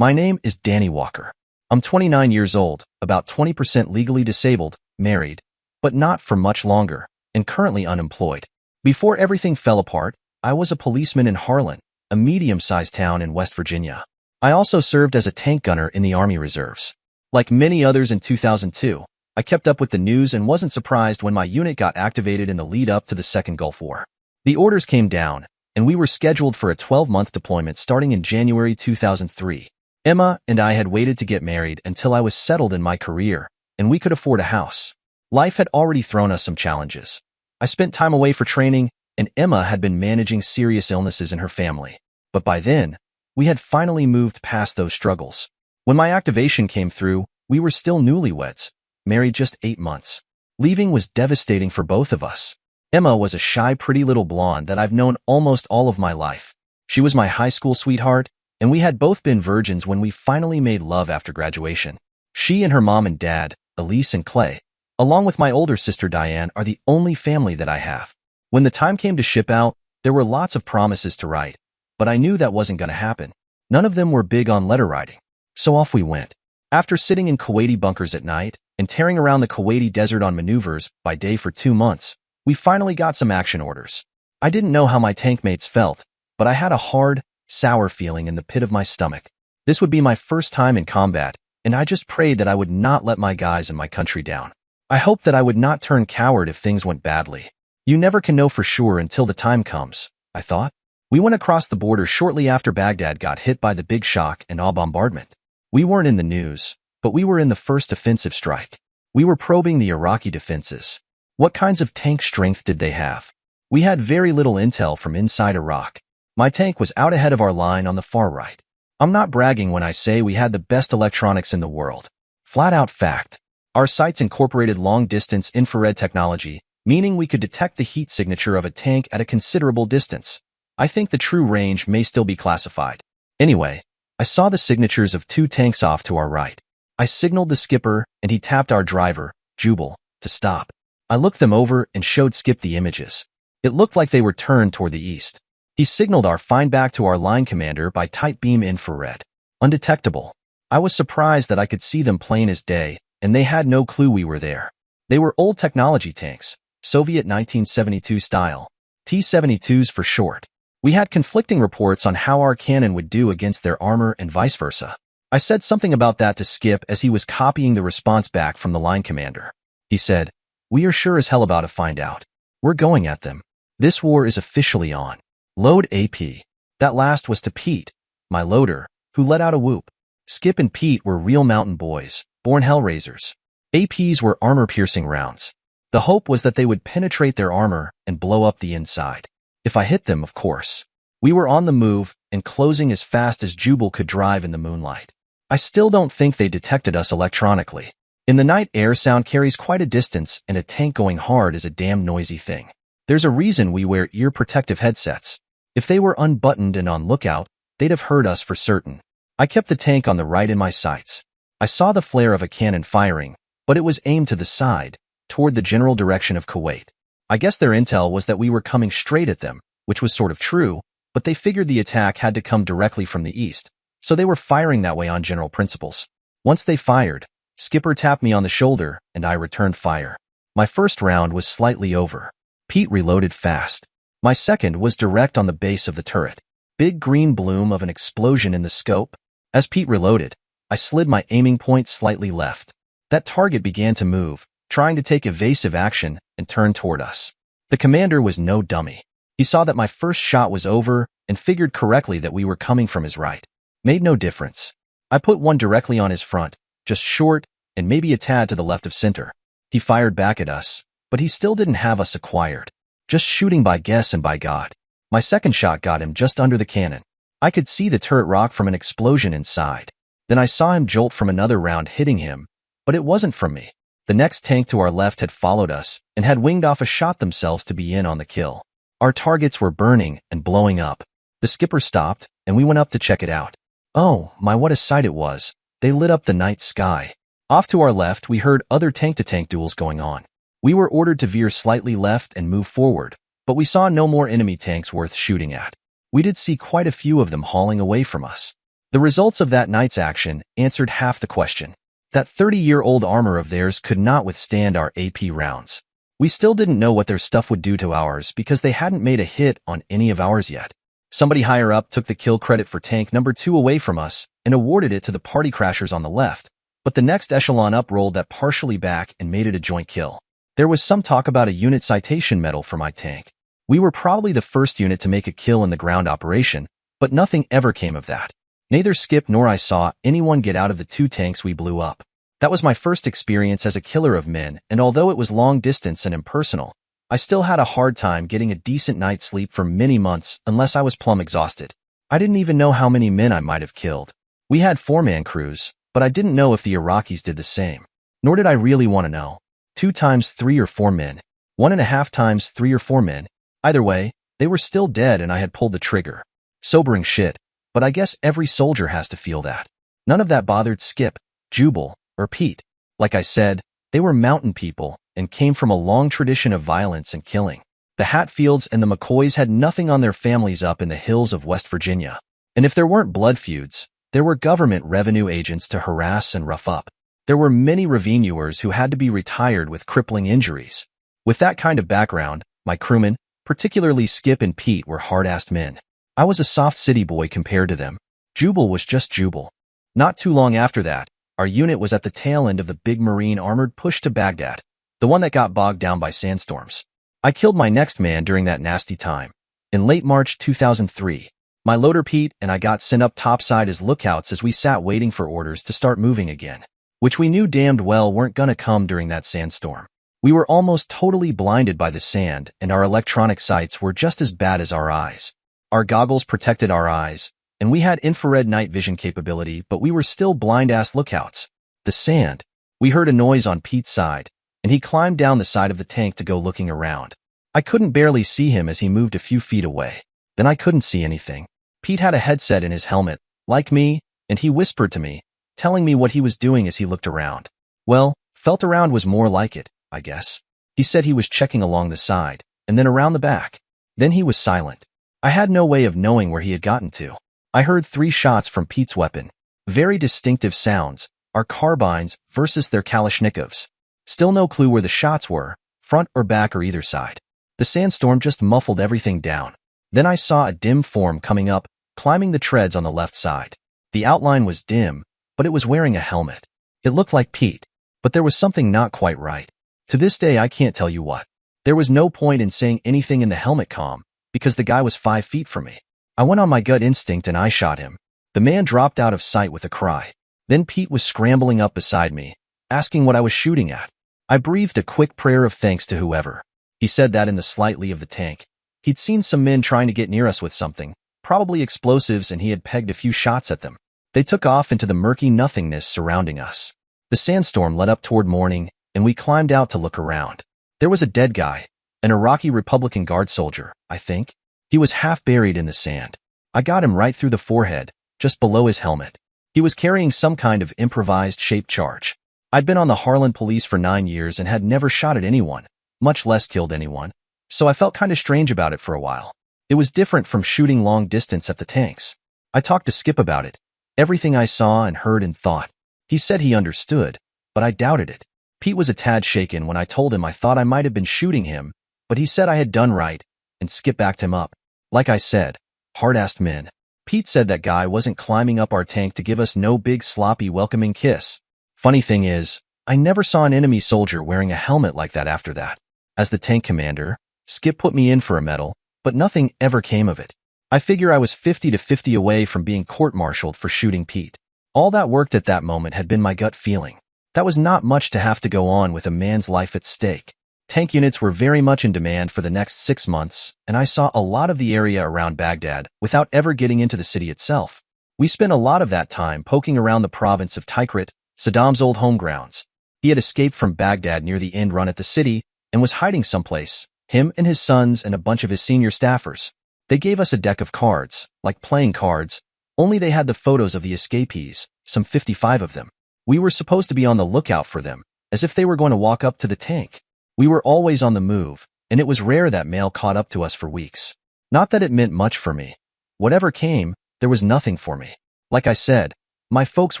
My name is Danny Walker. I'm 29 years old, about 20% legally disabled, married, but not for much longer, and currently unemployed. Before everything fell apart, I was a policeman in Harlan, a medium-sized town in West Virginia. I also served as a tank gunner in the Army Reserves. Like many others in 2002, I kept up with the news and wasn't surprised when my unit got activated in the lead-up to the Second Gulf War. The orders came down, and we were scheduled for a 12-month deployment starting in January 2003. Emma and I had waited to get married until I was settled in my career, and we could afford a house. Life had already thrown us some challenges. I spent time away for training, and Emma had been managing serious illnesses in her family. But by then, we had finally moved past those struggles. When my activation came through, we were still newlyweds, married just 8 months. Leaving was devastating for both of us. Emma was a shy, pretty little blonde that I've known almost all of my life. She was my high school sweetheart, and we had both been virgins when we finally made love after graduation. She and her mom and dad, Elise and Clay, along with my older sister Diane, are the only family that I have. When the time came to ship out, there were lots of promises to write, but I knew that wasn't going to happen. None of them were big on letter writing. So off we went. After sitting in Kuwaiti bunkers at night and tearing around the Kuwaiti desert on maneuvers by day for 2 months, we finally got some action orders. I didn't know how my tank mates felt, but I had a hard, sour feeling in the pit of my stomach. This would be my first time in combat, and I just prayed that I would not let my guys and my country down. I hoped that I would not turn coward if things went badly. You never can know for sure until the time comes, I thought. We went across the border shortly after Baghdad got hit by the big shock and awe bombardment. We weren't in the news, but we were in the first offensive strike. We were probing the Iraqi defenses. What kinds of tank strength did they have? We had very little intel from inside Iraq. My tank was out ahead of our line on the far right. I'm not bragging when I say we had the best electronics in the world. Flat out fact. Our sights incorporated long-distance infrared technology, meaning we could detect the heat signature of a tank at a considerable distance. I think the true range may still be classified. Anyway, I saw the signatures of 2 tanks off to our right. I signaled the skipper, and he tapped our driver, Jubal, to stop. I looked them over and showed Skip the images. It looked like they were turned toward the east. He signaled our find back to our line commander by tight beam infrared. Undetectable. I was surprised that I could see them plain as day, and they had no clue we were there. They were old technology tanks, Soviet 1972 style, T-72s for short. We had conflicting reports on how our cannon would do against their armor and vice versa. I said something about that to Skip as he was copying the response back from the line commander. He said, "We are sure as hell about to find out. We're going at them. This war is officially on. Load AP." That last was to Pete, my loader, who let out a whoop. Skip and Pete were real mountain boys, born hellraisers. APs were armor-piercing rounds. The hope was that they would penetrate their armor and blow up the inside. If I hit them, of course. We were on the move and closing as fast as Jubal could drive in the moonlight. I still don't think they detected us electronically. In the night, air sound carries quite a distance, and a tank going hard is a damn noisy thing. There's a reason we wear ear protective headsets. If they were unbuttoned and on lookout, they'd have heard us for certain. I kept the tank on the right in my sights. I saw the flare of a cannon firing, but it was aimed to the side, toward the general direction of Kuwait. I guess their intel was that we were coming straight at them, which was sort of true, but they figured the attack had to come directly from the east, so they were firing that way on general principles. Once they fired, Skipper tapped me on the shoulder, and I returned fire. My first round was slightly over. Pete reloaded fast. My second was direct on the base of the turret. Big green bloom of an explosion in the scope. As Pete reloaded, I slid my aiming point slightly left. That target began to move, trying to take evasive action and turn toward us. The commander was no dummy. He saw that my first shot was over and figured correctly that we were coming from his right. Made no difference. I put one directly on his front, just short and maybe a tad to the left of center. He fired back at us, but he still didn't have us acquired. Just shooting by guess and by God. My second shot got him just under the cannon. I could see the turret rock from an explosion inside. Then I saw him jolt from another round hitting him, but it wasn't from me. The next tank to our left had followed us and had winged off a shot themselves to be in on the kill. Our targets were burning and blowing up. The skipper stopped, and we went up to check it out. Oh, my, what a sight it was. They lit up the night sky. Off to our left, we heard other tank-to-tank duels going on. We were ordered to veer slightly left and move forward, but we saw no more enemy tanks worth shooting at. We did see quite a few of them hauling away from us. The results of that night's action answered half the question. That 30-year-old armor of theirs could not withstand our AP rounds. We still didn't know what their stuff would do to ours because they hadn't made a hit on any of ours yet. Somebody higher up took the kill credit for tank number 2 away from us and awarded it to the party crashers on the left, but the next echelon up rolled that partially back and made it a joint kill. There was some talk about a unit citation medal for my tank. We were probably the first unit to make a kill in the ground operation, but nothing ever came of that. Neither Skip nor I saw anyone get out of the 2 tanks we blew up. That was my first experience as a killer of men, and although it was long distance and impersonal, I still had a hard time getting a decent night's sleep for many months unless I was plumb exhausted. I didn't even know how many men I might have killed. We had 4-man crews, but I didn't know if the Iraqis did the same. Nor did I really want to know. 2 times 3 or 4 men. 1.5 times 3 or 4 men. Either way, they were still dead and I had pulled the trigger. Sobering shit, but I guess every soldier has to feel that. None of that bothered Skip, Jubal, or Pete. Like I said, they were mountain people and came from a long tradition of violence and killing. The Hatfields and the McCoys had nothing on their families up in the hills of West Virginia. And if there weren't blood feuds, there were government revenue agents to harass and rough up. There were many revenuers who had to be retired with crippling injuries. With that kind of background, my crewmen, particularly Skip and Pete, were hard-assed men. I was a soft city boy compared to them. Jubal was just Jubal. Not too long after that, our unit was at the tail end of the big Marine armored push to Baghdad, the one that got bogged down by sandstorms. I killed my next man during that nasty time. In late March 2003, my loader Pete and I got sent up topside as lookouts as we sat waiting for orders to start moving again, which we knew damned well weren't gonna come during that sandstorm. We were almost totally blinded by the sand, and our electronic sights were just as bad as our eyes. Our goggles protected our eyes, and we had infrared night vision capability, but we were still blind-ass lookouts. The sand. We heard a noise on Pete's side, and he climbed down the side of the tank to go looking around. I couldn't barely see him as he moved a few feet away. Then I couldn't see anything. Pete had a headset in his helmet, like me, and he whispered to me, telling me what he was doing as he looked around. Well, felt around was more like it, I guess. He said he was checking along the side, and then around the back. Then he was silent. I had no way of knowing where he had gotten to. I heard 3 shots from Pete's weapon. Very distinctive sounds, our carbines versus their Kalashnikovs. Still no clue where the shots were, front or back or either side. The sandstorm just muffled everything down. Then I saw a dim form coming up, climbing the treads on the left side. The outline was dim, but it was wearing a helmet. It looked like Pete, but there was something not quite right. To this day I can't tell you what. There was no point in saying anything in the helmet comm, because the guy was 5 feet from me. I went on my gut instinct and I shot him. The man dropped out of sight with a cry. Then Pete was scrambling up beside me, asking what I was shooting at. I breathed a quick prayer of thanks to whoever. He said that in the slightly of the tank. He'd seen some men trying to get near us with something, probably explosives, and he had pegged a few shots at them. They took off into the murky nothingness surrounding us. The sandstorm led up toward morning, and we climbed out to look around. There was a dead guy, an Iraqi Republican Guard soldier, I think. He was half buried in the sand. I got him right through the forehead, just below his helmet. He was carrying some kind of improvised shaped charge. I'd been on the Harlan police for 9 years and had never shot at anyone, much less killed anyone, so I felt kind of strange about it for a while. It was different from shooting long distance at the tanks. I talked to Skip about it, everything I saw and heard and thought. He said he understood, but I doubted it. Pete was a tad shaken when I told him I thought I might have been shooting him, but he said I had done right, and Skip backed him up. Like I said, hard-assed men. Pete said that guy wasn't climbing up our tank to give us no big sloppy welcoming kiss. Funny thing is, I never saw an enemy soldier wearing a helmet like that after that. As the tank commander, Skip put me in for a medal, but nothing ever came of it. I figure I was 50-50 away from being court-martialed for shooting Pete. All that worked at that moment had been my gut feeling. That was not much to have to go on with a man's life at stake. Tank units were very much in demand for the next 6 months, and I saw a lot of the area around Baghdad without ever getting into the city itself. We spent a lot of that time poking around the province of Tikrit, Saddam's old home grounds. He had escaped from Baghdad near the end run at the city and was hiding someplace, him and his sons and a bunch of his senior staffers. They gave us a deck of cards, like playing cards, only they had the photos of the escapees, some 55 of them. We were supposed to be on the lookout for them, as if they were going to walk up to the tank. We were always on the move, and it was rare that mail caught up to us for weeks. Not that it meant much for me. Whatever came, there was nothing for me. Like I said, my folks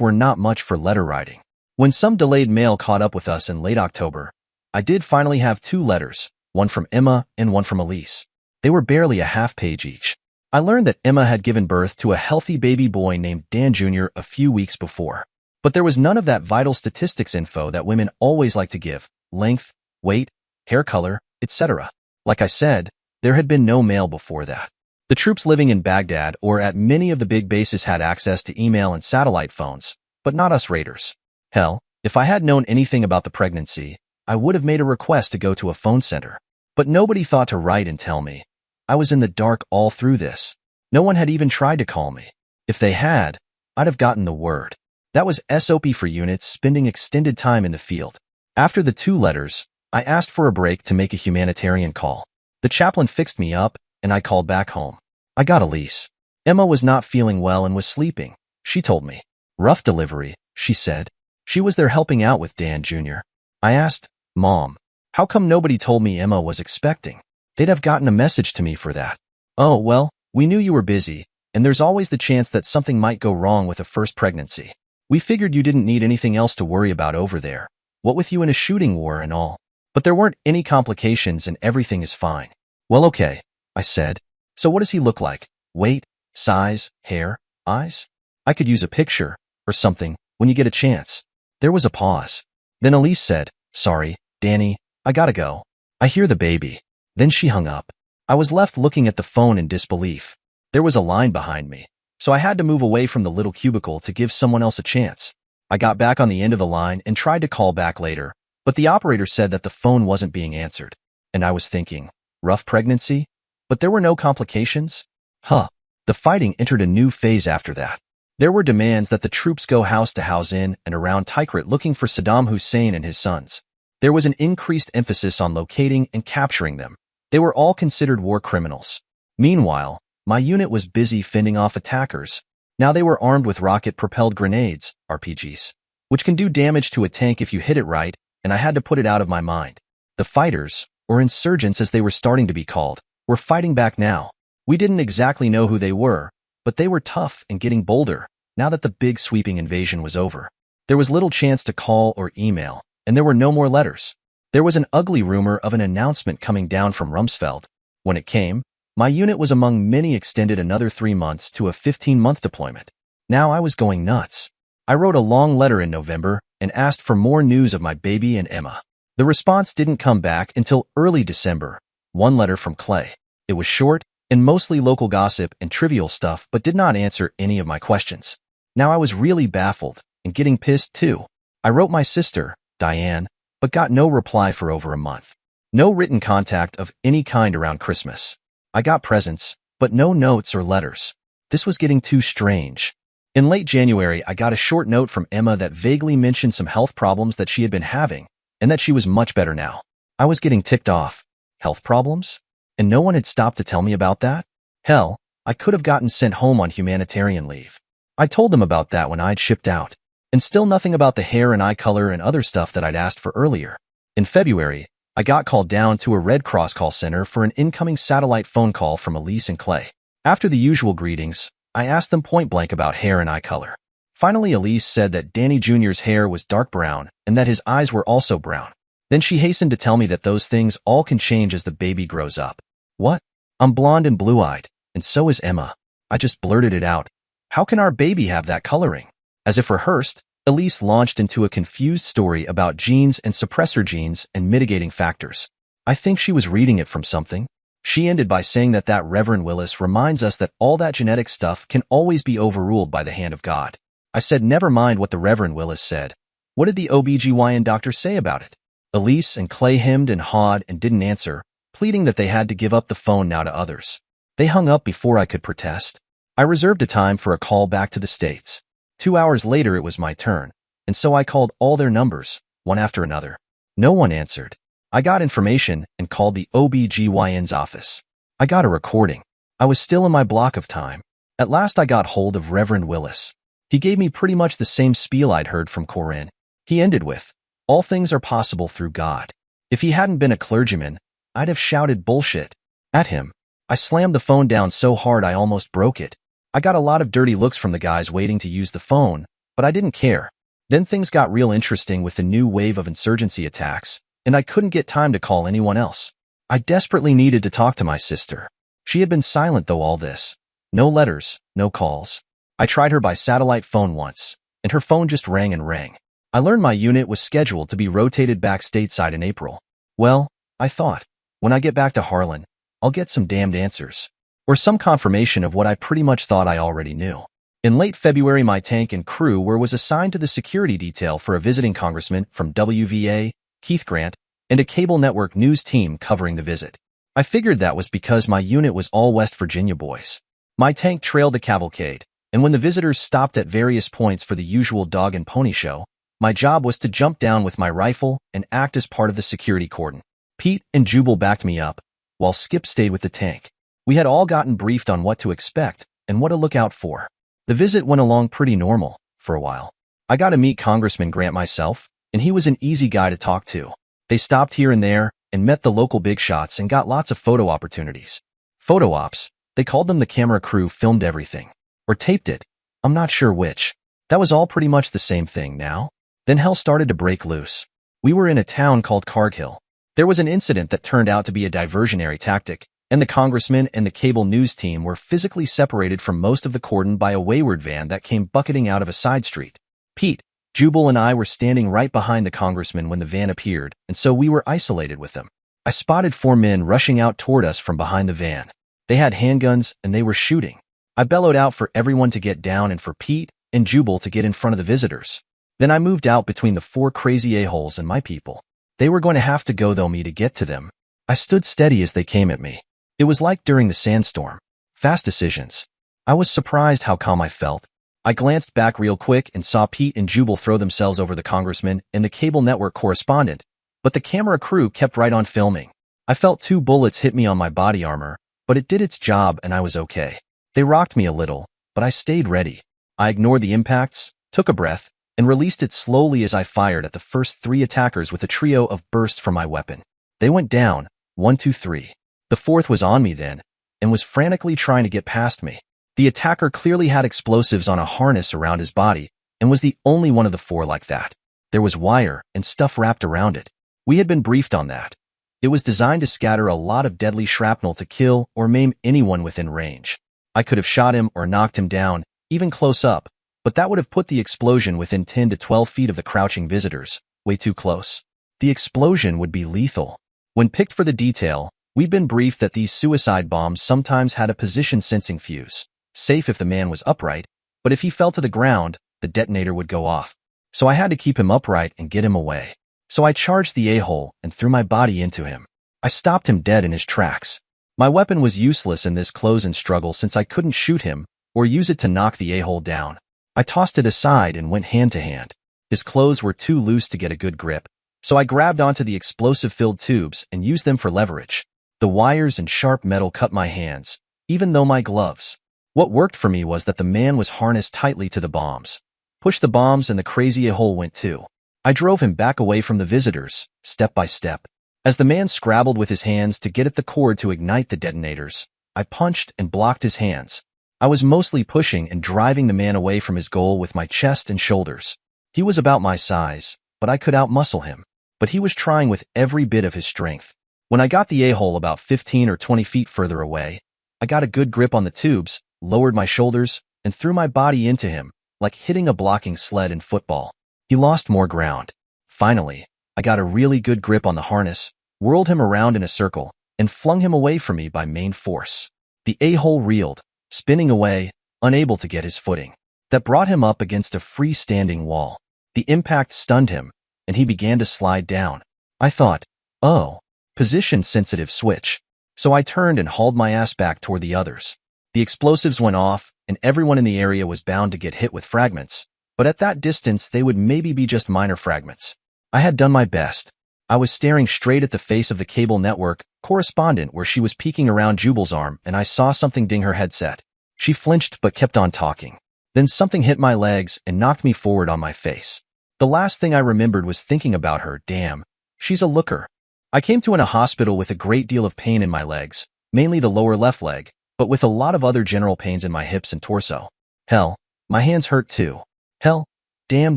were not much for letter writing. When some delayed mail caught up with us in late October, I did finally have 2 letters, one from Emma and one from Elise. They were barely a half-page each. I learned that Emma had given birth to a healthy baby boy named Dan Jr. a few weeks before. But there was none of that vital statistics info that women always like to give: length, weight, hair color, etc. Like I said, there had been no mail before that. The troops living in Baghdad or at many of the big bases had access to email and satellite phones, but not us raiders. Hell, if I had known anything about the pregnancy, I would have made a request to go to a phone center. But nobody thought to write and tell me. I was in the dark all through this. No one had even tried to call me. If they had, I'd have gotten the word. That was SOP for units spending extended time in the field. After the 2 letters, I asked for a break to make a humanitarian call. The chaplain fixed me up, and I called back home. I got Elise. Emma was not feeling well and was sleeping, she told me. Rough delivery, she said. She was there helping out with Dan Jr. I asked, Mom, how come nobody told me Emma was expecting? They'd have gotten a message to me for that. Oh, well, we knew you were busy, and there's always the chance that something might go wrong with a first pregnancy. We figured you didn't need anything else to worry about over there, what with you in a shooting war and all. But there weren't any complications and everything is fine. Well, okay, I said. So what does he look like? Weight, size, hair, eyes? I could use a picture, or something, when you get a chance. There was a pause. Then Elise said, Sorry, Danny, I gotta go. I hear the baby. Then she hung up. I was left looking at the phone in disbelief. There was a line behind me, so I had to move away from the little cubicle to give someone else a chance. I got back on the end of the line and tried to call back later, but the operator said that the phone wasn't being answered. And I was thinking, rough pregnancy? But there were no complications? Huh. The fighting entered a new phase after that. There were demands that the troops go house to house in and around Tikrit looking for Saddam Hussein and his sons. There was an increased emphasis on locating and capturing them. They were all considered war criminals. Meanwhile, my unit was busy fending off attackers. Now they were armed with rocket-propelled grenades, RPGs, which can do damage to a tank if you hit it right, and I had to put it out of my mind. The fighters, or insurgents as they were starting to be called, were fighting back now. We didn't exactly know who they were, but they were tough and getting bolder now that the big sweeping invasion was over. There was little chance to call or email, and there were no more letters. There was an ugly rumor of an announcement coming down from Rumsfeld. When it came, my unit was among many extended another 3 months to a 15-month deployment. Now I was going nuts. I wrote a long letter in November and asked for more news of my baby and Emma. The response didn't come back until early December. One letter from Clay. It was short and mostly local gossip and trivial stuff, but did not answer any of my questions. Now I was really baffled and getting pissed too. I wrote my sister, Diane, but got no reply for over a month. No written contact of any kind around Christmas. I got presents, but no notes or letters. This was getting too strange. In late January, I got a short note from Emma that vaguely mentioned some health problems that she had been having, and that she was much better now. I was getting ticked off. Health problems? And no one had stopped to tell me about that? Hell, I could have gotten sent home on humanitarian leave. I told them about that when I'd shipped out. And still nothing about the hair and eye color and other stuff that I'd asked for earlier. In February, I got called down to a Red Cross call center for an incoming satellite phone call from Elise and Clay. After the usual greetings, I asked them point blank about hair and eye color. Finally, Elise said that Danny Jr.'s hair was dark brown and that his eyes were also brown. Then she hastened to tell me that those things all can change as the baby grows up. What? I'm blonde and blue-eyed, and so is Emma. I just blurted it out. How can our baby have that coloring? As if rehearsed, Elise launched into a confused story about genes and suppressor genes and mitigating factors. I think she was reading it from something. She ended by saying that Reverend Willis reminds us that all that genetic stuff can always be overruled by the hand of God. I said never mind what the Reverend Willis said. What did the OBGYN doctor say about it? Elise and Clay hemmed and hawed and didn't answer, pleading that they had to give up the phone now to others. They hung up before I could protest. I reserved a time for a call back to the States. 2 hours later it was my turn, and so I called all their numbers, one after another. No one answered. I got information and called the OBGYN's office. I got a recording. I was still in my block of time. At last I got hold of Reverend Willis. He gave me pretty much the same spiel I'd heard from Corinne. He ended with, all things are possible through God. If he hadn't been a clergyman, I'd have shouted bullshit at him. I slammed the phone down so hard I almost broke it. I got a lot of dirty looks from the guys waiting to use the phone, but I didn't care. Then things got real interesting with the new wave of insurgency attacks, and I couldn't get time to call anyone else. I desperately needed to talk to my sister. She had been silent though all this. No letters, no calls. I tried her by satellite phone once, and her phone just rang and rang. I learned my unit was scheduled to be rotated back stateside in April. Well, I thought, when I get back to Harlan, I'll get some damned answers. Or some confirmation of what I pretty much thought I already knew. In late February, my tank and crew was assigned to the security detail for a visiting congressman from WVA, Keith Grant, and a cable network news team covering the visit. I figured that was because my unit was all West Virginia boys. My tank trailed the cavalcade, and when the visitors stopped at various points for the usual dog and pony show, my job was to jump down with my rifle and act as part of the security cordon. Pete and Jubal backed me up, while Skip stayed with the tank. We had all gotten briefed on what to expect and what to look out for. The visit went along pretty normal, for a while. I got to meet Congressman Grant myself, and he was an easy guy to talk to. They stopped here and there and met the local big shots and got lots of photo opportunities. Photo ops, they called them. The camera crew filmed everything. Or taped it. I'm not sure which. That was all pretty much the same thing now. Then hell started to break loose. We were in a town called Cargill. There was an incident that turned out to be a diversionary tactic, and the congressman and the cable news team were physically separated from most of the cordon by a wayward van that came bucketing out of a side street. Pete, Jubal, and I were standing right behind the congressman when the van appeared, and so we were isolated with them. I spotted 4 men rushing out toward us from behind the van. They had handguns, and they were shooting. I bellowed out for everyone to get down and for Pete and Jubal to get in front of the visitors. Then I moved out between the 4 crazy a-holes and my people. They were going to have to go though me to get to them. I stood steady as they came at me. It was like during the sandstorm. Fast decisions. I was surprised how calm I felt. I glanced back real quick and saw Pete and Jubal throw themselves over the congressman and the cable network correspondent, but the camera crew kept right on filming. I felt 2 bullets hit me on my body armor, but it did its job and I was okay. They rocked me a little, but I stayed ready. I ignored the impacts, took a breath, and released it slowly as I fired at the first 3 attackers with a trio of bursts from my weapon. They went down, 1, 2, 3. The 4th was on me then, and was frantically trying to get past me. The attacker clearly had explosives on a harness around his body, and was the only one of the 4 like that. There was wire and stuff wrapped around it. We had been briefed on that. It was designed to scatter a lot of deadly shrapnel to kill or maim anyone within range. I could have shot him or knocked him down, even close up, but that would have put the explosion within 10 to 12 feet of the crouching visitors, way too close. The explosion would be lethal. When picked for the detail, we'd been briefed that these suicide bombs sometimes had a position-sensing fuse, safe if the man was upright, but if he fell to the ground, the detonator would go off. So I had to keep him upright and get him away. So I charged the a-hole and threw my body into him. I stopped him dead in his tracks. My weapon was useless in this close-in struggle since I couldn't shoot him or use it to knock the a-hole down. I tossed it aside and went hand to hand. His clothes were too loose to get a good grip, so I grabbed onto the explosive-filled tubes and used them for leverage. The wires and sharp metal cut my hands, even though my gloves. What worked for me was that the man was harnessed tightly to the bombs. Push the bombs and the crazy a-hole went too. I drove him back away from the visitors, step by step. As the man scrabbled with his hands to get at the cord to ignite the detonators, I punched and blocked his hands. I was mostly pushing and driving the man away from his goal with my chest and shoulders. He was about my size, but I could outmuscle him. But he was trying with every bit of his strength. When I got the a-hole about 15 or 20 feet further away, I got a good grip on the tubes, lowered my shoulders, and threw my body into him, like hitting a blocking sled in football. He lost more ground. Finally, I got a really good grip on the harness, whirled him around in a circle, and flung him away from me by main force. The a-hole reeled, spinning away, unable to get his footing. That brought him up against a freestanding wall. The impact stunned him, and he began to slide down. I thought, oh, position-sensitive switch. So I turned and hauled my ass back toward the others. The explosives went off, and everyone in the area was bound to get hit with fragments, but at that distance they would maybe be just minor fragments. I had done my best. I was staring straight at the face of the cable network correspondent where she was peeking around Jubal's arm, and I saw something ding her headset. She flinched but kept on talking. Then something hit my legs and knocked me forward on my face. The last thing I remembered was thinking about her. Damn, she's a looker. I came to in a hospital with a great deal of pain in my legs, mainly the lower left leg, but with a lot of other general pains in my hips and torso. Hell, my hands hurt too. Hell, damn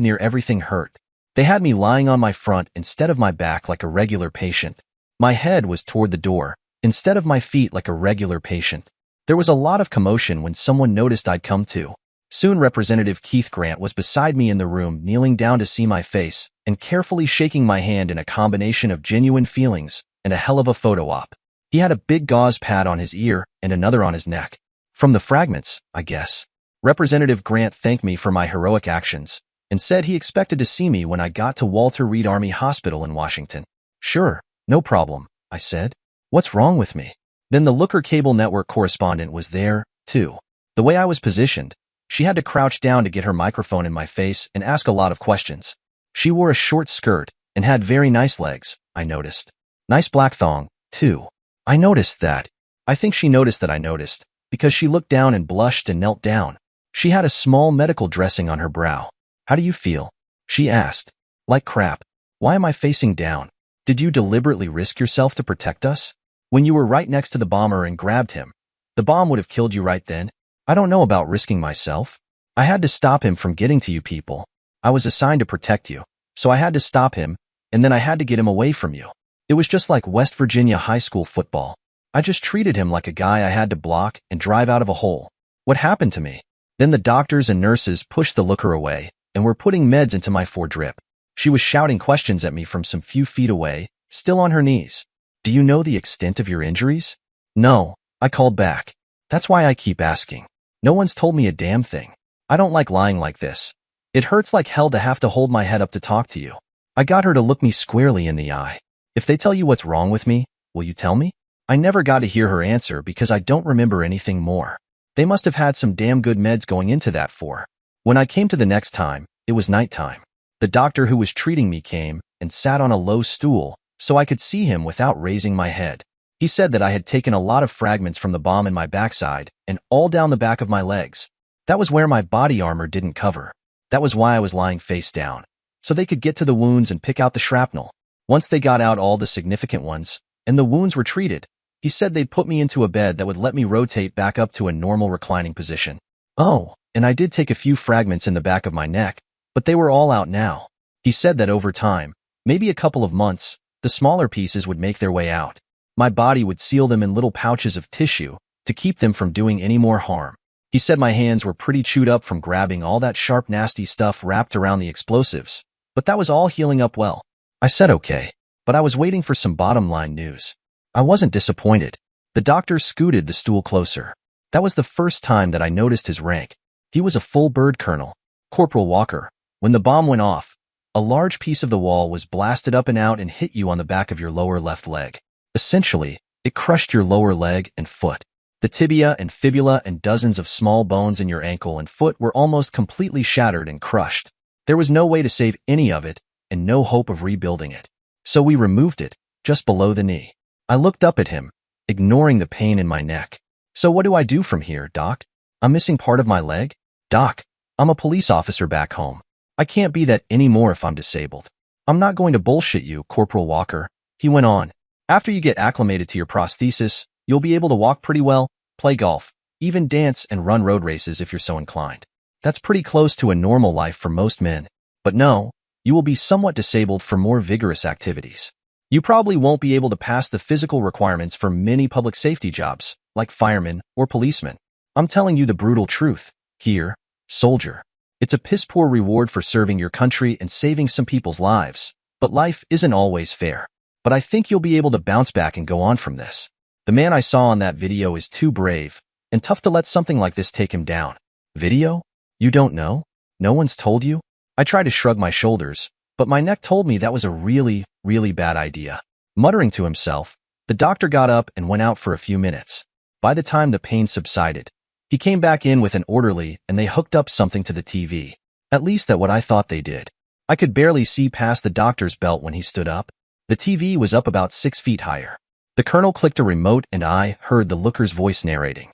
near everything hurt. They had me lying on my front instead of my back like a regular patient. My head was toward the door, instead of my feet like a regular patient. There was a lot of commotion when someone noticed I'd come to. Soon Representative Keith Grant was beside me in the room, kneeling down to see my face and carefully shaking my hand in a combination of genuine feelings and a hell of a photo op. He had a big gauze pad on his ear and another on his neck. From the fragments, I guess. Representative Grant thanked me for my heroic actions and said he expected to see me when I got to Walter Reed Army Hospital in Washington. Sure, no problem, I said. What's wrong with me? Then the Looker Cable Network correspondent was there, too. The way I was positioned, she had to crouch down to get her microphone in my face and ask a lot of questions. She wore a short skirt and had very nice legs, I noticed. Nice black thong, too. I noticed that. I think she noticed that I noticed, because she looked down and blushed and knelt down. She had a small medical dressing on her brow. How do you feel? She asked. Like crap. Why am I facing down? Did you deliberately risk yourself to protect us? When you were right next to the bomber and grabbed him, the bomb would have killed you right then? I don't know about risking myself. I had to stop him from getting to you people. I was assigned to protect you, so I had to stop him, and then I had to get him away from you. It was just like West Virginia high school football. I just treated him like a guy I had to block and drive out of a hole. What happened to me? Then the doctors and nurses pushed the looker away and were putting meds into my foredrip. She was shouting questions at me from some few feet away, still on her knees. Do you know the extent of your injuries? No, I called back. That's why I keep asking. No one's told me a damn thing. I don't like lying like this. It hurts like hell to have to hold my head up to talk to you. I got her to look me squarely in the eye. If they tell you what's wrong with me, will you tell me? I never got to hear her answer because I don't remember anything more. They must have had some damn good meds going into that for. When I came to the next time, it was nighttime. The doctor who was treating me came and sat on a low stool so I could see him without raising my head. He said that I had taken a lot of fragments from the bomb in my backside and all down the back of my legs. That was where my body armor didn't cover. That was why I was lying face down, so they could get to the wounds and pick out the shrapnel. Once they got out all the significant ones, and the wounds were treated, he said they'd put me into a bed that would let me rotate back up to a normal reclining position. Oh, and I did take a few fragments in the back of my neck, but they were all out now. He said that over time, maybe a couple of months, the smaller pieces would make their way out. My body would seal them in little pouches of tissue to keep them from doing any more harm. He said my hands were pretty chewed up from grabbing all that sharp, nasty stuff wrapped around the explosives, but that was all healing up well. I said okay, but I was waiting for some bottom line news. I wasn't disappointed. The doctor scooted the stool closer. That was the first time that I noticed his rank. He was a full bird colonel, Corporal Walker. When the bomb went off, a large piece of the wall was blasted up and out and hit you on the back of your lower left leg. Essentially, it crushed your lower leg and foot. The tibia and fibula and dozens of small bones in your ankle and foot were almost completely shattered and crushed. There was no way to save any of it and no hope of rebuilding it. So we removed it, just below the knee. I looked up at him, ignoring the pain in my neck. So what do I do from here, Doc? I'm missing part of my leg? Doc, I'm a police officer back home. I can't be that anymore if I'm disabled. I'm not going to bullshit you, Corporal Walker. He went on. After you get acclimated to your prosthesis, you'll be able to walk pretty well, play golf, even dance and run road races if you're so inclined. That's pretty close to a normal life for most men. But no, you will be somewhat disabled for more vigorous activities. You probably won't be able to pass the physical requirements for many public safety jobs, like firemen or policemen. I'm telling you the brutal truth. Here, soldier. It's a piss-poor reward for serving your country and saving some people's lives, but life isn't always fair. But I think you'll be able to bounce back and go on from this. The man I saw on that video is too brave and tough to let something like this take him down. Video? You don't know? No one's told you? I tried to shrug my shoulders, but my neck told me that was a really, really bad idea. Muttering to himself, the doctor got up and went out for a few minutes. By the time the pain subsided, he came back in with an orderly and they hooked up something to the TV. At least that's what I thought they did. I could barely see past the doctor's belt when he stood up. The TV was up about 6 feet higher. The colonel clicked a remote and I heard the looker's voice narrating.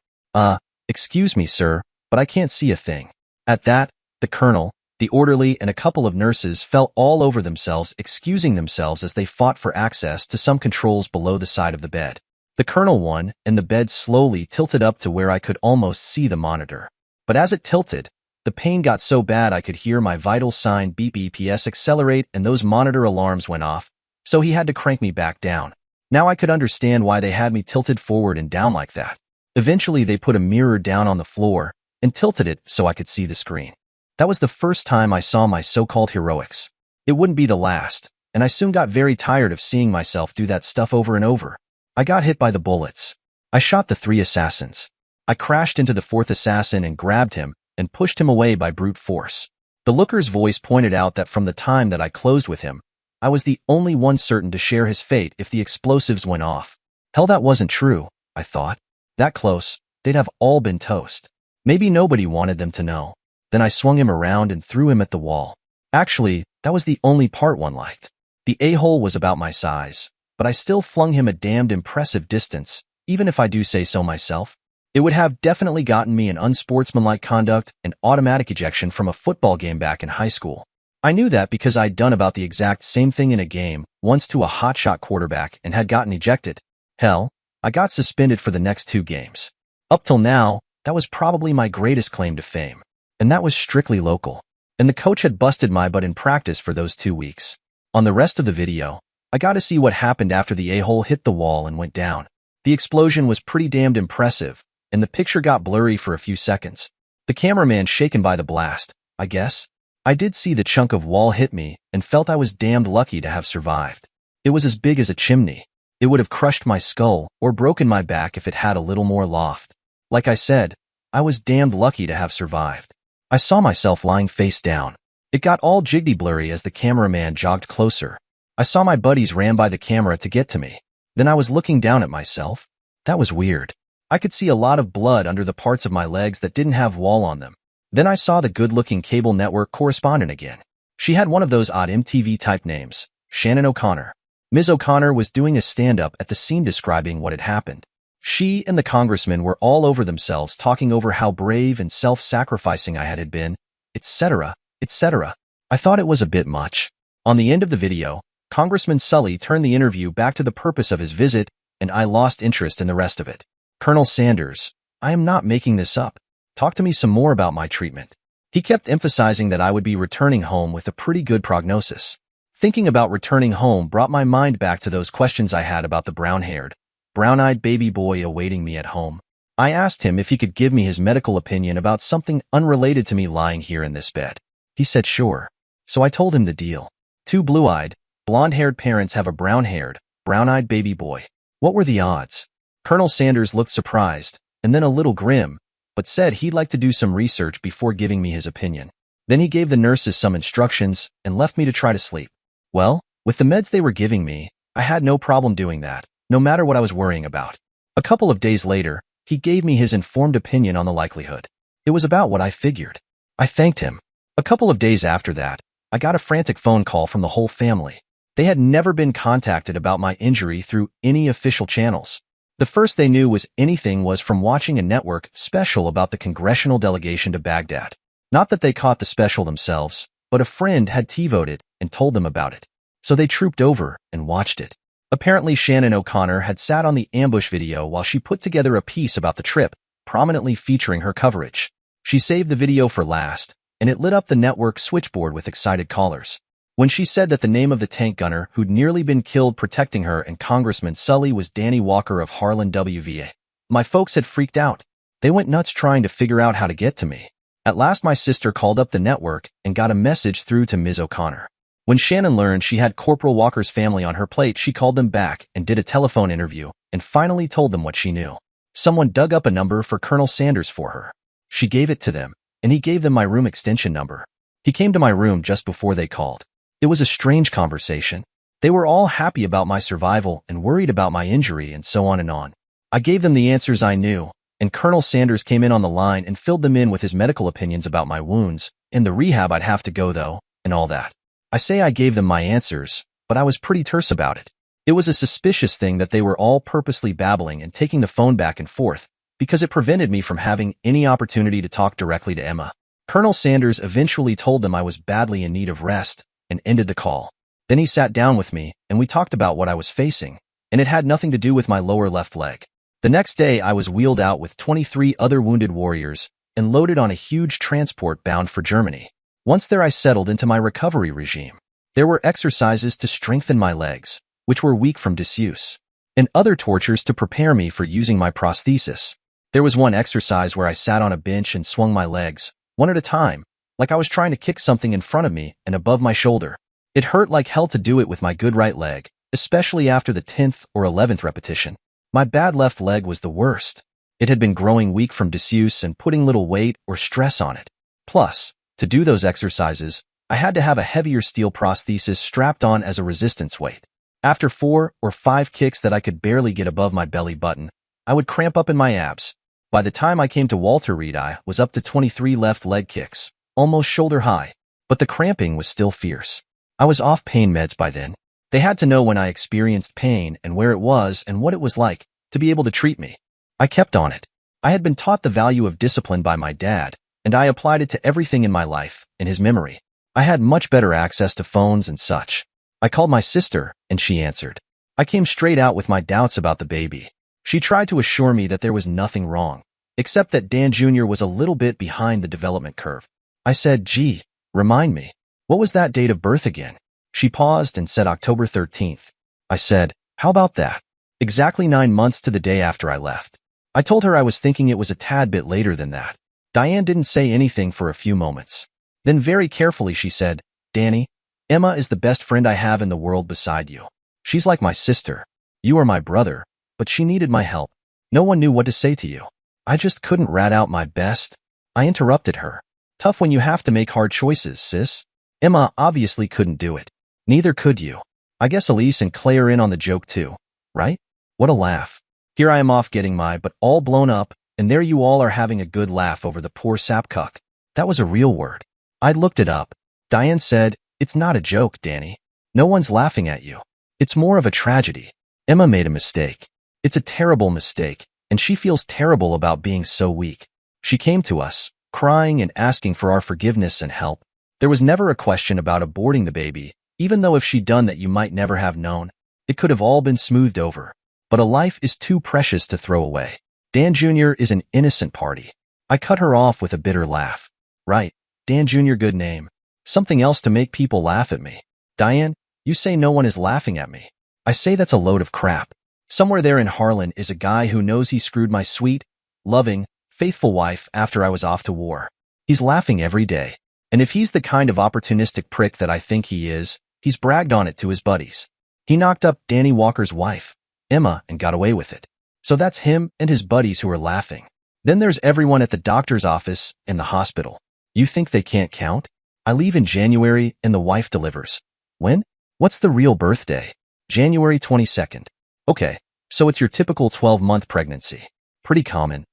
Excuse me, sir, but I can't see a thing. At that, the colonel, the orderly, and a couple of nurses fell all over themselves, excusing themselves as they fought for access to some controls below the side of the bed. The colonel won, and the bed slowly tilted up to where I could almost see the monitor. But as it tilted, the pain got so bad I could hear my vital sign beep EPS accelerate and those monitor alarms went off, so he had to crank me back down. Now I could understand why they had me tilted forward and down like that. Eventually they put a mirror down on the floor and tilted it so I could see the screen. That was the first time I saw my so-called heroics. It wouldn't be the last, and I soon got very tired of seeing myself do that stuff over and over. I got hit by the bullets. I shot the 3 assassins. I crashed into the 4th assassin and grabbed him and pushed him away by brute force. The looker's voice pointed out that from the time that I closed with him, I was the only one certain to share his fate if the explosives went off. Hell, that wasn't true, I thought. That close, they'd have all been toast. Maybe nobody wanted them to know. Then I swung him around and threw him at the wall. Actually, that was the only part one liked. The a-hole was about my size, but I still flung him a damned impressive distance, even if I do say so myself. It would have definitely gotten me an unsportsmanlike conduct and automatic ejection from a football game back in high school. I knew that because I'd done about the exact same thing in a game, once to a hotshot quarterback and had gotten ejected. Hell, I got suspended for the next 2 games. Up till now, that was probably my greatest claim to fame. And that was strictly local. And the coach had busted my butt in practice for those 2 weeks. On the rest of the video, I got to see what happened after the a-hole hit the wall and went down. The explosion was pretty damned impressive, and the picture got blurry for a few seconds. The cameraman shaken by the blast, I guess. I did see the chunk of wall hit me and felt I was damned lucky to have survived. It was as big as a chimney. It would have crushed my skull or broken my back if it had a little more loft. Like I said, I was damned lucky to have survived. I saw myself lying face down. It got all jiggly blurry as the cameraman jogged closer. I saw my buddies ran by the camera to get to me. Then I was looking down at myself. That was weird. I could see a lot of blood under the parts of my legs that didn't have wall on them. Then I saw the good-looking cable network correspondent again. She had one of those odd MTV-type names, Shannon O'Connor. Ms. O'Connor was doing a stand-up at the scene describing what had happened. She and the congressman were all over themselves talking over how brave and self-sacrificing I had been, etc., etc. I thought it was a bit much. On the end of the video, Congressman Sully turned the interview back to the purpose of his visit, and I lost interest in the rest of it. Colonel Sanders, I am not making this up. Talk to me some more about my treatment. He kept emphasizing that I would be returning home with a pretty good prognosis. Thinking about returning home brought my mind back to those questions I had about the brown-haired, brown-eyed baby boy awaiting me at home. I asked him if he could give me his medical opinion about something unrelated to me lying here in this bed. He said sure. So I told him the deal. 2 blue-eyed, blonde-haired parents have a brown-haired, brown-eyed baby boy. What were the odds? Colonel Sanders looked surprised, and then a little grim, but said he'd like to do some research before giving me his opinion. Then he gave the nurses some instructions and left me to try to sleep. Well, with the meds they were giving me, I had no problem doing that, no matter what I was worrying about. A couple of days later, he gave me his informed opinion on the likelihood. It was about what I figured. I thanked him. A couple of days after that, I got a frantic phone call from the whole family. They had never been contacted about my injury through any official channels. The first they knew was anything was from watching a network special about the congressional delegation to Baghdad. Not that they caught the special themselves, but a friend had TiVoed it and told them about it. So they trooped over and watched it. Apparently Shannon O'Connor had sat on the ambush video while she put together a piece about the trip, prominently featuring her coverage. She saved the video for last, and it lit up the network switchboard with excited callers. When she said that the name of the tank gunner who'd nearly been killed protecting her and Congressman Sully was Danny Walker of Harlan WVA, my folks had freaked out. They went nuts trying to figure out how to get to me. At last my sister called up the network and got a message through to Ms. O'Connor. When Shannon learned she had Corporal Walker's family on her plate, she called them back and did a telephone interview and finally told them what she knew. Someone dug up a number for Colonel Sanders for her. She gave it to them, and he gave them my room extension number. He came to my room just before they called. It was a strange conversation. They were all happy about my survival and worried about my injury and so on and on. I gave them the answers I knew, and Colonel Sanders came in on the line and filled them in with his medical opinions about my wounds, and the rehab I'd have to go though, and all that. I say I gave them my answers, but I was pretty terse about it. It was a suspicious thing that they were all purposely babbling and taking the phone back and forth, because it prevented me from having any opportunity to talk directly to Emma. Colonel Sanders eventually told them I was badly in need of rest, and ended the call. Then he sat down with me, and we talked about what I was facing, and it had nothing to do with my lower left leg. The next day, I was wheeled out with 23 other wounded warriors and loaded on a huge transport bound for Germany. Once there, I settled into my recovery regime. There were exercises to strengthen my legs, which were weak from disuse, and other tortures to prepare me for using my prosthesis. There was one exercise where I sat on a bench and swung my legs, one at a time, like I was trying to kick something in front of me and above my shoulder. It hurt like hell to do it with my good right leg, especially after the 10th or 11th repetition. My bad left leg was the worst. It had been growing weak from disuse and putting little weight or stress on it. Plus, to do those exercises, I had to have a heavier steel prosthesis strapped on as a resistance weight. After 4 or 5 kicks that I could barely get above my belly button, I would cramp up in my abs. By the time I came to Walter Reed, I was up to 23 left leg kicks, almost shoulder high, but the cramping was still fierce. I was off pain meds by then. They had to know when I experienced pain and where it was and what it was like to be able to treat me. I kept on it. I had been taught the value of discipline by my dad, and I applied it to everything in my life, in his memory. I had much better access to phones and such. I called my sister, and she answered. I came straight out with my doubts about the baby. She tried to assure me that there was nothing wrong, except that Dan Jr. was a little bit behind the development curve. I said, gee, remind me, what was that date of birth again? She paused and said October 13th. I said, how about that? Exactly 9 months to the day after I left. I told her I was thinking it was a tad bit later than that. Diane didn't say anything for a few moments. Then very carefully she said, Danny, Emma is the best friend I have in the world beside you. She's like my sister. You are my brother, but she needed my help. No one knew what to say to you. I just couldn't rat out my best. I interrupted her. Tough when you have to make hard choices, sis. Emma obviously couldn't do it. Neither could you. I guess Elise and Clay are in on the joke too, right? What a laugh. Here I am off getting my butt all blown up, and there you all are having a good laugh over the poor sapcuck. That was a real word. I looked it up. Diane said, it's not a joke, Danny. No one's laughing at you. It's more of a tragedy. Emma made a mistake. It's a terrible mistake, and she feels terrible about being so weak. She came to us, crying and asking for our forgiveness and help. There was never a question about aborting the baby, even though if she'd done that you might never have known. It could have all been smoothed over. But a life is too precious to throw away. Dan Jr. is an innocent party. I cut her off with a bitter laugh. Right, Dan Jr. good name. Something else to make people laugh at me. Diane, you say no one is laughing at me. I say that's a load of crap. Somewhere there in Harlan is a guy who knows he screwed my sweet, loving, faithful wife after I was off to war. He's laughing every day. And if he's the kind of opportunistic prick that I think he is, he's bragged on it to his buddies. He knocked up Danny Walker's wife, Emma, and got away with it. So that's him and his buddies who are laughing. Then there's everyone at the doctor's office and the hospital. You think they can't count? I leave in January and the wife delivers. When? What's the real birthday? January 22nd. Okay, so it's your typical 12-month pregnancy. Pretty common.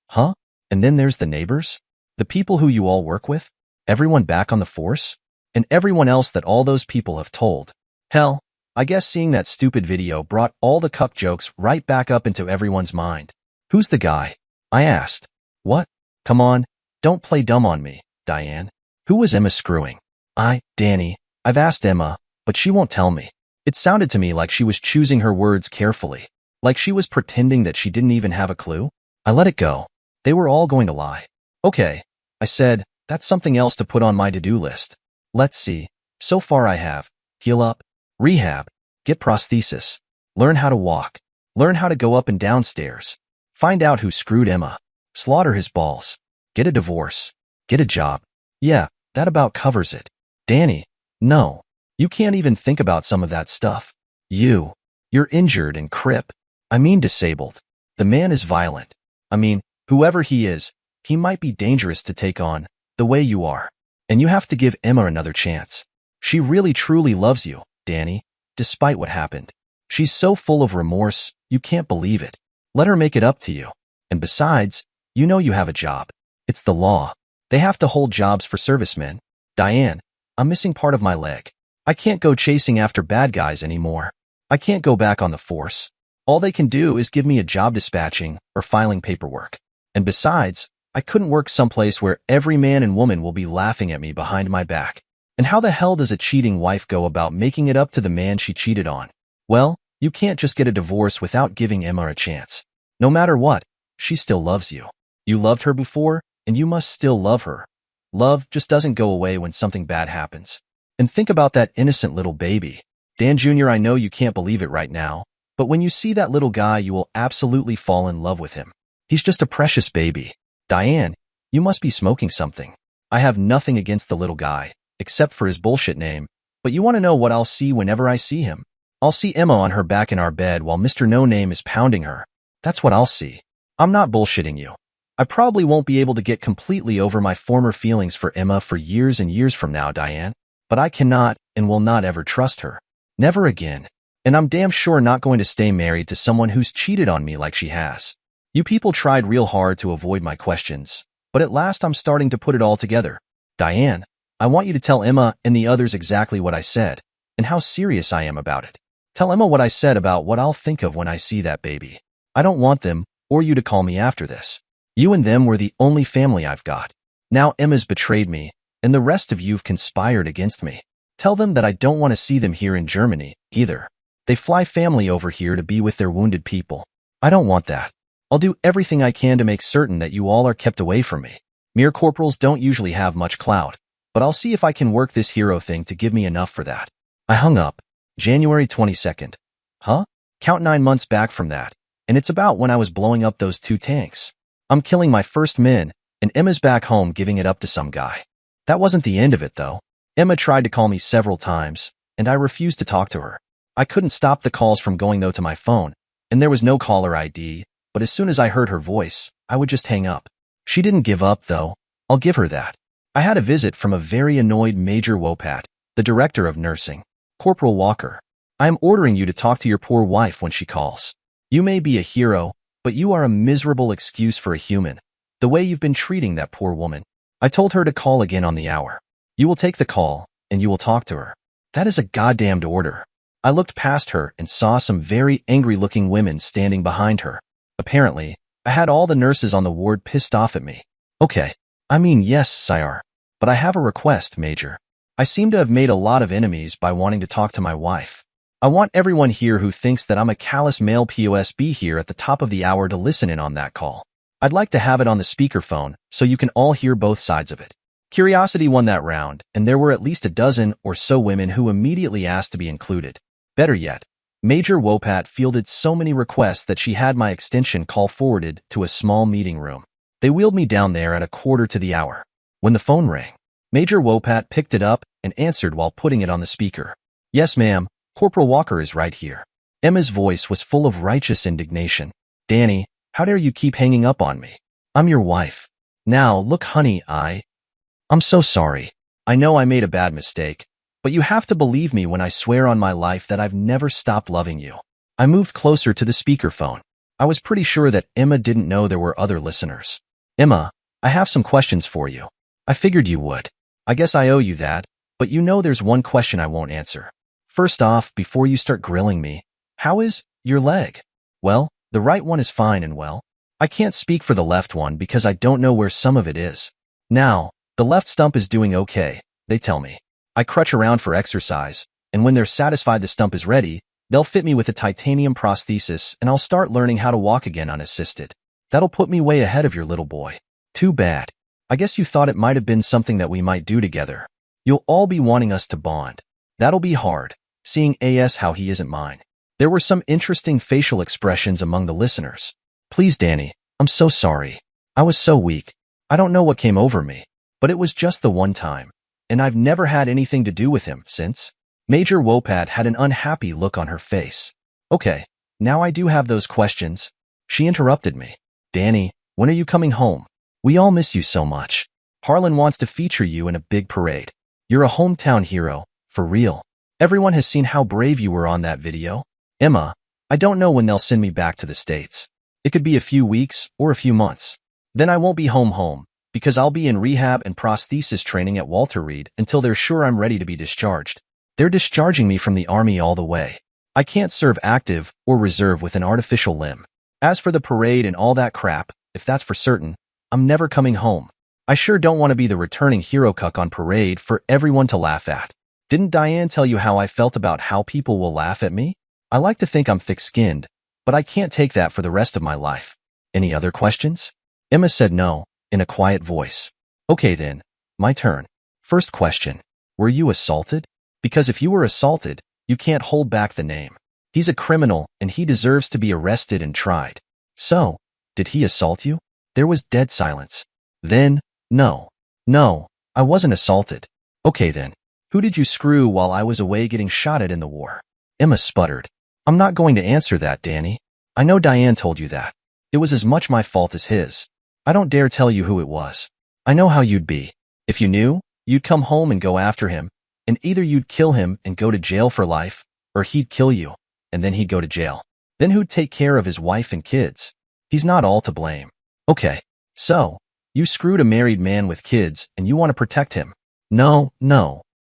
Huh? And then there's the neighbors? The people who you all work with? Everyone back on the force? And everyone else that all those people have told. Hell, I guess seeing that stupid video brought all the cuck jokes right back up into everyone's mind. Who's the guy? I asked. What? Come on, don't play dumb on me, Diane. Who was Emma screwing? Danny, I've asked Emma, but she won't tell me. It sounded to me like she was choosing her words carefully, like she was pretending that she didn't even have a clue. I let it go. They were all going to lie. Okay, I said, that's something else to put on my to-do list. Let's see. So far I have heal up, rehab, get prosthesis, learn how to walk, learn how to go up and down stairs, find out who screwed Emma, slaughter his balls, get a divorce, get a job. Yeah, that about covers it. Danny, no, you can't even think about some of that stuff. You're injured and disabled. The man is violent. Whoever he is, he might be dangerous to take on, the way you are. And you have to give Emma another chance. She really truly loves you, Danny, despite what happened. She's so full of remorse, you can't believe it. Let her make it up to you. And besides, you know you have a job. It's the law. They have to hold jobs for servicemen. Diane, I'm missing part of my leg. I can't go chasing after bad guys anymore. I can't go back on the force. All they can do is give me a job dispatching or filing paperwork. And besides, I couldn't work someplace where every man and woman will be laughing at me behind my back. And how the hell does a cheating wife go about making it up to the man she cheated on? Well, You can't just get a divorce without giving Emma a chance. No matter what, she still loves you. You loved her before, and you must still love her. Love just doesn't go away when something bad happens. And think about that innocent little baby. Dan Jr., I know you can't believe it right now, but when you see that little guy, you will absolutely fall in love with him. He's just a precious baby. Diane, you must be smoking something. I have nothing against the little guy, except for his bullshit name, but you want to know what I'll see whenever I see him? I'll see Emma on her back in our bed while Mr. No Name is pounding her. That's what I'll see. I'm not bullshitting you. I probably won't be able to get completely over my former feelings for Emma for years and years from now, Diane, but I cannot and will not ever trust her. Never again. And I'm damn sure not going to stay married to someone who's cheated on me like she has. You people tried real hard to avoid my questions, but at last I'm starting to put it all together. Diane, I want you to tell Emma and the others exactly what I said, and how serious I am about it. Tell Emma what I said about what I'll think of when I see that baby. I don't want them, or you to call me after this. You and them were the only family I've got. Now Emma's betrayed me, and the rest of you've conspired against me. Tell them that I don't want to see them here in Germany, either. They fly family over here to be with their wounded people. I don't want that. I'll do everything I can to make certain that you all are kept away from me. Mere corporals don't usually have much clout, but I'll see if I can work this hero thing to give me enough for that. I hung up. January 22nd. Huh? Count 9 months back from that, and it's about when I was blowing up those 2 tanks. I'm killing my first men, and Emma's back home giving it up to some guy. That wasn't the end of it, though. Emma tried to call me several times, and I refused to talk to her. I couldn't stop the calls from going, though, to my phone, and there was no caller ID, but as soon as I heard her voice, I would just hang up. She didn't give up, though. I'll give her that. I had a visit from a very annoyed Major Wopat, the director of nursing. Corporal Walker, I am ordering you to talk to your poor wife when she calls. You may be a hero, but you are a miserable excuse for a human, the way you've been treating that poor woman. I told her to call again on the hour. You will take the call, and you will talk to her. That is a goddamned order. I looked past her and saw some very angry-looking women standing behind her. Apparently, I had all the nurses on the ward pissed off at me. Okay, I mean yes, sire, but I have a request, Major. I seem to have made a lot of enemies by wanting to talk to my wife. I want everyone here who thinks that I'm a callous male POSB here at the top of the hour to listen in on that call. I'd like to have it on the speakerphone so you can all hear both sides of it. Curiosity won that round, and there were at least a dozen or so women who immediately asked to be included. Better yet, Major Wopat fielded so many requests that she had my extension call forwarded to a small meeting room. They wheeled me down there at 1/4 to the hour. When the phone rang, Major Wopat picked it up and answered while putting it on the speaker. Yes, ma'am. Corporal Walker is right here. Emma's voice was full of righteous indignation. Danny, how dare you keep hanging up on me? I'm your wife. Now, look, honey, I'm so sorry. I know I made a bad mistake, but you have to believe me when I swear on my life that I've never stopped loving you. I moved closer to the speakerphone. I was pretty sure that Emma didn't know there were other listeners. Emma, I have some questions for you. I figured you would. I guess I owe you that, but you know there's one question I won't answer. First off, before you start grilling me, how is your leg? Well, the right one is fine and well. I can't speak for the left one because I don't know where some of it is. Now, the left stump is doing okay, they tell me. I crutch around for exercise, and when they're satisfied the stump is ready, they'll fit me with a titanium prosthesis and I'll start learning how to walk again unassisted. That'll put me way ahead of your little boy. Too bad. I guess you thought it might have been something that we might do together. You'll all be wanting us to bond. That'll be hard. Seeing as how he isn't mine. There were some interesting facial expressions among the listeners. Please, Danny, I'm so sorry. I was so weak. I don't know what came over me, but it was just the one time, and I've never had anything to do with him since. Major Wopat had an unhappy look on her face. Okay, now I do have those questions. She interrupted me. Danny, when are you coming home? We all miss you so much. Harlan wants to feature you in a big parade. You're a hometown hero, for real. Everyone has seen how brave you were on that video. Emma, I don't know when they'll send me back to the States. It could be a few weeks or a few months. Then I won't be home, because I'll be in rehab and prosthesis training at Walter Reed until they're sure I'm ready to be discharged. They're discharging me from the Army all the way. I can't serve active or reserve with an artificial limb. As for the parade and all that crap, if that's for certain, I'm never coming home. I sure don't want to be the returning hero cuck on parade for everyone to laugh at. Didn't Diane tell you how I felt about how people will laugh at me? I like to think I'm thick-skinned, but I can't take that for the rest of my life. Any other questions? Emma said no, in a quiet voice. Okay then, my turn. First question. Were you assaulted? Because if you were assaulted, you can't hold back the name. He's a criminal and he deserves to be arrested and tried. So, did he assault you? There was dead silence. Then, no, I wasn't assaulted. Okay then, who did you screw while I was away getting shot at in the war? Emma sputtered. I'm not going to answer that, Danny. I know Diane told you that. It was as much my fault as his. I don't dare tell you who it was. I know how you'd be. If you knew, you'd come home and go after him, and either you'd kill him and go to jail for life, or he'd kill you, and then he'd go to jail. Then who'd take care of his wife and kids? He's not all to blame. Okay, so, you screwed a married man with kids and you want to protect him. No,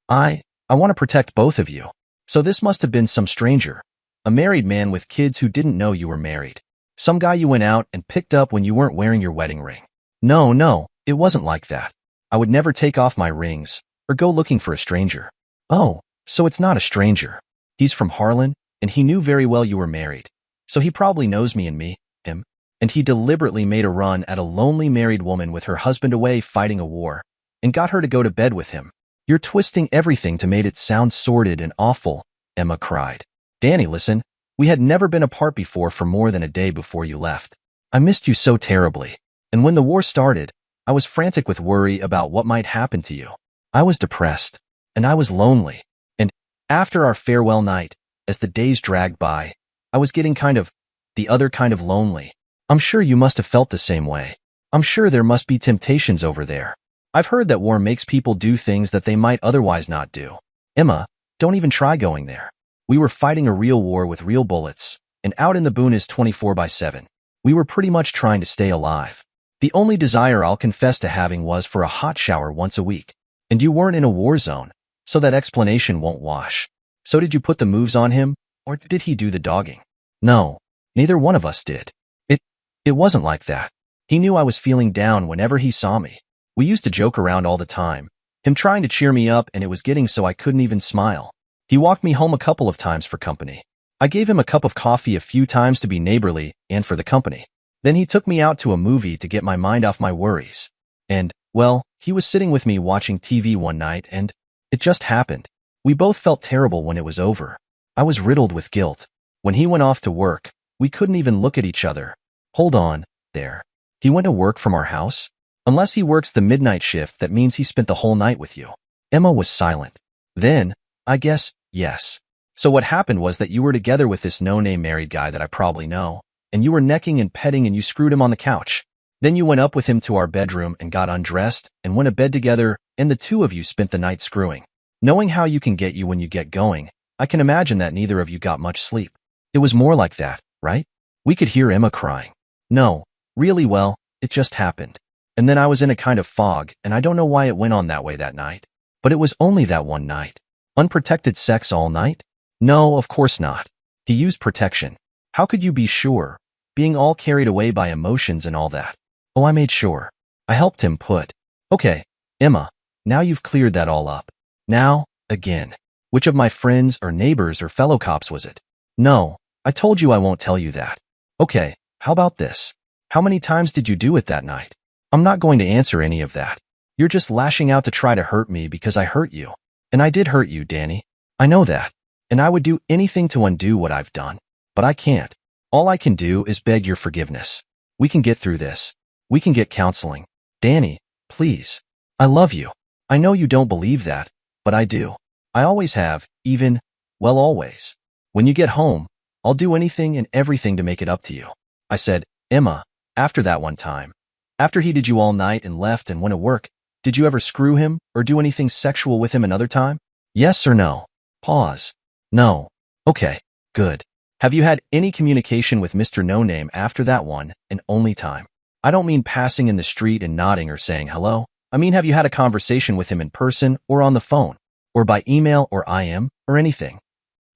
I want to protect both of you. So this must have been some stranger. A married man with kids who didn't know you were married. Some guy you went out and picked up when you weren't wearing your wedding ring. No, it wasn't like that. I would never take off my rings or go looking for a stranger. Oh, so it's not a stranger. He's from Harlan, and he knew very well you were married. So he probably knows me and him. And he deliberately made a run at a lonely married woman with her husband away fighting a war, and got her to go to bed with him. You're twisting everything to make it sound sordid and awful, Emma cried. Danny, listen, we had never been apart before for more than a day before you left. I missed you so terribly. And when the war started, I was frantic with worry about what might happen to you. I was depressed, and I was lonely. And after our farewell night, as the days dragged by, I was getting the other kind of lonely. I'm sure you must have felt the same way. I'm sure there must be temptations over there. I've heard that war makes people do things that they might otherwise not do. Emma, don't even try going there. We were fighting a real war with real bullets, and out in the boonies 24/7. We were pretty much trying to stay alive. The only desire I'll confess to having was for a hot shower once a week. And you weren't in a war zone, so that explanation won't wash. So did you put the moves on him, or did he do the dogging? No, neither one of us did. It wasn't like that. He knew I was feeling down whenever he saw me. We used to joke around all the time, him trying to cheer me up, and it was getting so I couldn't even smile. He walked me home a couple of times for company. I gave him a cup of coffee a few times to be neighborly and for the company. Then he took me out to a movie to get my mind off my worries. And, well, he was sitting with me watching TV one night and it just happened. We both felt terrible when it was over. I was riddled with guilt. When he went off to work, we couldn't even look at each other. Hold on, there. He went to work from our house? Unless he works the midnight shift, that means he spent the whole night with you. Emma was silent. Then, I guess, yes. So what happened was that you were together with this no-name married guy that I probably know, and you were necking and petting and you screwed him on the couch. Then you went up with him to our bedroom and got undressed and went to bed together, and the two of you spent the night screwing. Knowing how you can get you when you get going, I can imagine that neither of you got much sleep. It was more like that, right? We could hear Emma crying. No, really, well, it just happened. And then I was in a kind of fog, and I don't know why it went on that way that night. But it was only that one night. Unprotected sex all night? No, of course not. He used protection. How could you be sure? Being all carried away by emotions and all that. Oh, I made sure. I helped him put. Okay, Emma, now you've cleared that all up. Now, again. Which of my friends or neighbors or fellow cops was it? No, I told you I won't tell you that. Okay, how about this? How many times did you do it that night? I'm not going to answer any of that. You're just lashing out to try to hurt me because I hurt you. And I did hurt you, Danny. I know that. And I would do anything to undo what I've done. But I can't. All I can do is beg your forgiveness. We can get through this. We can get counseling. Danny, please. I love you. I know you don't believe that, but I do. I always have, always. When you get home, I'll do anything and everything to make it up to you. I said, Emma, after that one time, after he did you all night and left and went to work, did you ever screw him or do anything sexual with him another time? Yes or no? Pause. No. Okay, good. Have you had any communication with Mr. No Name after that one and only time? I don't mean passing in the street and nodding or saying hello. I mean, have you had a conversation with him in person or on the phone or by email or IM or anything?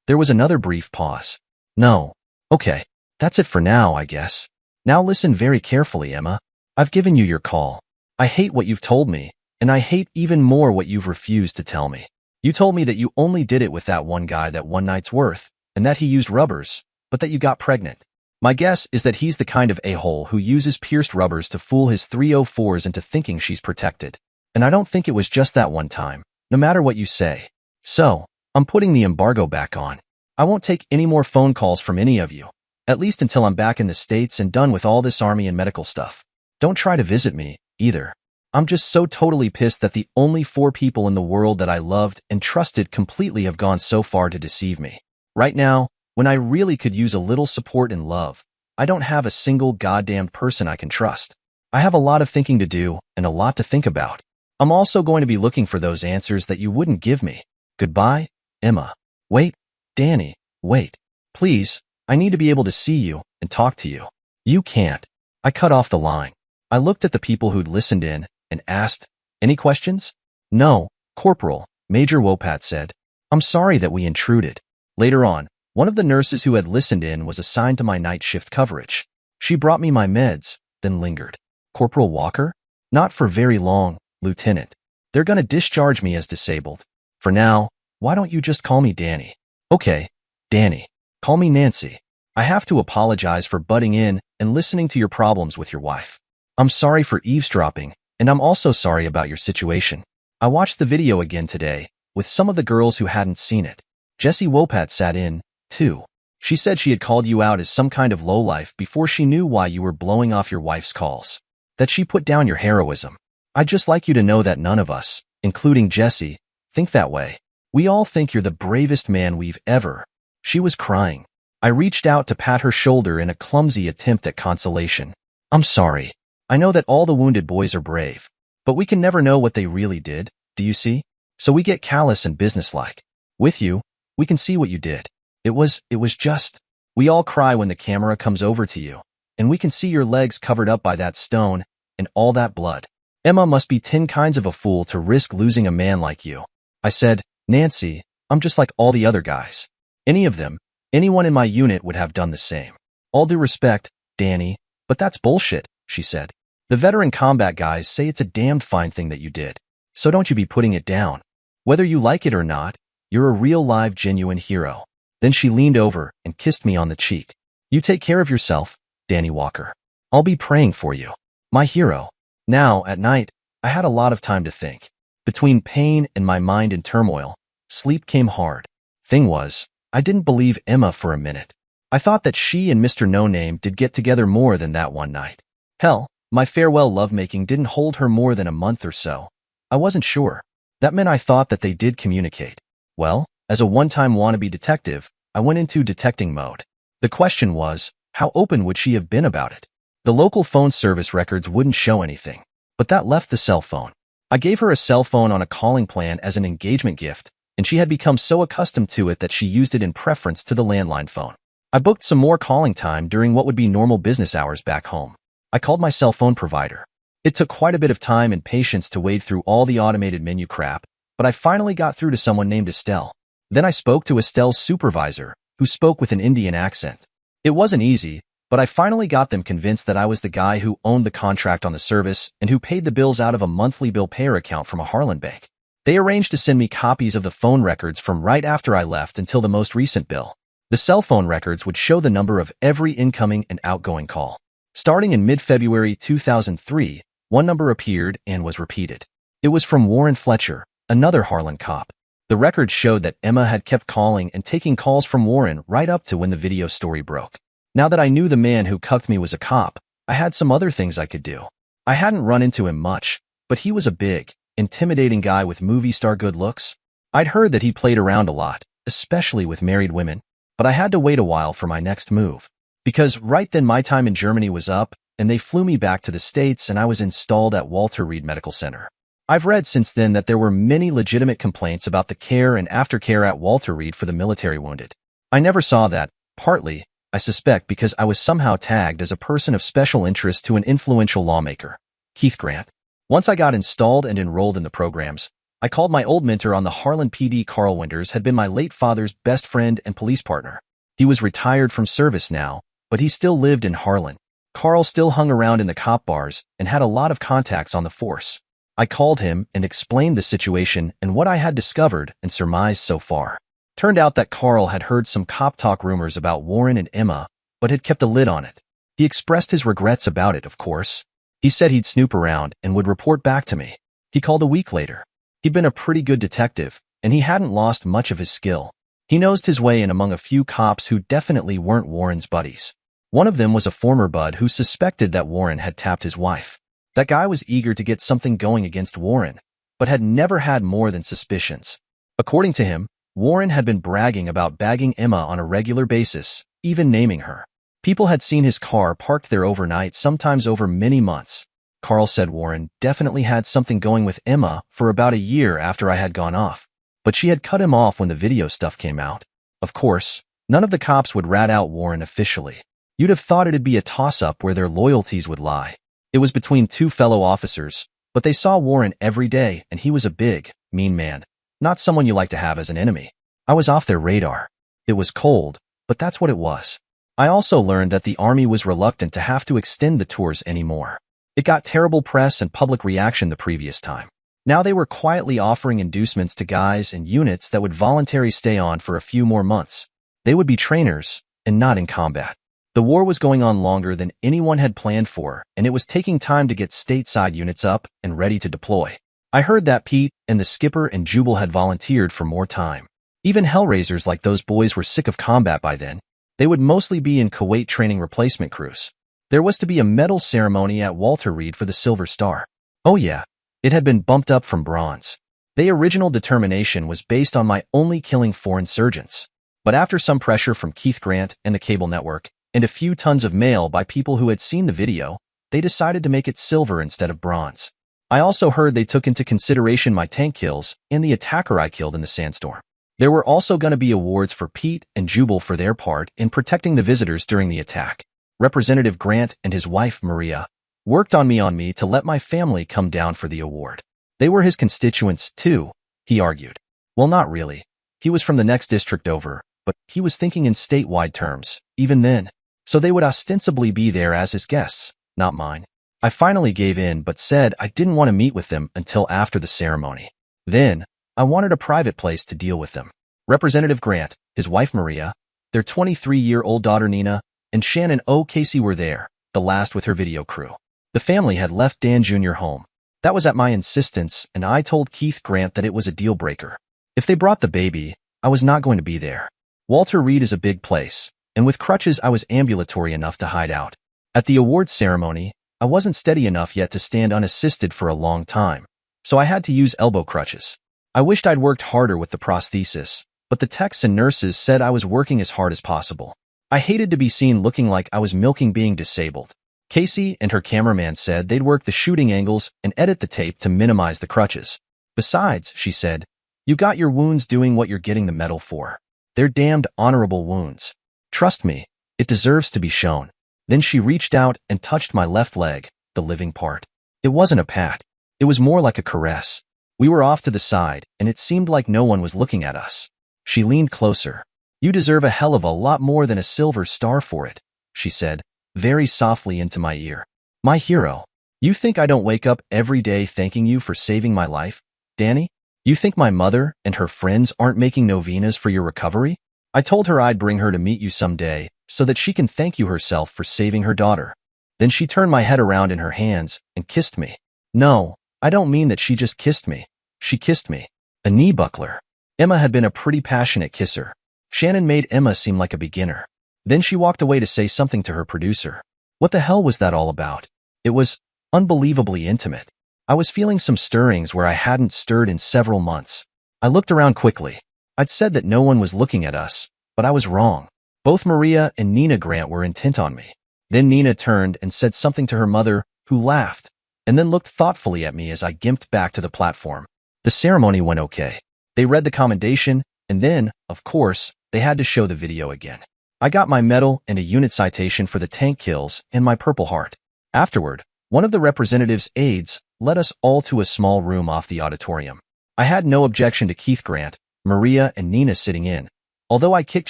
There was another brief pause. No. Okay, that's it for now, I guess. Now listen very carefully, Emma. I've given you your call. I hate what you've told me, and I hate even more what you've refused to tell me. You told me that you only did it with that one guy that one night's worth, and that he used rubbers, but that you got pregnant. My guess is that he's the kind of a-hole who uses pierced rubbers to fool his 304s into thinking she's protected. And I don't think it was just that one time, no matter what you say. So, I'm putting the embargo back on. I won't take any more phone calls from any of you, at least until I'm back in the States and done with all this army and medical stuff. Don't try to visit me, either. I'm just so totally pissed that the only 4 people in the world that I loved and trusted completely have gone so far to deceive me. Right now, when I really could use a little support and love, I don't have a single goddamned person I can trust. I have a lot of thinking to do and a lot to think about. I'm also going to be looking for those answers that you wouldn't give me. Goodbye, Emma. Wait, Danny, wait. Please, I need to be able to see you and talk to you. You can't. I cut off the line. I looked at the people who'd listened in and asked, any questions? No, Corporal, Major Wopat said. I'm sorry that we intruded. Later on, one of the nurses who had listened in was assigned to my night shift coverage. She brought me my meds, then lingered. Corporal Walker? Not for very long, Lieutenant. They're gonna discharge me as disabled. For now, why don't you just call me Danny? Okay, Danny. Call me Nancy. I have to apologize for butting in and listening to your problems with your wife. I'm sorry for eavesdropping, and I'm also sorry about your situation. I watched the video again today, with some of the girls who hadn't seen it. Jessie Wopat sat in, too. She said she had called you out as some kind of lowlife before she knew why you were blowing off your wife's calls. That she put down your heroism. I'd just like you to know that none of us, including Jessie, think that way. We all think you're the bravest man we've ever. She was crying. I reached out to pat her shoulder in a clumsy attempt at consolation. I'm sorry. I know that all the wounded boys are brave, but we can never know what they really did, do you see? So we get callous and businesslike. With you, we can see what you did. It was just, we all cry when the camera comes over to you, and we can see your legs covered up by that stone and all that blood. Emma must be 10 kinds of a fool to risk losing a man like you. I said, Nancy, I'm just like all the other guys. Any of them, anyone in my unit would have done the same. All due respect, Danny, but that's bullshit, she said. The veteran combat guys say it's a damned fine thing that you did. So don't you be putting it down. Whether you like it or not, you're a real live genuine hero. Then she leaned over and kissed me on the cheek. You take care of yourself, Danny Walker. I'll be praying for you. My hero. Now, at night, I had a lot of time to think. Between pain and my mind in turmoil, sleep came hard. Thing was, I didn't believe Emma for a minute. I thought that she and Mr. No-Name did get together more than that one night. Hell, my farewell lovemaking didn't hold her more than a month or so. I wasn't sure. That meant I thought that they did communicate. Well, as a one-time wannabe detective, I went into detecting mode. The question was, how open would she have been about it? The local phone service records wouldn't show anything, but that left the cell phone. I gave her a cell phone on a calling plan as an engagement gift, and she had become so accustomed to it that she used it in preference to the landline phone. I booked some more calling time during what would be normal business hours back home. I called my cell phone provider. It took quite a bit of time and patience to wade through all the automated menu crap, but I finally got through to someone named Estelle. Then I spoke to Estelle's supervisor, who spoke with an Indian accent. It wasn't easy, but I finally got them convinced that I was the guy who owned the contract on the service and who paid the bills out of a monthly bill payer account from a Harlan bank. They arranged to send me copies of the phone records from right after I left until the most recent bill. The cell phone records would show the number of every incoming and outgoing call. Starting in mid-February 2003, one number appeared and was repeated. It was from Warren Fletcher, another Harlan cop. The records showed that Emma had kept calling and taking calls from Warren right up to when the video story broke. Now that I knew the man who cucked me was a cop, I had some other things I could do. I hadn't run into him much, but he was a big, intimidating guy with movie star good looks. I'd heard that he played around a lot, especially with married women, but I had to wait a while for my next move. Because right then my time in Germany was up, and they flew me back to the States and I was installed at Walter Reed Medical Center. I've read since then that there were many legitimate complaints about the care and aftercare at Walter Reed for the military wounded. I never saw that, partly, I suspect because I was somehow tagged as a person of special interest to an influential lawmaker, Keith Grant. Once I got installed and enrolled in the programs, I called my old mentor on the Harlan PD. Carl Winters had been my late father's best friend and police partner. He was retired from service now, but he still lived in Harlan. Carl still hung around in the cop bars and had a lot of contacts on the force. I called him and explained the situation and what I had discovered and surmised so far. Turned out that Carl had heard some cop talk rumors about Warren and Emma, but had kept a lid on it. He expressed his regrets about it, of course. He said he'd snoop around and would report back to me. He called a week later. He'd been a pretty good detective, and he hadn't lost much of his skill. He nosed his way in among a few cops who definitely weren't Warren's buddies. One of them was a former bud who suspected that Warren had tapped his wife. That guy was eager to get something going against Warren, but had never had more than suspicions. According to him, Warren had been bragging about bagging Emma on a regular basis, even naming her. People had seen his car parked there overnight, sometimes over many months. Carl said Warren definitely had something going with Emma for about a year after I had gone off, but she had cut him off when the video stuff came out. Of course, none of the cops would rat out Warren officially. You'd have thought it'd be a toss-up where their loyalties would lie. It was between two fellow officers, but they saw Warren every day, and he was a big, mean man. Not someone you like to have as an enemy. I was off their radar. It was cold, but that's what it was. I also learned that the Army was reluctant to have to extend the tours anymore. It got terrible press and public reaction the previous time. Now they were quietly offering inducements to guys and units that would voluntarily stay on for a few more months. They would be trainers, and not in combat. The war was going on longer than anyone had planned for, and it was taking time to get stateside units up and ready to deploy. I heard that Pete and the skipper and Jubal had volunteered for more time. Even hellraisers like those boys were sick of combat by then. They would mostly be in Kuwait training replacement crews. There was to be a medal ceremony at Walter Reed for the Silver Star. Oh yeah, it had been bumped up from bronze. The original determination was based on my only killing 4 insurgents. But after some pressure from Keith Grant and the cable network, and a few tons of mail by people who had seen the video, they decided to make it silver instead of bronze. I also heard they took into consideration my tank kills and the attacker I killed in the sandstorm. There were also going to be awards for Pete and Jubal for their part in protecting the visitors during the attack. Representative Grant and his wife, Maria, worked on me to let my family come down for the award. They were his constituents too, he argued. Well, not really. He was from the next district over, but he was thinking in statewide terms, even then. So they would ostensibly be there as his guests, not mine. I finally gave in but said I didn't want to meet with them until after the ceremony. Then, I wanted a private place to deal with them. Representative Grant, his wife Maria, their 23-year-old daughter Nina, and Shannon O. Casey were there, the last with her video crew. The family had left Dan Jr. home. That was at my insistence, and I told Keith Grant that it was a deal breaker. If they brought the baby, I was not going to be there. Walter Reed is a big place, and with crutches I was ambulatory enough to hide out. At the awards ceremony, I wasn't steady enough yet to stand unassisted for a long time, so I had to use elbow crutches. I wished I'd worked harder with the prosthesis, but the techs and nurses said I was working as hard as possible. I hated to be seen looking like I was milking being disabled. Casey and her cameraman said they'd work the shooting angles and edit the tape to minimize the crutches. Besides, she said, you got your wounds doing what you're getting the medal for. They're damned honorable wounds. Trust me, it deserves to be shown. Then she reached out and touched my left leg, the living part. It wasn't a pat. It was more like a caress. We were off to the side, and it seemed like no one was looking at us. She leaned closer. You deserve a hell of a lot more than a silver star for it, she said, very softly into my ear. My hero. You think I don't wake up every day thanking you for saving my life, Danny? You think my mother and her friends aren't making novenas for your recovery? I told her I'd bring her to meet you someday so that she can thank you herself for saving her daughter. Then she turned my head around in her hands and kissed me. No, I don't mean that she just kissed me. She kissed me. A knee buckler. Emma had been a pretty passionate kisser. Shannon made Emma seem like a beginner. Then she walked away to say something to her producer. What the hell was that all about? It was unbelievably intimate. I was feeling some stirrings where I hadn't stirred in several months. I looked around quickly. I'd said that no one was looking at us, but I was wrong. Both Maria and Nina Grant were intent on me. Then Nina turned and said something to her mother, who laughed, and then looked thoughtfully at me as I gimped back to the platform. The ceremony went okay. They read the commendation, and then, of course, they had to show the video again. I got my medal and a unit citation for the tank kills and my Purple Heart. Afterward, one of the representative's aides led us all to a small room off the auditorium. I had no objection to Keith Grant, Maria, and Nina sitting in, although I kicked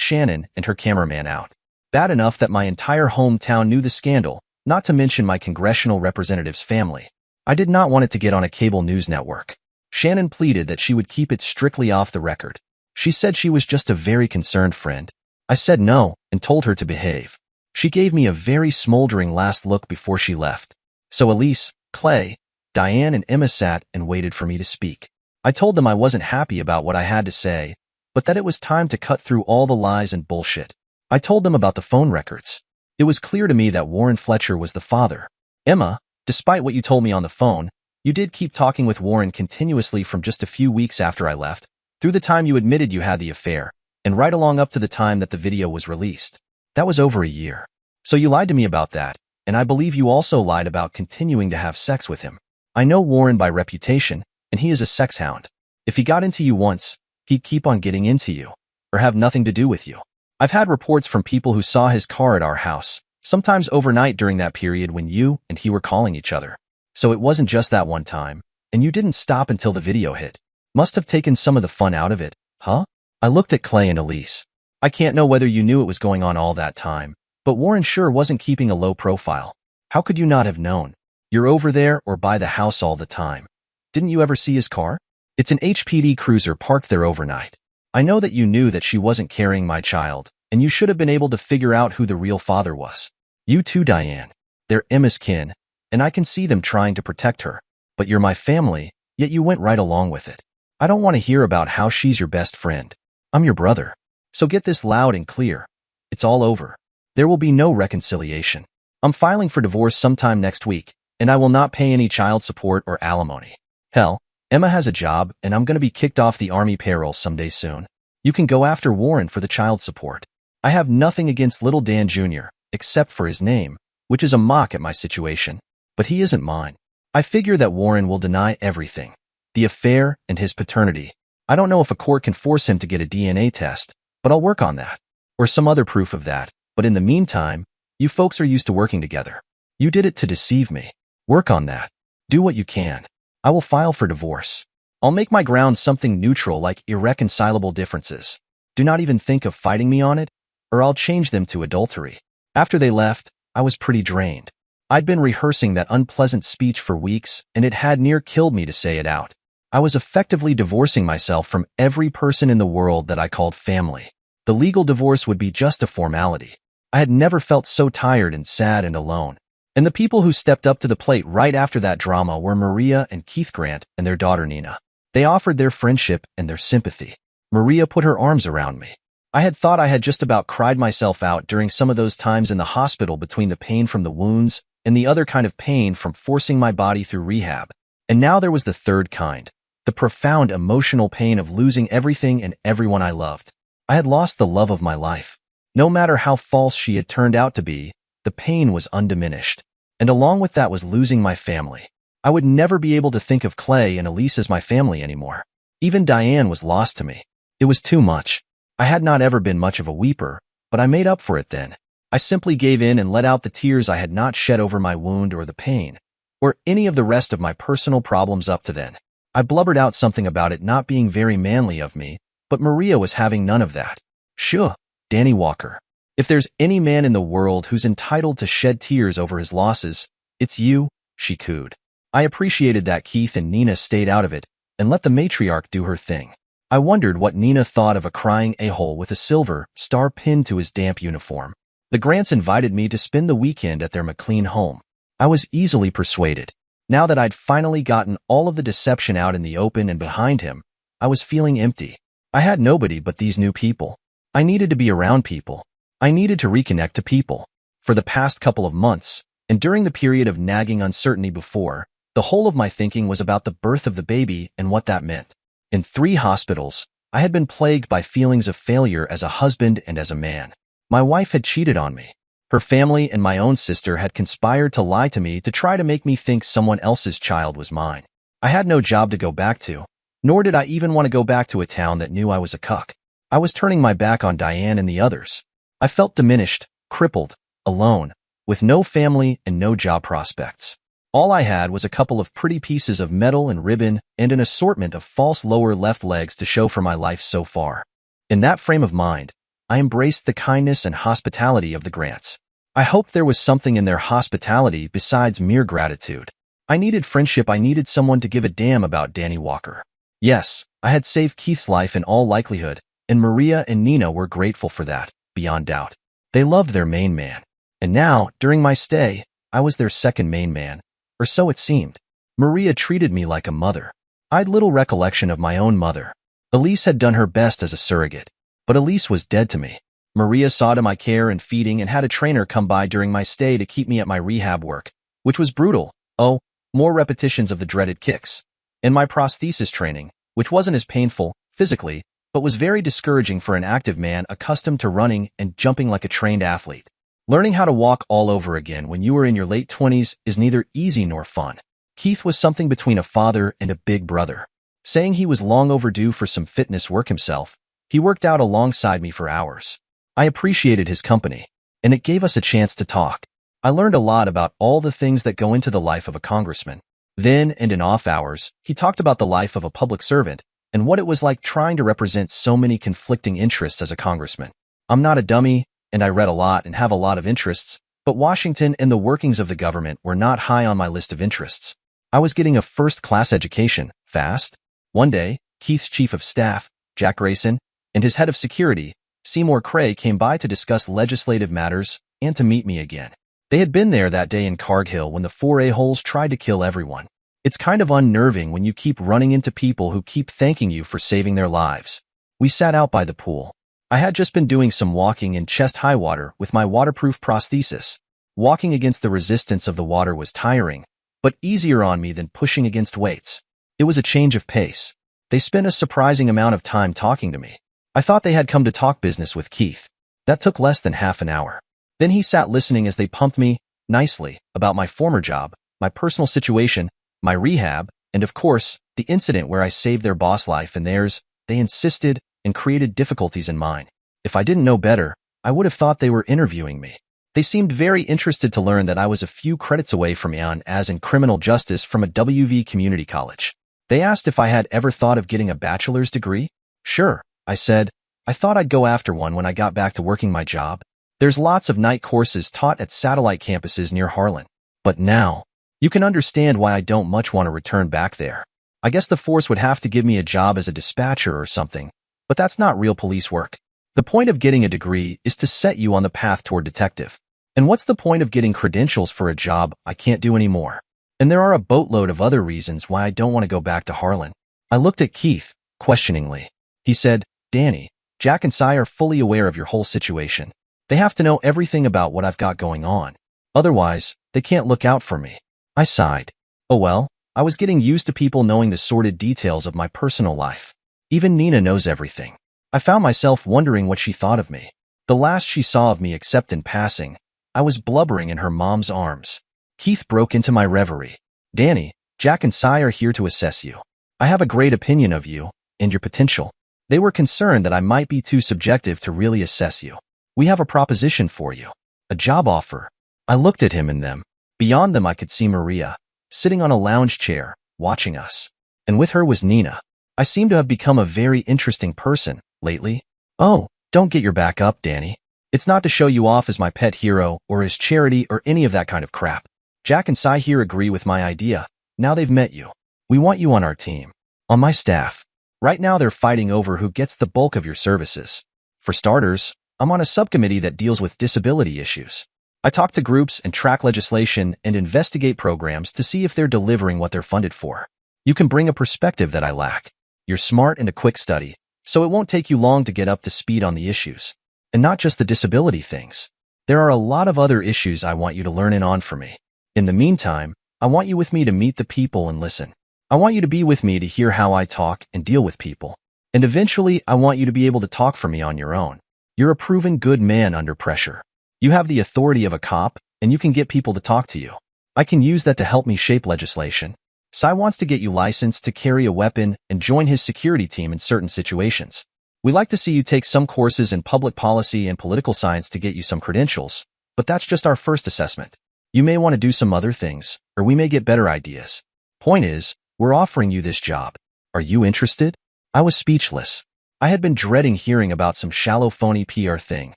Shannon and her cameraman out. Bad enough that my entire hometown knew the scandal, not to mention my congressional representative's family. I did not want it to get on a cable news network. Shannon pleaded that she would keep it strictly off the record. She said she was just a very concerned friend. I said no and told her to behave. She gave me a very smoldering last look before she left. So Elise, Clay, Diane, and Emma sat and waited for me to speak. I told them I wasn't happy about what I had to say, but that it was time to cut through all the lies and bullshit. I told them about the phone records. It was clear to me that Warren Fletcher was the father. Emma, despite what you told me on the phone, you did keep talking with Warren continuously from just a few weeks after I left, through the time you admitted you had the affair, and right along up to the time that the video was released. That was over a year. So you lied to me about that, and I believe you also lied about continuing to have sex with him. I know Warren by reputation, and he is a sex hound. If he got into you once, he'd keep on getting into you, or have nothing to do with you. I've had reports from people who saw his car at our house, sometimes overnight during that period when you and he were calling each other. So it wasn't just that one time, and you didn't stop until the video hit. Must have taken some of the fun out of it, huh? I looked at Clay and Elise. I can't know whether you knew it was going on all that time, but Warren sure wasn't keeping a low profile. How could you not have known? You're over there or by the house all the time. Didn't you ever see his car? It's an HPD cruiser parked there overnight. I know that you knew that she wasn't carrying my child, and you should have been able to figure out who the real father was. You too, Diane. They're Emma's kin, and I can see them trying to protect her. But you're my family, yet you went right along with it. I don't want to hear about how she's your best friend. I'm your brother. So get this loud and clear. It's all over. There will be no reconciliation. I'm filing for divorce sometime next week, and I will not pay any child support or alimony. Hell, Emma has a job, and I'm going to be kicked off the Army payroll someday soon. You can go after Warren for the child support. I have nothing against little Dan Jr., except for his name, which is a mock at my situation. But he isn't mine. I figure that Warren will deny everything. The affair and his paternity. I don't know if a court can force him to get a DNA test, but I'll work on that. Or some other proof of that. But in the meantime, you folks are used to working together. You did it to deceive me. Work on that. Do what you can. I will file for divorce. I'll make my grounds something neutral like irreconcilable differences. Do not even think of fighting me on it, or I'll change them to adultery. After they left, I was pretty drained. I'd been rehearsing that unpleasant speech for weeks, and it had near killed me to say it out. I was effectively divorcing myself from every person in the world that I called family. The legal divorce would be just a formality. I had never felt so tired and sad and alone. And the people who stepped up to the plate right after that drama were Maria and Keith Grant and their daughter Nina. They offered their friendship and their sympathy. Maria put her arms around me. I had thought I had just about cried myself out during some of those times in the hospital between the pain from the wounds and the other kind of pain from forcing my body through rehab. And now there was the third kind, the profound emotional pain of losing everything and everyone I loved. I had lost the love of my life. No matter how false she had turned out to be, the pain was undiminished. And along with that was losing my family. I would never be able to think of Clay and Elise as my family anymore. Even Diane was lost to me. It was too much. I had not ever been much of a weeper, but I made up for it then. I simply gave in and let out the tears I had not shed over my wound or the pain, or any of the rest of my personal problems up to then. I blubbered out something about it not being very manly of me, but Maria was having none of that. Sure, Danny Walker. If there's any man in the world who's entitled to shed tears over his losses, it's you, she cooed. I appreciated that Keith and Nina stayed out of it and let the matriarch do her thing. I wondered what Nina thought of a crying a-hole with a silver star pinned to his damp uniform. The Grants invited me to spend the weekend at their McLean home. I was easily persuaded. Now that I'd finally gotten all of the deception out in the open and behind him, I was feeling empty. I had nobody but these new people. I needed to be around people. I needed to reconnect to people. For the past couple of months, and during the period of nagging uncertainty before, the whole of my thinking was about the birth of the baby and what that meant. In 3 hospitals, I had been plagued by feelings of failure as a husband and as a man. My wife had cheated on me. Her family and my own sister had conspired to lie to me to try to make me think someone else's child was mine. I had no job to go back to, nor did I even want to go back to a town that knew I was a cuck. I was turning my back on Diane and the others. I felt diminished, crippled, alone, with no family and no job prospects. All I had was a couple of pretty pieces of metal and ribbon and an assortment of false lower left legs to show for my life so far. In that frame of mind, I embraced the kindness and hospitality of the Grants. I hoped there was something in their hospitality besides mere gratitude. I needed friendship. I needed someone to give a damn about Danny Walker. Yes, I had saved Keith's life in all likelihood, and Maria and Nina were grateful for that, beyond doubt. They loved their main man. And now, during my stay, I was their second main man, or so it seemed. Maria treated me like a mother. I'd little recollection of my own mother. Elise had done her best as a surrogate, but Elise was dead to me. Maria saw to my care and feeding and had a trainer come by during my stay to keep me at my rehab work, which was brutal. Oh, more repetitions of the dreaded kicks. And my prosthesis training, which wasn't as painful, physically, but was very discouraging for an active man accustomed to running and jumping like a trained athlete. Learning how to walk all over again when you are in your late 20s is neither easy nor fun. Keith was something between a father and a big brother. Saying he was long overdue for some fitness work himself, he worked out alongside me for hours. I appreciated his company, and it gave us a chance to talk. I learned a lot about all the things that go into the life of a congressman. Then, and in off hours, he talked about the life of a public servant and what it was like trying to represent so many conflicting interests as a congressman. I'm not a dummy, and I read a lot and have a lot of interests, but Washington and the workings of the government were not high on my list of interests. I was getting a first-class education, fast. One day, Keith's chief of staff, Jack Grayson, and his head of security, Seymour Cray, came by to discuss legislative matters and to meet me again. They had been there that day in Cargill when the 4 a-holes tried to kill everyone. It's kind of unnerving when you keep running into people who keep thanking you for saving their lives. We sat out by the pool. I had just been doing some walking in chest-high water with my waterproof prosthesis. Walking against the resistance of the water was tiring, but easier on me than pushing against weights. It was a change of pace. They spent a surprising amount of time talking to me. I thought they had come to talk business with Keith. That took less than half an hour. Then he sat listening as they pumped me, nicely, about my former job, my personal situation, my rehab, and of course, the incident where I saved their boss life and theirs. They insisted and created difficulties in mine. If I didn't know better, I would have thought they were interviewing me. They seemed very interested to learn that I was a few credits away from an as in criminal justice from a WV community college. They asked if I had ever thought of getting a bachelor's degree. Sure, I said. I thought I'd go after one when I got back to working my job. There's lots of night courses taught at satellite campuses near Harlan. But now, you can understand why I don't much want to return back there. I guess the force would have to give me a job as a dispatcher or something, but that's not real police work. The point of getting a degree is to set you on the path toward detective. And what's the point of getting credentials for a job I can't do anymore? And there are a boatload of other reasons why I don't want to go back to Harlan. I looked at Keith, questioningly. He said, Danny, Jack and Cy are fully aware of your whole situation. They have to know everything about what I've got going on. Otherwise, they can't look out for me. I sighed. Oh well, I was getting used to people knowing the sordid details of my personal life. Even Nina knows everything. I found myself wondering what she thought of me. The last she saw of me except in passing, I was blubbering in her mom's arms. Keith broke into my reverie. Danny, Jack and Cy are here to assess you. I have a great opinion of you and your potential. They were concerned that I might be too subjective to really assess you. We have a proposition for you. A job offer. I looked at him and them. Beyond them I could see Maria, sitting on a lounge chair, watching us. And with her was Nina. I seem to have become a very interesting person lately. Oh, don't get your back up, Danny. It's not to show you off as my pet hero or as charity or any of that kind of crap. Jack and Cy here agree with my idea. Now they've met you. We want you on our team. On my staff. Right now they're fighting over who gets the bulk of your services. For starters, I'm on a subcommittee that deals with disability issues. I talk to groups and track legislation and investigate programs to see if they're delivering what they're funded for. You can bring a perspective that I lack. You're smart and a quick study, so it won't take you long to get up to speed on the issues. And not just the disability things. There are a lot of other issues I want you to learn in on for me. In the meantime, I want you with me to meet the people and listen. I want you to be with me to hear how I talk and deal with people. And eventually, I want you to be able to talk for me on your own. You're a proven good man under pressure. You have the authority of a cop, and you can get people to talk to you. I can use that to help me shape legislation. Cy wants to get you licensed to carry a weapon and join his security team in certain situations. We like to see you take some courses in public policy and political science to get you some credentials, but that's just our first assessment. You may want to do some other things, or we may get better ideas. Point is, we're offering you this job. Are you interested? I was speechless. I had been dreading hearing about some shallow phony PR thing,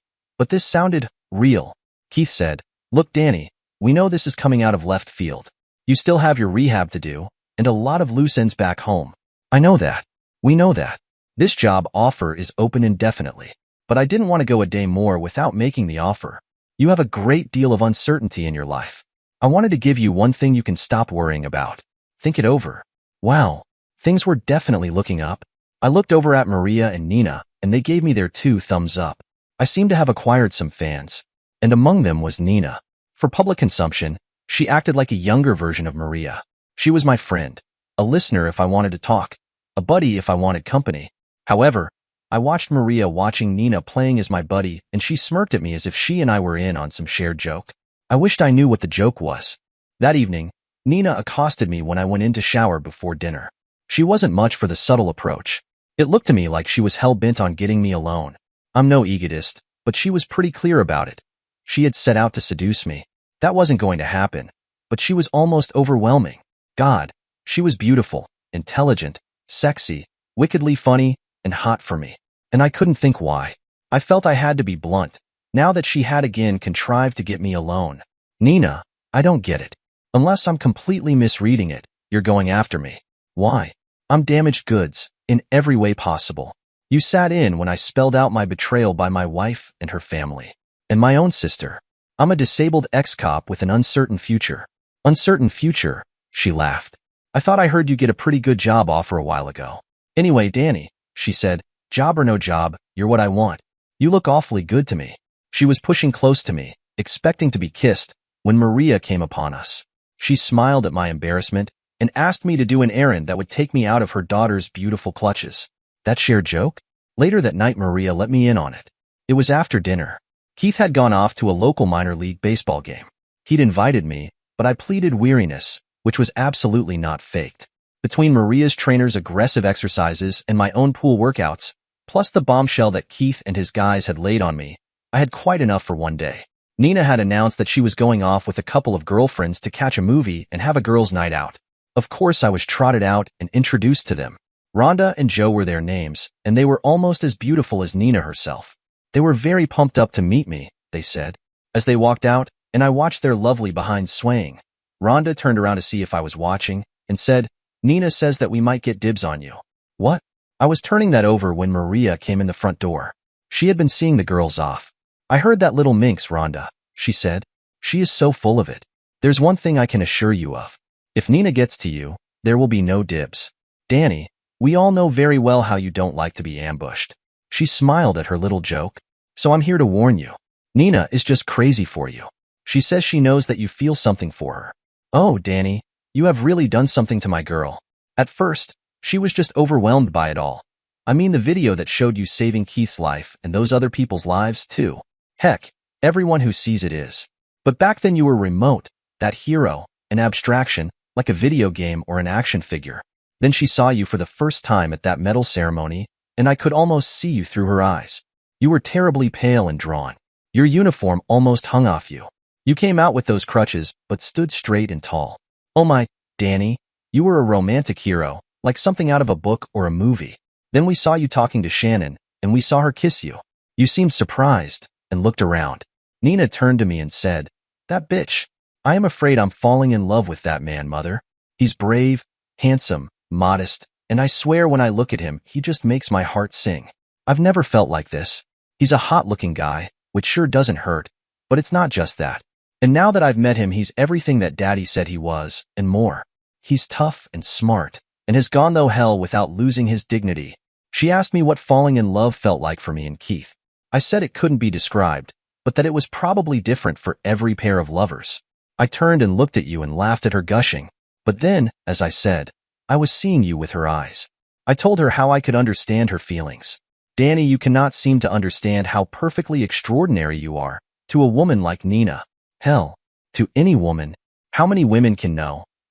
but this sounded real. Keith said, Look, Danny, we know this is coming out of left field. You still have your rehab to do, and a lot of loose ends back home. I know that. We know that. This job offer is open indefinitely, but I didn't want to go a day more without making the offer. You have a great deal of uncertainty in your life. I wanted to give you one thing you can stop worrying about. Think it over. Wow, things were definitely looking up. I looked over at Maria and Nina, and they gave me their 2 thumbs up. I seemed to have acquired some fans, and among them was Nina. For public consumption, she acted like a younger version of Maria. She was my friend, a listener if I wanted to talk, a buddy if I wanted company. However, I watched Maria watching Nina playing as my buddy, and she smirked at me as if she and I were in on some shared joke. I wished I knew what the joke was. That evening, Nina accosted me when I went in to shower before dinner. She wasn't much for the subtle approach. It looked to me like she was hell-bent on getting me alone. I'm no egotist, but she was pretty clear about it. She had set out to seduce me. That wasn't going to happen, but she was almost overwhelming. God, she was beautiful, intelligent, sexy, wickedly funny, and hot for me. And I couldn't think why. I felt I had to be blunt, now that she had again contrived to get me alone. Nina, I don't get it. Unless I'm completely misreading it, you're going after me. Why? I'm damaged goods, in every way possible. You sat in when I spelled out my betrayal by my wife and her family. And my own sister. I'm a disabled ex-cop with an uncertain future. Uncertain future, she laughed. I thought I heard you get a pretty good job offer a while ago. Anyway, Danny, she said, job or no job, you're what I want. You look awfully good to me. She was pushing close to me, expecting to be kissed, when Maria came upon us. She smiled at my embarrassment and asked me to do an errand that would take me out of her daughter's beautiful clutches. That shared joke? Later that night, Maria let me in on it. It was after dinner. Keith had gone off to a local minor league baseball game. He'd invited me, but I pleaded weariness, which was absolutely not faked. Between Maria's trainer's aggressive exercises and my own pool workouts, plus the bombshell that Keith and his guys had laid on me, I had quite enough for one day. Nina had announced that she was going off with a couple of girlfriends to catch a movie and have a girls' night out. Of course, I was trotted out and introduced to them. Rhonda and Joe were their names, and they were almost as beautiful as Nina herself. They were very pumped up to meet me, they said. As they walked out, and I watched their lovely behinds swaying, Rhonda turned around to see if I was watching, and said, Nina says that we might get dibs on you. What? I was turning that over when Maria came in the front door. She had been seeing the girls off. I heard that little minx, Rhonda, she said. She is so full of it. There's one thing I can assure you of. If Nina gets to you, there will be no dibs. Danny, we all know very well how you don't like to be ambushed. She smiled at her little joke. So I'm here to warn you. Nina is just crazy for you. She says she knows that you feel something for her. Oh, Danny, you have really done something to my girl. At first, she was just overwhelmed by it all. I mean the video that showed you saving Keith's life and those other people's lives too. Heck, everyone who sees it is. But back then you were remote, that hero, an abstraction, like a video game or an action figure. Then she saw you for the first time at that medal ceremony, and I could almost see you through her eyes. You were terribly pale and drawn. Your uniform almost hung off you. You came out with those crutches, but stood straight and tall. Oh my, Danny, you were a romantic hero, like something out of a book or a movie. Then we saw you talking to Shannon, and we saw her kiss you. You seemed surprised, and looked around. Nina turned to me and said, That bitch. I am afraid I'm falling in love with that man, Mother. He's brave, handsome, modest, and I swear when I look at him, he just makes my heart sing. I've never felt like this. He's a hot-looking guy, which sure doesn't hurt, but it's not just that. And now that I've met him, he's everything that Daddy said he was, and more. He's tough and smart, and has gone through hell without losing his dignity. She asked me what falling in love felt like for me and Keith. I said it couldn't be described, but that it was probably different for every pair of lovers. I turned and looked at you and laughed at her gushing. But then, as I said, I was seeing you with her eyes. I told her how I could understand her feelings. Danny, you cannot seem to understand how perfectly extraordinary you are, to a woman like Nina. Hell, to any woman. How many women can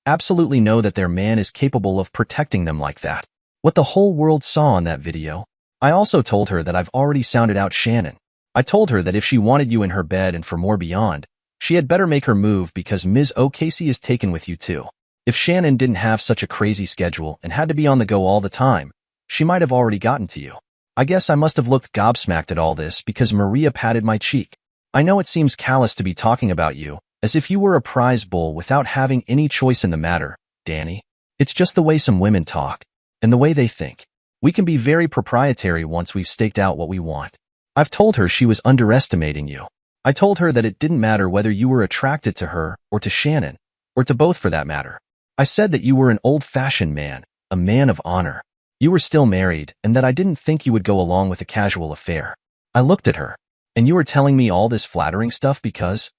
absolutely know that their man is capable of protecting them like that? What the whole world saw on that video. I also told her that I've already sounded out Shannon. I told her that if she wanted you in her bed and for more beyond, she had better make her move because Ms. O'Casey is taken with you too. If Shannon didn't have such a crazy schedule and had to be on the go all the time, she might have already gotten to you. I guess I must have looked gobsmacked at all this because Maria patted my cheek. I know it seems callous to be talking about you, as if you were a prize bull without having any choice in the matter, Danny. It's just the way some women talk, and the way they think. We can be very proprietary once we've staked out what we want. I've told her she was underestimating you. I told her that it didn't matter whether you were attracted to her or to Shannon, or to both for that matter. I said that you were an old-fashioned man, a man of honor. You were still married, and that I didn't think you would go along with a casual affair. I looked at her. And you were telling me all this flattering stuff because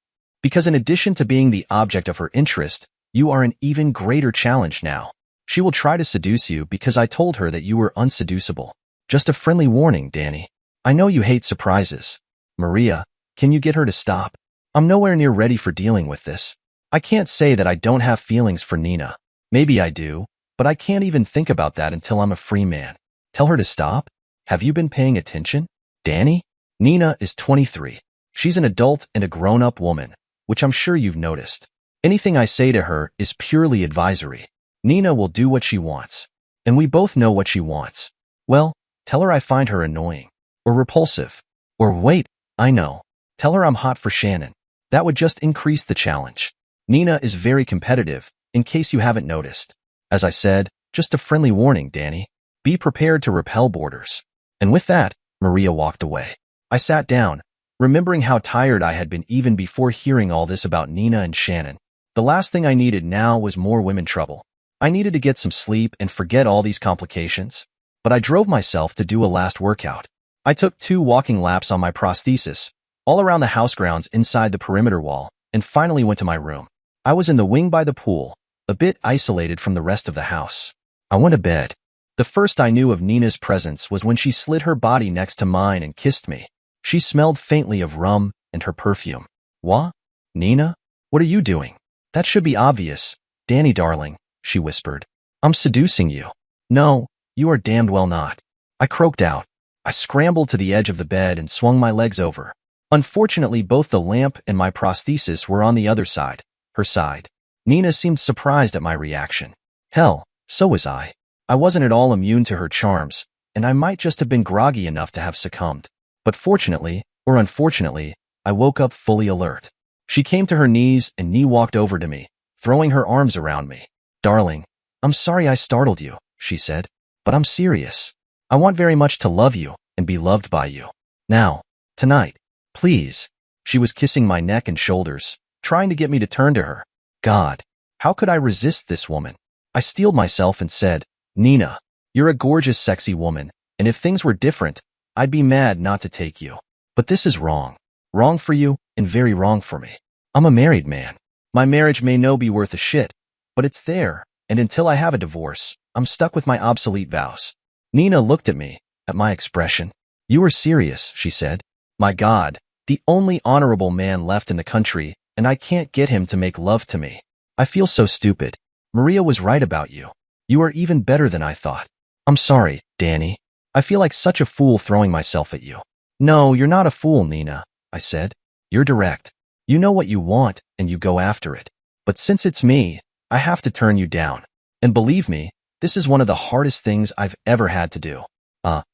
in addition to being the object of her interest, you are an even greater challenge now. She will try to seduce you because I told her that you were unseducible. Just a friendly warning, Danny. I know you hate surprises. Maria, can you get her to stop? I'm nowhere near ready for dealing with this. I can't say that I don't have feelings for Nina. Maybe I do, but I can't even think about that until I'm a free man. Tell her to stop? Have you been paying attention? Danny? Nina is 23. She's an adult and a grown-up woman, which I'm sure you've noticed. Anything I say to her is purely advisory. Nina will do what she wants, and we both know what she wants. Well, tell her I find her annoying, or repulsive, or wait, I know. Tell her I'm hot for Shannon. That would just increase the challenge. Nina is very competitive, in case you haven't noticed. As I said, just a friendly warning, Danny. Be prepared to repel boarders. And with that, Maria walked away. I sat down, remembering how tired I had been even before hearing all this about Nina and Shannon. The last thing I needed now was more women trouble. I needed to get some sleep and forget all these complications. But I drove myself to do a last workout. I took 2 walking laps on my prosthesis, all around the house grounds inside the perimeter wall, and finally went to my room. I was in the wing by the pool, a bit isolated from the rest of the house. I went to bed. The first I knew of Nina's presence was when she slid her body next to mine and kissed me. She smelled faintly of rum and her perfume. What? Nina? What are you doing? That should be obvious. Danny, darling, she whispered. I'm seducing you. No, you are damned well not. I croaked out. I scrambled to the edge of the bed and swung my legs over. Unfortunately, both the lamp and my prosthesis were on the other side, her side. Nina seemed surprised at my reaction. Hell, so was I. I wasn't at all immune to her charms, and I might just have been groggy enough to have succumbed. But fortunately, or unfortunately, I woke up fully alert. She came to her knees and walked over to me, throwing her arms around me. Darling, I'm sorry I startled you, she said, but I'm serious. I want very much to love you and be loved by you. Now, tonight, please. She was kissing my neck and shoulders, trying to get me to turn to her. God, how could I resist this woman? I steeled myself and said, Nina, you're a gorgeous, sexy woman, and if things were different, I'd be mad not to take you. But this is wrong. Wrong for you, and very wrong for me. I'm a married man. My marriage may no be worth a shit, but it's there, and until I have a divorce, I'm stuck with my obsolete vows. Nina looked at me, at my expression. You are serious, she said. My God, the only honorable man left in the country, and I can't get him to make love to me. I feel so stupid. Maria was right about you. You are even better than I thought. I'm sorry, Danny. I feel like such a fool throwing myself at you. No, you're not a fool, Nina, I said. You're direct. You know what you want, and you go after it. But since it's me, I have to turn you down. And believe me, this is one of the hardest things I've ever had to do.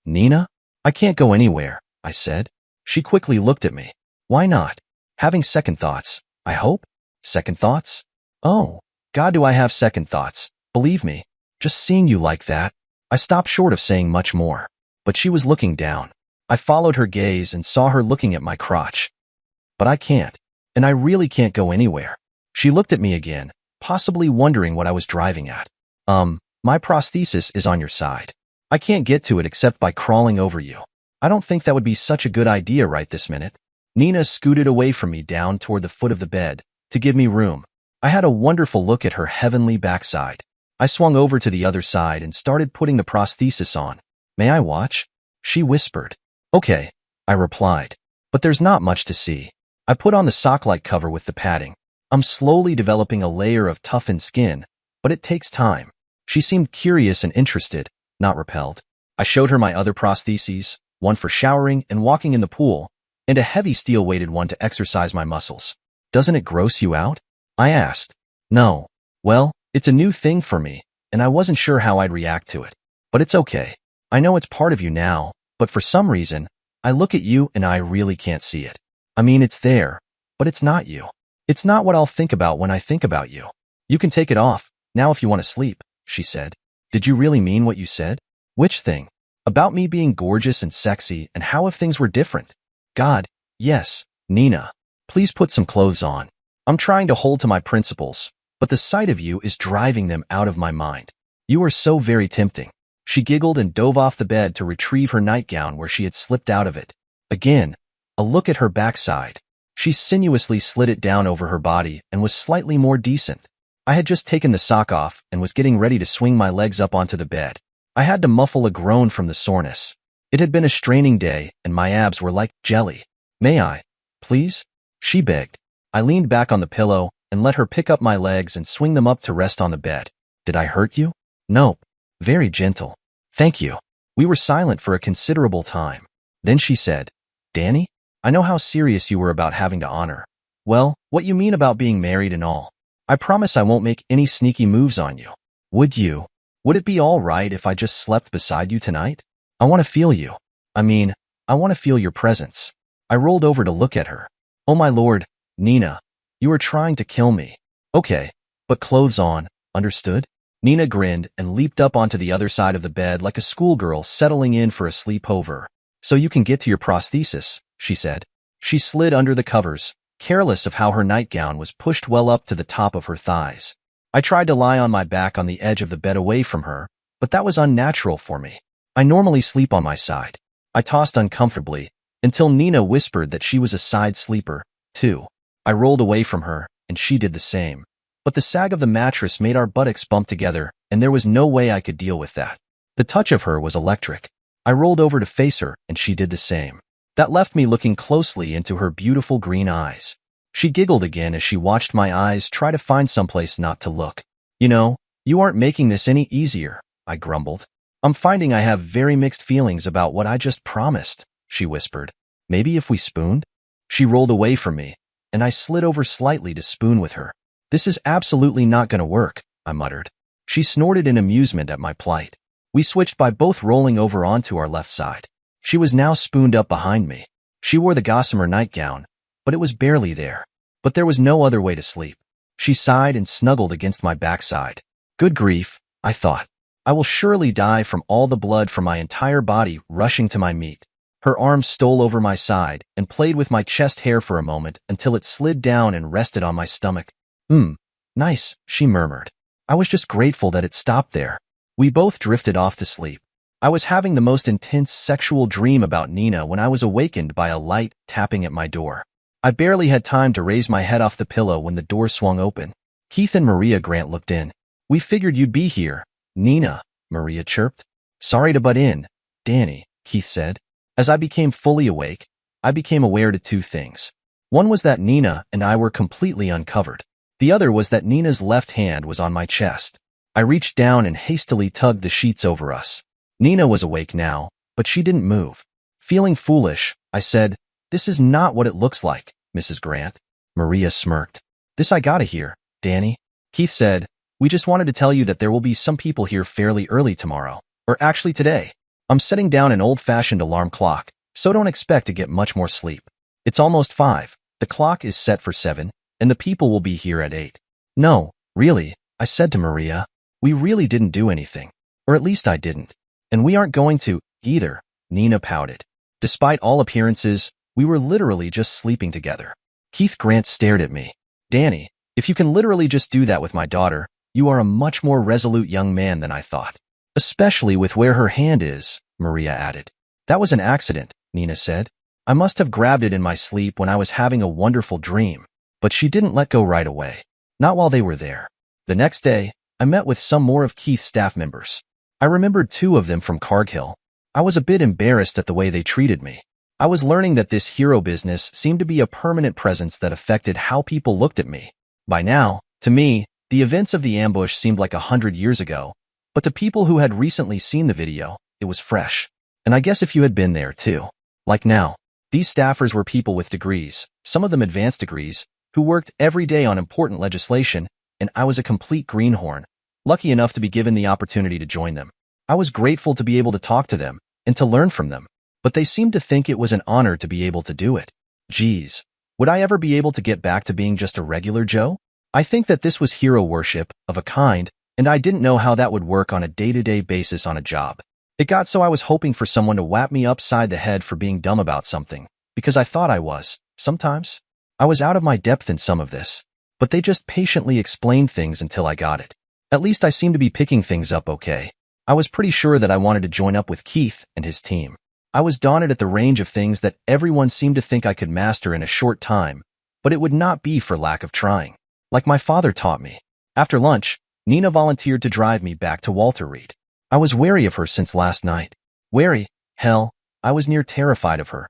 Nina? I can't go anywhere, I said. She quickly looked at me. Why not? Having second thoughts, I hope? Second thoughts? Oh, God, do I have second thoughts. Believe me, just seeing you like that. I stopped short of saying much more, but she was looking down. I followed her gaze and saw her looking at my crotch. But I can't, and I really can't go anywhere. She looked at me again, possibly wondering what I was driving at. My prosthesis is on your side. I can't get to it except by crawling over you. I don't think that would be such a good idea right this minute. Nina scooted away from me down toward the foot of the bed to give me room. I had a wonderful look at her heavenly backside. I swung over to the other side and started putting the prosthesis on. May I watch? She whispered. Okay, I replied. But there's not much to see. I put on the sock-like cover with the padding. I'm slowly developing a layer of toughened skin, but it takes time. She seemed curious and interested, not repelled. I showed her my other prostheses, one for showering and walking in the pool, and a heavy steel-weighted one to exercise my muscles. Doesn't it gross you out? I asked. No. Well, it's a new thing for me, and I wasn't sure how I'd react to it. But it's okay. I know it's part of you now, but for some reason, I look at you and I really can't see it. I mean, it's there, but it's not you. It's not what I'll think about when I think about you. You can take it off, now if you want to sleep, she said. Did you really mean what you said? Which thing? About me being gorgeous and sexy and how if things were different. God, yes, Nina. Please put some clothes on. I'm trying to hold to my principles, but the sight of you is driving them out of my mind. You are so very tempting. She giggled and dove off the bed to retrieve her nightgown where she had slipped out of it. Again, a look at her backside. She sinuously slid it down over her body and was slightly more decent. I had just taken the sock off and was getting ready to swing my legs up onto the bed. I had to muffle a groan from the soreness. It had been a straining day, and my abs were like jelly. May I, please? She begged. I leaned back on the pillow and let her pick up my legs and swing them up to rest on the bed. Did I hurt you? Nope. Very gentle. Thank you. We were silent for a considerable time. Then she said, Danny, I know how serious you were about having to honor. Well, what you mean about being married and all. I promise I won't make any sneaky moves on you. Would you? Would it be all right if I just slept beside you tonight? I want to feel you. I want to feel your presence. I rolled over to look at her. Oh my lord, Nina, you are trying to kill me. Okay, but clothes on, understood? Nina grinned and leaped up onto the other side of the bed like a schoolgirl settling in for a sleepover. So you can get to your prosthesis, she said. She slid under the covers, careless of how her nightgown was pushed well up to the top of her thighs. I tried to lie on my back on the edge of the bed away from her, but that was unnatural for me. I normally sleep on my side. I tossed uncomfortably until Nina whispered that she was a side sleeper, too. I rolled away from her, and she did the same. But the sag of the mattress made our buttocks bump together, and there was no way I could deal with that. The touch of her was electric. I rolled over to face her, and she did the same. That left me looking closely into her beautiful green eyes. She giggled again as she watched my eyes try to find someplace not to look. You know, you aren't making this any easier, I grumbled. I'm finding I have very mixed feelings about what I just promised, she whispered. Maybe if we spooned? She rolled away from me, and I slid over slightly to spoon with her. This is absolutely not going to work, I muttered. She snorted in amusement at my plight. We switched by both rolling over onto our left side. She was now spooned up behind me. She wore the gossamer nightgown, but it was barely there. But there was no other way to sleep. She sighed and snuggled against my backside. Good grief, I thought. I will surely die from all the blood from my entire body rushing to my meat. Her arms stole over my side and played with my chest hair for a moment until it slid down and rested on my stomach. Nice, she murmured. I was just grateful that it stopped there. We both drifted off to sleep. I was having the most intense sexual dream about Nina when I was awakened by a light tapping at my door. I barely had time to raise my head off the pillow when the door swung open. Keith and Maria Grant looked in. We figured you'd be here, Nina, Maria chirped. Sorry to butt in, Danny, Keith said. As I became fully awake, I became aware to two things. One was that Nina and I were completely uncovered. The other was that Nina's left hand was on my chest. I reached down and hastily tugged the sheets over us. Nina was awake now, but she didn't move. Feeling foolish, I said, This is not what it looks like, Mrs. Grant. Maria smirked. This I gotta hear, Danny. Keith said, We just wanted to tell you that there will be some people here fairly early tomorrow. Or actually today. I'm setting down an old-fashioned alarm clock, so don't expect to get much more sleep. It's almost 5. The clock is set for 7, and the people will be here at 8. No, really, I said to Maria. We really didn't do anything. Or at least I didn't. And we aren't going to, either, Nina pouted. Despite all appearances, we were literally just sleeping together. Keith Grant stared at me. Danny, if you can literally just do that with my daughter, you are a much more resolute young man than I thought. Especially with where her hand is, Maria added. That was an accident, Nina said. I must have grabbed it in my sleep when I was having a wonderful dream. But she didn't let go right away. Not while they were there. The next day, I met with some more of Keith's staff members. I remembered 2 of them from Cargill. I was a bit embarrassed at the way they treated me. I was learning that this hero business seemed to be a permanent presence that affected how people looked at me. By now, to me, the events of the ambush seemed like 100 years ago, but to people who had recently seen the video, it was fresh. And I guess if you had been there too. Like now, these staffers were people with degrees, some of them advanced degrees, who worked every day on important legislation, and I was a complete greenhorn, lucky enough to be given the opportunity to join them. I was grateful to be able to talk to them and to learn from them, but they seemed to think it was an honor to be able to do it. Geez, would I ever be able to get back to being just a regular Joe? I think that this was hero worship of a kind, and I didn't know how that would work on a day-to-day basis on a job. It got so I was hoping for someone to whap me upside the head for being dumb about something, because I thought I was. Sometimes, I was out of my depth in some of this, but they just patiently explained things until I got it. At least I seemed to be picking things up okay. I was pretty sure that I wanted to join up with Keith and his team. I was daunted at the range of things that everyone seemed to think I could master in a short time, but it would not be for lack of trying. Like my father taught me. After lunch, Nina volunteered to drive me back to Walter Reed. I was wary of her since last night. Wary? Hell, I was near terrified of her,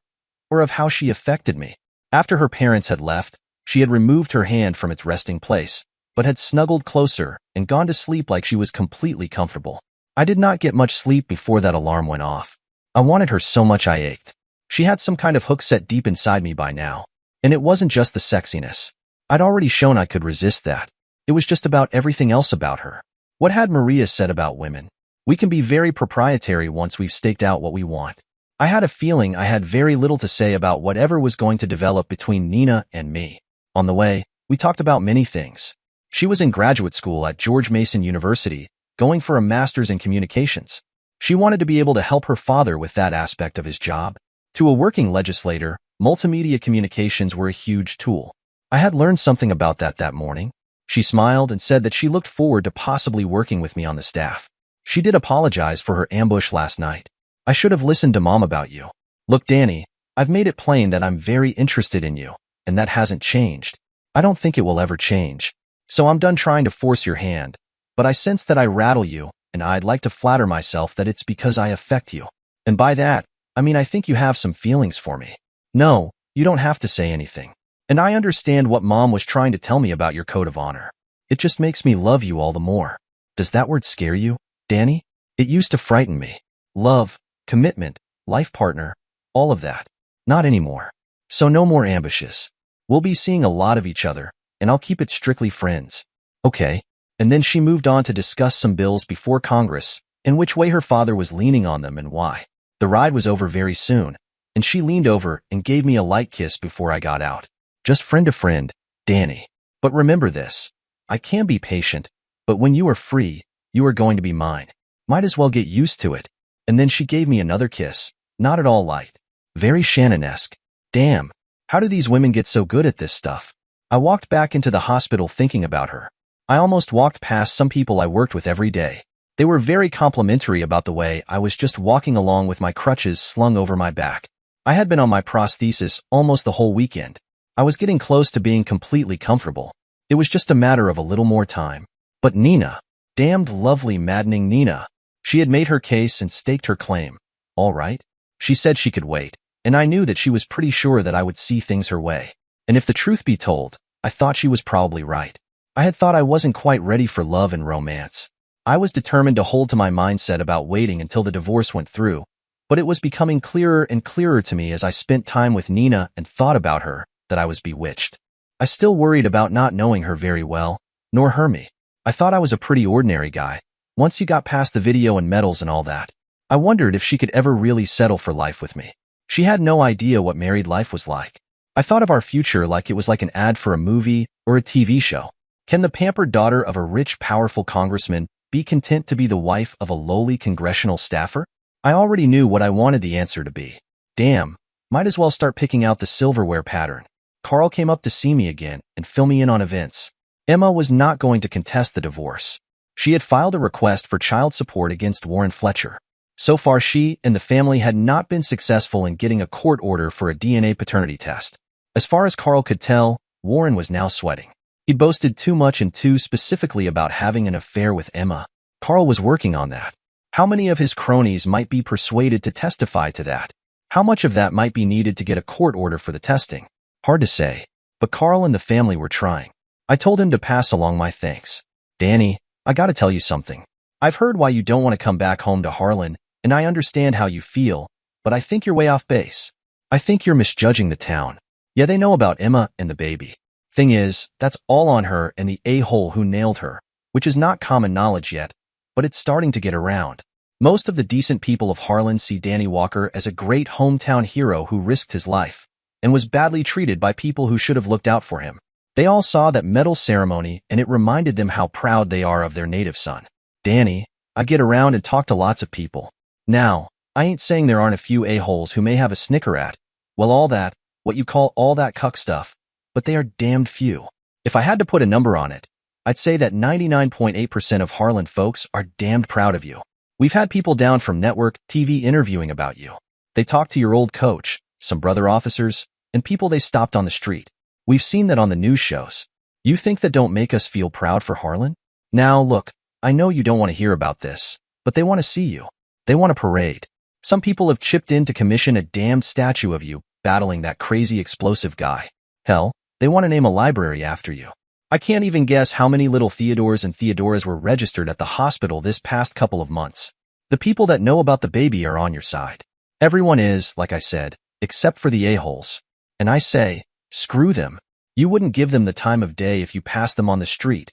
or of how she affected me. After her parents had left, she had removed her hand from its resting place, but had snuggled closer and gone to sleep like she was completely comfortable. I did not get much sleep before that alarm went off. I wanted her so much I ached. She had some kind of hook set deep inside me by now, and it wasn't just the sexiness. I'd already shown I could resist that. It was just about everything else about her. What had Maria said about women? We can be very proprietary once we've staked out what we want. I had a feeling I had very little to say about whatever was going to develop between Nina and me. On the way, we talked about many things. She was in graduate school at George Mason University, going for a master's in communications. She wanted to be able to help her father with that aspect of his job. To a working legislator, multimedia communications were a huge tool. I had learned something about that morning. She smiled and said that she looked forward to possibly working with me on the staff. She did apologize for her ambush last night. I should have listened to Mom about you. Look, Danny, I've made it plain that I'm very interested in you, and that hasn't changed. I don't think it will ever change. So I'm done trying to force your hand, but I sense that I rattle you, and I'd like to flatter myself that it's because I affect you. And by that, I mean I think you have some feelings for me. No, you don't have to say anything. And I understand what Mom was trying to tell me about your code of honor. It just makes me love you all the more. Does that word scare you, Danny? It used to frighten me. Love, commitment, life partner, all of that. Not anymore. So no more ambushes. We'll be seeing a lot of each other, and I'll keep it strictly friends. Okay. And then she moved on to discuss some bills before Congress, and which way her father was leaning on them and why. The ride was over very soon, and she leaned over and gave me a light kiss before I got out. Just friend to friend, Danny. But remember this. I can be patient, but when you are free, you are going to be mine. Might as well get used to it. And then she gave me another kiss, not at all light. Very Shannon-esque. Damn, how do these women get so good at this stuff? I walked back into the hospital thinking about her. I almost walked past some people I worked with every day. They were very complimentary about the way I was just walking along with my crutches slung over my back. I had been on my prosthesis almost the whole weekend. I was getting close to being completely comfortable. It was just a matter of a little more time. But Nina, damned lovely maddening Nina, she had made her case and staked her claim. All right. She said she could wait, and I knew that she was pretty sure that I would see things her way. And if the truth be told, I thought she was probably right. I had thought I wasn't quite ready for love and romance. I was determined to hold to my mindset about waiting until the divorce went through, but it was becoming clearer and clearer to me as I spent time with Nina and thought about her that I was bewitched. I still worried about not knowing her very well, nor her me. I thought I was a pretty ordinary guy. Once you got past the video and medals and all that, I wondered if she could ever really settle for life with me. She had no idea what married life was like. I thought of our future like it was like an ad for a movie or a TV show. Can the pampered daughter of a rich, powerful congressman be content to be the wife of a lowly congressional staffer? I already knew what I wanted the answer to be. Damn, might as well start picking out the silverware pattern. Carl came up to see me again and fill me in on events. Emma was not going to contest the divorce. She had filed a request for child support against Warren Fletcher. So far, she and the family had not been successful in getting a court order for a DNA paternity test. As far as Carl could tell, Warren was now sweating. He boasted too much and too specifically about having an affair with Emma. Carl was working on that. How many of his cronies might be persuaded to testify to that? How much of that might be needed to get a court order for the testing? Hard to say, but Carl and the family were trying. I told him to pass along my thanks. Danny, I gotta tell you something. I've heard why you don't want to come back home to Harlan, and I understand how you feel, but I think you're way off base. I think you're misjudging the town. Yeah, they know about Emma and the baby. Thing is, that's all on her and the a-hole who nailed her, which is not common knowledge yet, but it's starting to get around. Most of the decent people of Harlan see Danny Walker as a great hometown hero who risked his life and was badly treated by people who should have looked out for him. They all saw that medal ceremony, and it reminded them how proud they are of their native son. Danny, I get around and talk to lots of people. Now, I ain't saying there aren't a few a-holes who may have a snicker at, well, all that, what you call all that cuck stuff, but they are damned few. If I had to put a number on it, I'd say that 99.8% of Harlan folks are damned proud of you. We've had people down from network TV interviewing about you. They talked to your old coach, some brother officers, and people they stopped on the street. We've seen that on the news shows. You think that don't make us feel proud for Harlan? Now, look, I know you don't want to hear about this, but they want to see you. They want a parade. Some people have chipped in to commission a damned statue of you battling that crazy explosive guy. Hell, they want to name a library after you. I can't even guess how many little Theodores and Theodoras were registered at the hospital this past couple of months. The people that know about the baby are on your side. Everyone is, like I said, except for the a-holes. And I say, screw them. You wouldn't give them the time of day if you passed them on the street.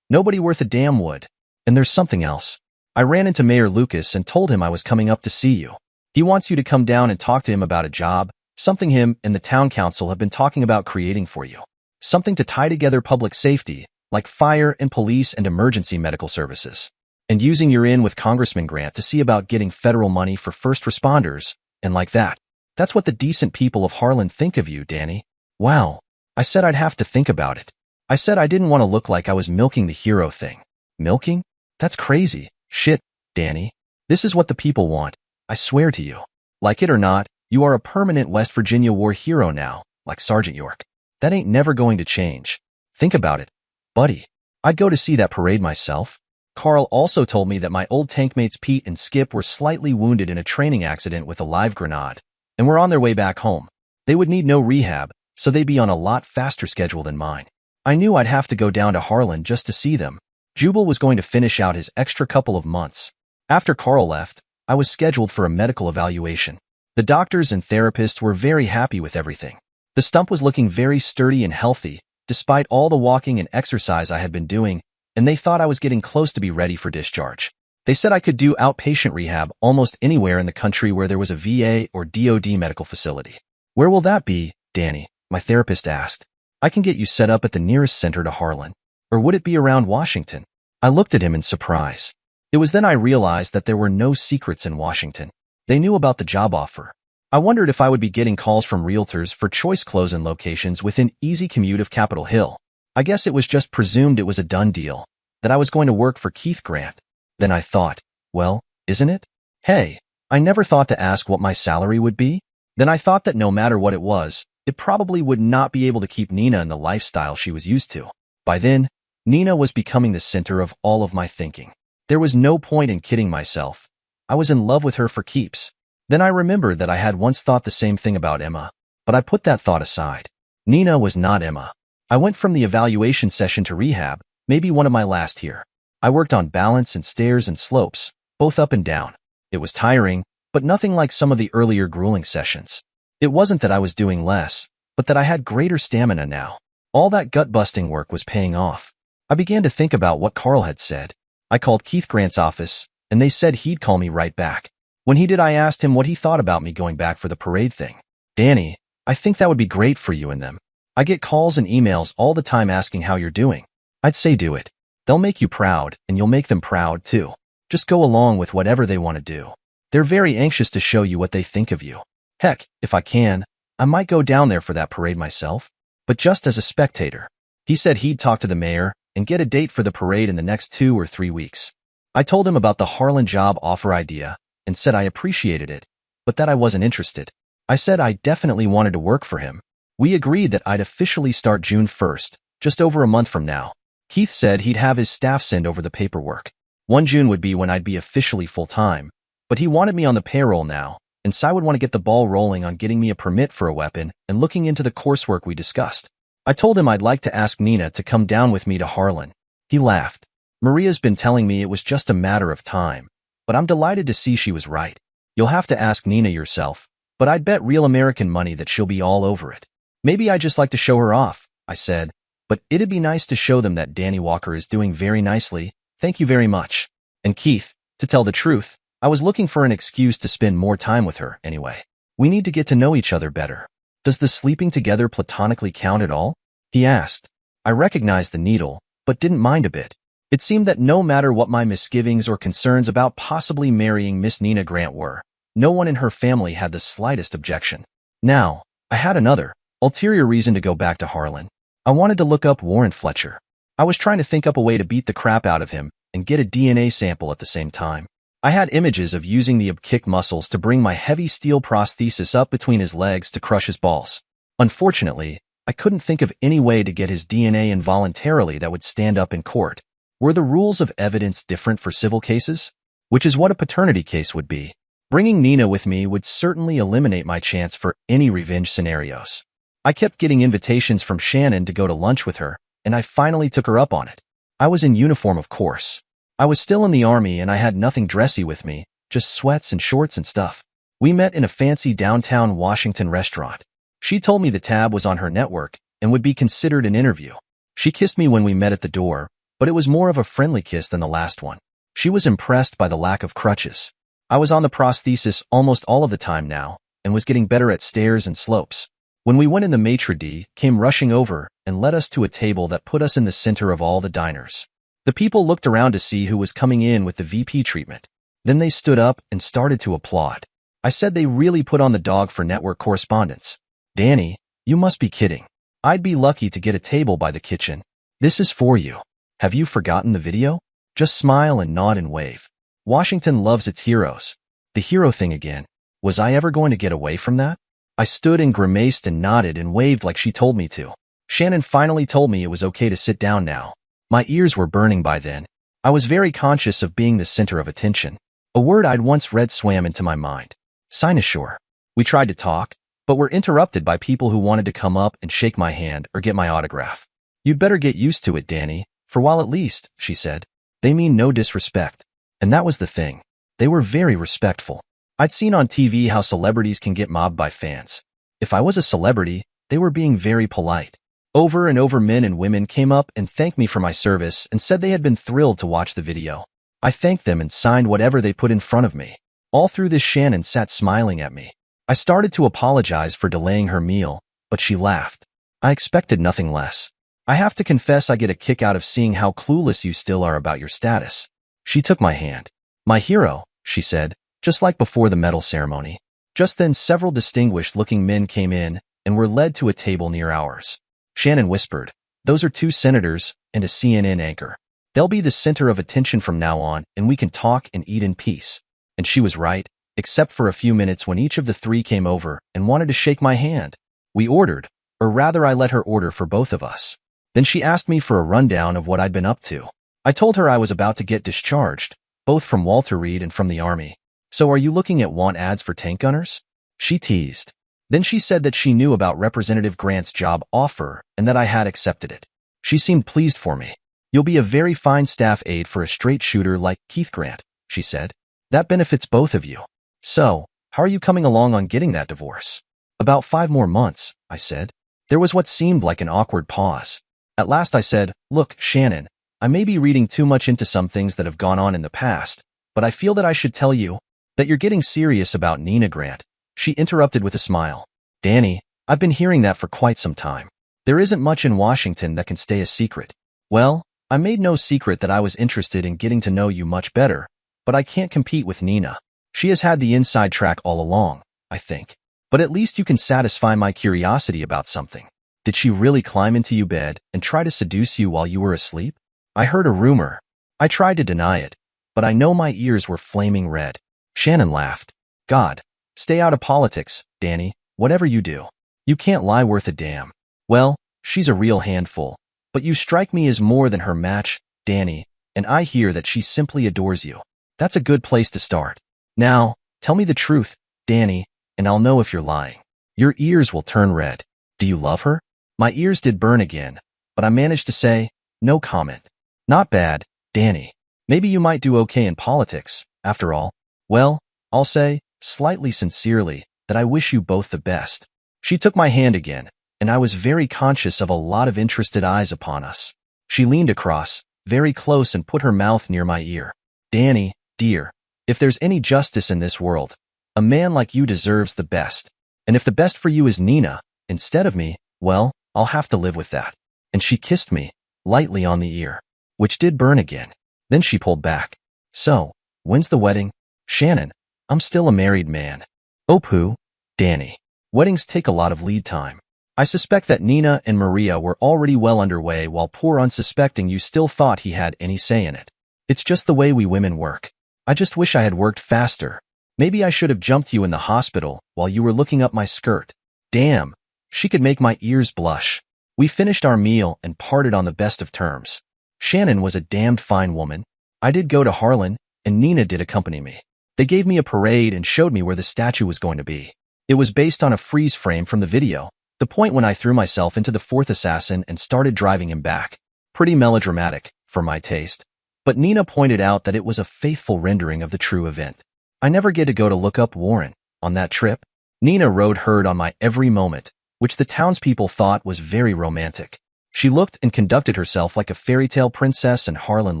Nobody worth a damn would. And there's something else. I ran into Mayor Lucas and told him I was coming up to see you. He wants you to come down and talk to him about a job, something him and the town council have been talking about creating for you. Something to tie together public safety, like fire and police and emergency medical services. And using your in with Congressman Grant to see about getting federal money for first responders, and like that. That's what the decent people of Harlan think of you, Danny. Wow. I said I'd have to think about it. I said I didn't want to look like I was milking the hero thing. Milking? That's crazy. Shit, Danny. This is what the people want. I swear to you. Like it or not, you are a permanent West Virginia war hero now, like Sergeant York. That ain't never going to change. Think about it, buddy. I'd go to see that parade myself. Carl also told me that my old tank mates Pete and Skip were slightly wounded in a training accident with a live grenade, and were on their way back home. They would need no rehab, so they'd be on a lot faster schedule than mine. I knew I'd have to go down to Harlan just to see them. Jubal was going to finish out his extra couple of months. After Carl left, I was scheduled for a medical evaluation. The doctors and therapists were very happy with everything. The stump was looking very sturdy and healthy, despite all the walking and exercise I had been doing, and they thought I was getting close to be ready for discharge. They said I could do outpatient rehab almost anywhere in the country where there was a VA or DOD medical facility. Where will that be, Danny? My therapist asked. I can get you set up at the nearest center to Harlan. Or would it be around Washington? I looked at him in surprise. It was then I realized that there were no secrets in Washington. They knew about the job offer. I wondered if I would be getting calls from realtors for choice close-in locations within easy commute of Capitol Hill. I guess it was just presumed it was a done deal, that I was going to work for Keith Grant. Then I thought, well, isn't it? Hey, I never thought to ask what my salary would be. Then I thought that no matter what it was, it probably would not be able to keep Nina in the lifestyle she was used to. By then, Nina was becoming the center of all of my thinking. There was no point in kidding myself. I was in love with her for keeps. Then I remembered that I had once thought the same thing about Emma, but I put that thought aside. Nina was not Emma. I went from the evaluation session to rehab, maybe one of my last here. I worked on balance and stairs and slopes, both up and down. It was tiring, but nothing like some of the earlier grueling sessions. It wasn't that I was doing less, but that I had greater stamina now. All that gut-busting work was paying off. I began to think about what Carl had said. I called Keith Grant's office, and they said he'd call me right back. When he did, I asked him what he thought about me going back for the parade thing. Danny, I think that would be great for you and them. I get calls and emails all the time asking how you're doing. I'd say do it. They'll make you proud, and you'll make them proud too. Just go along with whatever they want to do. They're very anxious to show you what they think of you. Heck, if I can, I might go down there for that parade myself, but just as a spectator. He said he'd talk to the mayor and get a date for the parade in the next 2 or 3 weeks. I told him about the Harlan job offer idea and said I appreciated it, but that I wasn't interested. I said I definitely wanted to work for him. We agreed that I'd officially start June 1st, just over a month from now. Keith said he'd have his staff send over the paperwork. 1 June would be when I'd be officially full-time, but he wanted me on the payroll now, and so I would want to get the ball rolling on getting me a permit for a weapon and looking into the coursework we discussed. I told him I'd like to ask Nina to come down with me to Harlan. He laughed. Maria's been telling me it was just a matter of time, but I'm delighted to see she was right. You'll have to ask Nina yourself, but I'd bet real American money that she'll be all over it. Maybe I just like to show her off, I said, but it'd be nice to show them that Danny Walker is doing very nicely. Thank you very much. And Keith, to tell the truth, I was looking for an excuse to spend more time with her anyway. We need to get to know each other better. Does the sleeping together platonically count at all? He asked. I recognized the needle, but didn't mind a bit. It seemed that no matter what my misgivings or concerns about possibly marrying Miss Nina Grant were, no one in her family had the slightest objection. Now, I had another, ulterior reason to go back to Harlan. I wanted to look up Warren Fletcher. I was trying to think up a way to beat the crap out of him and get a DNA sample at the same time. I had images of using the kick muscles to bring my heavy steel prosthesis up between his legs to crush his balls. Unfortunately, I couldn't think of any way to get his DNA involuntarily that would stand up in court. Were the rules of evidence different for civil cases? Which is what a paternity case would be. Bringing Nina with me would certainly eliminate my chance for any revenge scenarios. I kept getting invitations from Shannon to go to lunch with her, and I finally took her up on it. I was in uniform, of course. I was still in the army and I had nothing dressy with me, just sweats and shorts and stuff. We met in a fancy downtown Washington restaurant. She told me the tab was on her network and would be considered an interview. She kissed me when we met at the door, but it was more of a friendly kiss than the last one. She was impressed by the lack of crutches. I was on the prosthesis almost all of the time now and was getting better at stairs and slopes. When we went in, the maitre d' came rushing over and led us to a table that put us in the center of all the diners. The people looked around to see who was coming in with the VP treatment. Then they stood up and started to applaud. I said they really put on the dog for network correspondence. Danny, you must be kidding. I'd be lucky to get a table by the kitchen. This is for you. Have you forgotten the video? Just smile and nod and wave. Washington loves its heroes. The hero thing again. Was I ever going to get away from that? I stood and grimaced and nodded and waved like she told me to. Shannon finally told me it was okay to sit down now. My ears were burning by then. I was very conscious of being the center of attention. A word I'd once read swam into my mind. Cynosure. We tried to talk, but were interrupted by people who wanted to come up and shake my hand or get my autograph. You'd better get used to it, Danny, for a while at least, she said. They mean no disrespect. And that was the thing. They were very respectful. I'd seen on TV how celebrities can get mobbed by fans. If I was a celebrity, they were being very polite. Over and over, men and women came up and thanked me for my service and said they had been thrilled to watch the video. I thanked them and signed whatever they put in front of me. All through this, Shannon sat smiling at me. I started to apologize for delaying her meal, but she laughed. I expected nothing less. I have to confess, I get a kick out of seeing how clueless you still are about your status. She took my hand. My hero, she said, just like before the medal ceremony. Just then, several distinguished-looking men came in and were led to a table near ours. Shannon whispered, "Those are 2 senators and a CNN anchor. They'll be the center of attention from now on, and we can talk and eat in peace." And she was right, except for a few minutes when each of the 3 came over and wanted to shake my hand. We ordered, or rather I let her order for both of us. Then she asked me for a rundown of what I'd been up to. I told her I was about to get discharged, both from Walter Reed and from the Army. "So are you looking at want ads for tank gunners?" She teased. Then she said that she knew about Representative Grant's job offer and that I had accepted it. She seemed pleased for me. "You'll be a very fine staff aide for a straight shooter like Keith Grant," she said. "That benefits both of you. So, how are you coming along on getting that divorce?" "About 5 more months," I said. There was what seemed like an awkward pause. At last I said, "Look, Shannon, I may be reading too much into some things that have gone on in the past, but I feel that I should tell you that you're getting serious about Nina Grant." She interrupted with a smile. "Danny, I've been hearing that for quite some time. There isn't much in Washington that can stay a secret." "Well, I made no secret that I was interested in getting to know you much better, but I can't compete with Nina. She has had the inside track all along, I think. But at least you can satisfy my curiosity about something. Did she really climb into your bed and try to seduce you while you were asleep?" "I heard a rumor." I tried to deny it, but I know my ears were flaming red. Shannon laughed. "God, stay out of politics, Danny, whatever you do. You can't lie worth a damn." "Well, she's a real handful, but you strike me as more than her match, Danny, and I hear that she simply adores you. That's a good place to start. Now, tell me the truth, Danny, and I'll know if you're lying." Your ears will turn red. "Do you love her?" My ears did burn again, but I managed to say, "No comment." "Not bad, Danny. Maybe you might do okay in politics, after all." "Well, I'll say, slightly sincerely, that I wish you both the best." She took my hand again, and I was very conscious of a lot of interested eyes upon us. She leaned across, very close, and put her mouth near my ear. "Danny, dear, if there's any justice in this world, a man like you deserves the best. And if the best for you is Nina, instead of me, well, I'll have to live with that." And she kissed me, lightly on the ear. which did burn again. Then she pulled back. So, when's the wedding? Shannon, I'm still a married man. Oh poo, Danny. Weddings take a lot of lead time. I suspect that Nina and Maria were already well underway while poor unsuspecting you still thought he had any say in it. It's just the way we women work. I just wish I had worked faster. Maybe I should have jumped you in the hospital while you were looking up my skirt. Damn, she could make my ears blush. We finished our meal and parted on the best of terms. Shannon was a damned fine woman. I did go to Harlan, and Nina did accompany me. They gave me a parade and showed me where the statue was going to be. It was based on a freeze frame from the video, the point when I threw myself into the fourth assassin and started driving him back. Pretty melodramatic, for my taste. But Nina pointed out that it was a faithful rendering of the true event. I never get to go to look up Warren. On that trip, Nina rode herd on my every moment, which the townspeople thought was very romantic. She looked and conducted herself like a fairy tale princess, and Harlan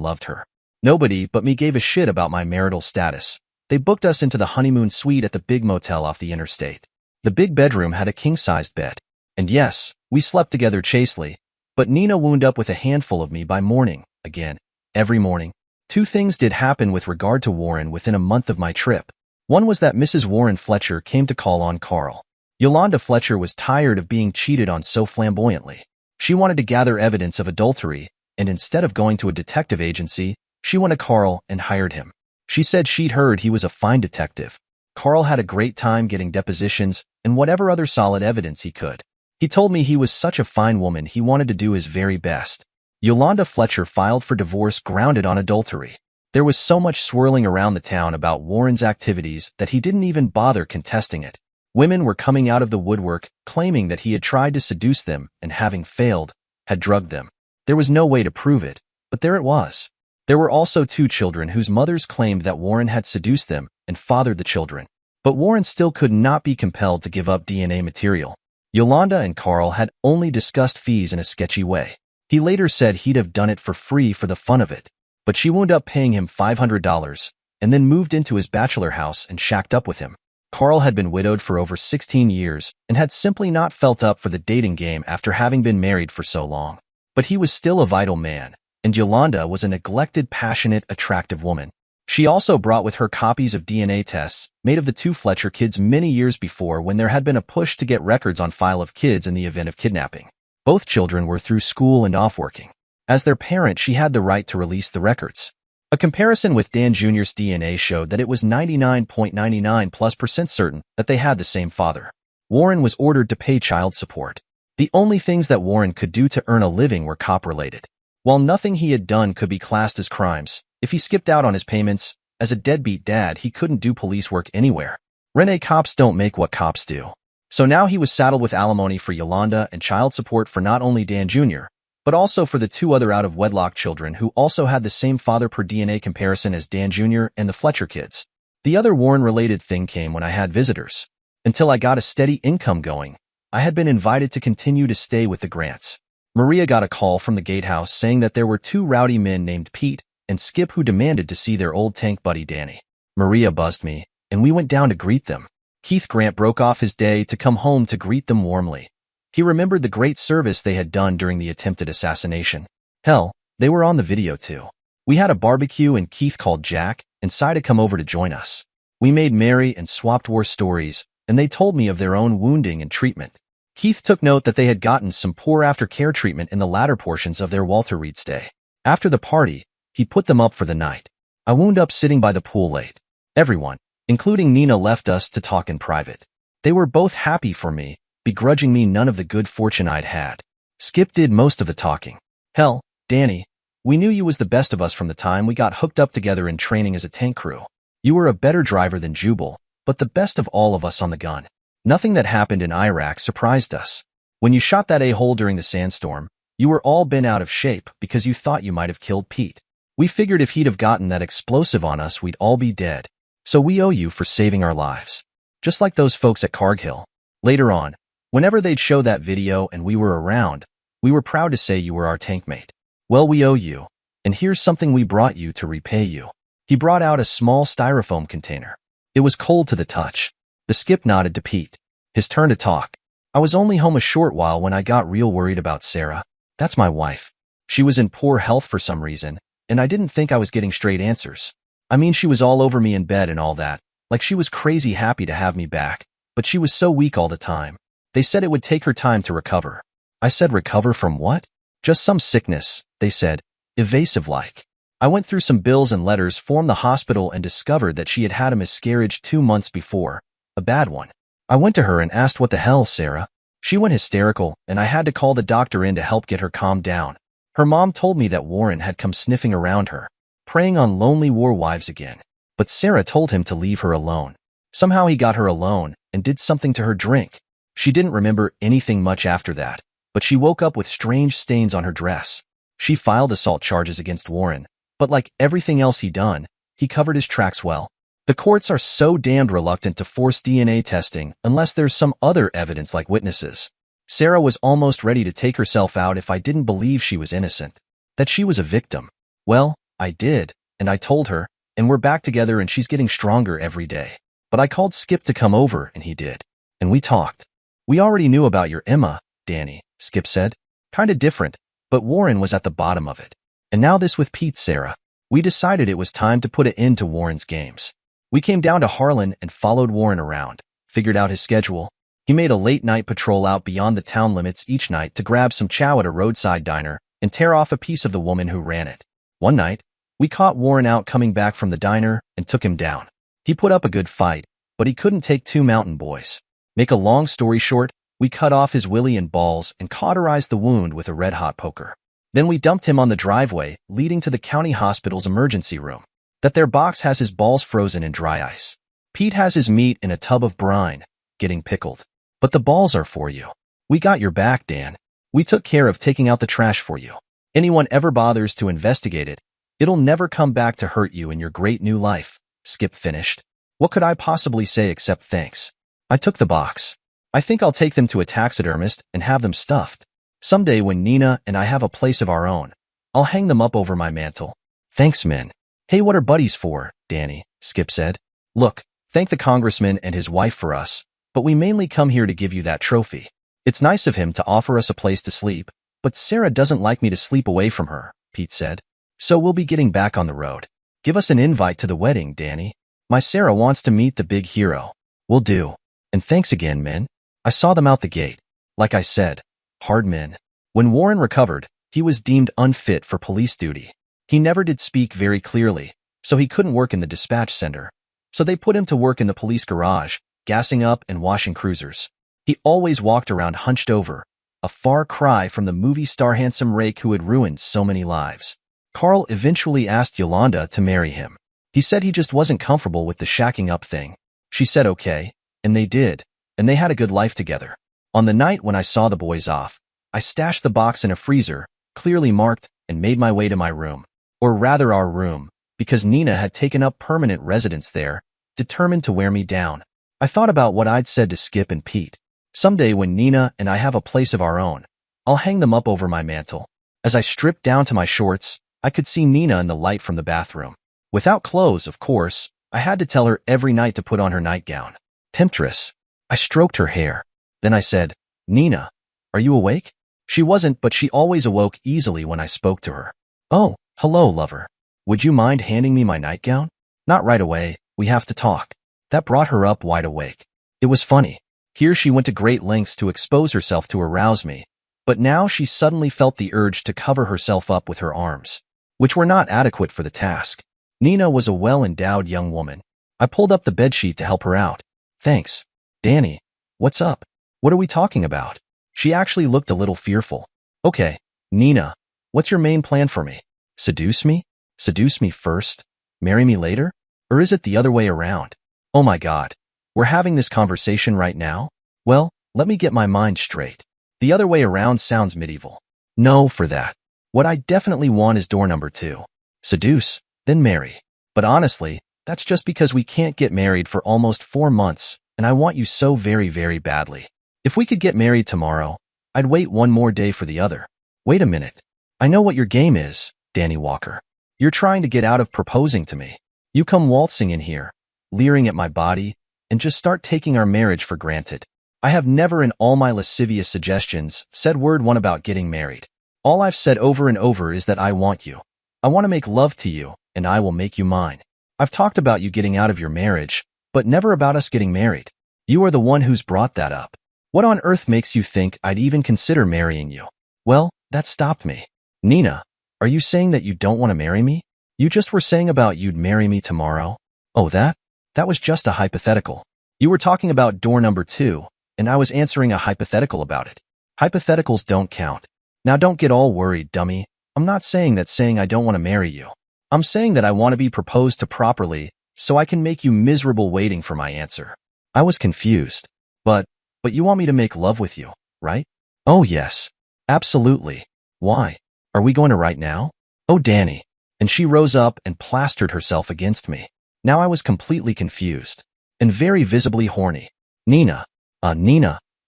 loved her. Nobody but me gave a shit about my marital status. They booked us into the honeymoon suite at the big motel off the interstate. The big bedroom had a king-sized bed. And yes, we slept together chastely, but Nina wound up with a handful of me by morning, again, every morning. Two things did happen with regard to Warren within a month of my trip. One was that Mrs. Warren Fletcher came to call on Carl. Yolanda Fletcher was tired of being cheated on so flamboyantly. She wanted to gather evidence of adultery, and instead of going to a detective agency, she went to Carl and hired him. She said she'd heard he was a fine detective. Carl had a great time getting depositions and whatever other solid evidence he could. He told me he was such a fine woman he wanted to do his very best. Yolanda Fletcher filed for divorce grounded on adultery. There was so much swirling around the town about Warren's activities that he didn't even bother contesting it. Women were coming out of the woodwork claiming that he had tried to seduce them and, having failed, had drugged them. There was no way to prove it, but there it was. There were also two children whose mothers claimed that Warren had seduced them and fathered the children. But Warren still could not be compelled to give up DNA material. Yolanda and Carl had only discussed fees in a sketchy way. He later said he'd have done it for free for the fun of it, but she wound up paying him $500 and then moved into his bachelor house and shacked up with him. Carl had been widowed for over 16 years and had simply not felt up for the dating game after having been married for so long. But he was still a vital man, and Yolanda was a neglected, passionate, attractive woman. She also brought with her copies of DNA tests made of the two Fletcher kids many years before, when there had been a push to get records on file of kids in the event of kidnapping. Both children were through school and off working. As their parent, she had the right to release the records. A comparison with Dan Jr.'s DNA showed that it was 99.99+% certain that they had the same father. Warren was ordered to pay child support. The only things that Warren could do to earn a living were cop-related. While nothing he had done could be classed as crimes, if he skipped out on his payments, as a deadbeat dad, he couldn't do police work anywhere. Renee, cops don't make what cops do. So now he was saddled with alimony for Yolanda and child support for not only Dan Jr., but also for the two other out-of-wedlock children who also had the same father per DNA comparison as Dan Jr. and the Fletcher kids. The other Warren-related thing came when I had visitors. Until I got a steady income going, I had been invited to continue to stay with the Grants. Maria got a call from the gatehouse saying that there were two rowdy men named Pete and Skip who demanded to see their old tank buddy Danny. Maria buzzed me, and we went down to greet them. Keith Grant broke off his day to come home to greet them warmly. He remembered the great service they had done during the attempted assassination. Hell, they were on the video too. We had a barbecue and Keith called Jack and Cy to come over to join us. We made merry and swapped war stories, and they told me of their own wounding and treatment. Keith took note that they had gotten some poor aftercare treatment in the latter portions of their Walter Reed stay. After the party, he put them up for the night. I wound up sitting by the pool late. Everyone, including Nina, left us to talk in private. They were both happy for me, begrudging me none of the good fortune I'd had. Skip did most of the talking. Hell, Danny, we knew you was the best of us from the time we got hooked up together in training as a tank crew. You were a better driver than Jubal, but the best of all of us on the gun. Nothing that happened in Iraq surprised us. When you shot that a-hole during the sandstorm, you were all bent out of shape because you thought you might have killed Pete. We figured if he'd have gotten that explosive on us, we'd all be dead. So we owe you for saving our lives. Just like those folks at Cargill. Later on, whenever they'd show that video and we were around, we were proud to say you were our tank mate. Well, we owe you, and here's something we brought you to repay you. He brought out a small styrofoam container. It was cold to the touch. The Skip nodded to Pete. His turn to talk. I was only home a short while when I got real worried about Sarah. That's my wife. She was in poor health for some reason, and I didn't think I was getting straight answers. I mean, she was all over me in bed and all that, like she was crazy happy to have me back, but she was so weak all the time. They said it would take her time to recover. I said, recover from what? Just some sickness, they said, evasive-like. I went through some bills and letters from the hospital and discovered that she had had a miscarriage 2 months before, a bad one. I went to her and asked, what the hell, Sarah? She went hysterical, and I had to call the doctor in to help get her calmed down. Her mom told me that Warren had come sniffing around her, preying on lonely war wives again. But Sarah told him to leave her alone. Somehow he got her alone and did something to her drink. She didn't remember anything much after that, but she woke up with strange stains on her dress. She filed assault charges against Warren, but like everything else he done, he covered his tracks well. The courts are so damned reluctant to force DNA testing unless there's some other evidence like witnesses. Sarah was almost ready to take herself out if I didn't believe she was innocent, that she was a victim. Well, I did, and I told her, and we're back together and she's getting stronger every day. But I called Skip to come over and he did. And we talked. We already knew about your Emma, Danny, Skip said. Kinda different, but Warren was at the bottom of it. And now this with Pete, Sarah. We decided it was time to put an end to Warren's games. We came down to Harlan and followed Warren around, figured out his schedule. He made a late-night patrol out beyond the town limits each night to grab some chow at a roadside diner and tear off a piece of the woman who ran it. One night, we caught Warren out coming back from the diner and took him down. He put up a good fight, but he couldn't take 2 mountain boys. Make a long story short, we cut off his willy and balls and cauterized the wound with a red-hot poker. Then we dumped him on the driveway leading to the county hospital's emergency room. That their box has his balls frozen in dry ice. Pete has his meat in a tub of brine, getting pickled. But the balls are for you. We got your back, Dan. We took care of taking out the trash for you. Anyone ever bothers to investigate it, it'll never come back to hurt you in your great new life, Skip finished. What could I possibly say except thanks? I took the box. I think I'll take them to a taxidermist and have them stuffed. Someday when Nina and I have a place of our own, I'll hang them up over my mantle. Thanks, men. Hey, what are buddies for, Danny? Skip said. Look, thank the congressman and his wife for us, but we mainly come here to give you that trophy. It's nice of him to offer us a place to sleep, but Sarah doesn't like me to sleep away from her, Pete said. So we'll be getting back on the road. Give us an invite to the wedding, Danny. My Sarah wants to meet the big hero. Will do. And thanks again, men. I saw them out the gate. Like I said, hard men. When Warren recovered, he was deemed unfit for police duty. He never did speak very clearly, so he couldn't work in the dispatch center. So they put him to work in the police garage, gassing up and washing cruisers. He always walked around hunched over, a far cry from the movie star handsome rake who had ruined so many lives. Carl eventually asked Yolanda to marry him. He said he just wasn't comfortable with the shacking up thing. She said okay, and they did, and they had a good life together. On the night when I saw the boys off, I stashed the box in a freezer, clearly marked, and made my way to my room. Or rather our room, because Nina had taken up permanent residence there, determined to wear me down. I thought about what I'd said to Skip and Pete. Someday when Nina and I have a place of our own, I'll hang them up over my mantle. As I stripped down to my shorts, I could see Nina in the light from the bathroom. Without clothes, of course, I had to tell her every night to put on her nightgown. Temptress. I stroked her hair. Then I said, Nina, are you awake? She wasn't, but she always awoke easily when I spoke to her. Oh, hello, lover. Would you mind handing me my nightgown? Not right away, we have to talk. That brought her up wide awake. It was funny. Here she went to great lengths to expose herself to arouse me, but now she suddenly felt the urge to cover herself up with her arms, which were not adequate for the task. Nina was a well-endowed young woman. I pulled up the bedsheet to help her out. Thanks. Danny, what's up? What are we talking about? She actually looked a little fearful. Okay, Nina, what's your main plan for me? Seduce me? Seduce me first? Marry me later? Or is it the other way around? Oh my God. We're having this conversation right now? Well, let me get my mind straight. The other way around sounds medieval. No for that. What I definitely want is door number 2. Seduce, then marry. But honestly, that's just because we can't get married for almost 4 months, and I want you so very, very badly. If we could get married tomorrow, I'd wait one more day for the other. Wait a minute. I know what your game is, Danny Walker. You're trying to get out of proposing to me. You come waltzing in here, leering at my body, and just start taking our marriage for granted. I have never in all my lascivious suggestions said word one about getting married. All I've said over and over is that I want you. I want to make love to you, and I will make you mine. I've talked about you getting out of your marriage, but never about us getting married. You are the one who's brought that up. What on earth makes you think I'd even consider marrying you? Well, that stopped me. Nina, are you saying that you don't want to marry me? You just were saying about you'd marry me tomorrow. Oh, that? That was just a hypothetical. You were talking about door number 2, and I was answering a hypothetical about it. Hypotheticals don't count. Now don't get all worried, dummy. I'm not saying that saying I don't want to marry you. I'm saying that I want to be proposed to properly so I can make you miserable waiting for my answer. I was confused. But you want me to make love with you, right? Oh yes. Absolutely. Why? Are we going to right now? Oh, Danny. And she rose up and plastered herself against me. Now I was completely confused and very visibly horny. Nina,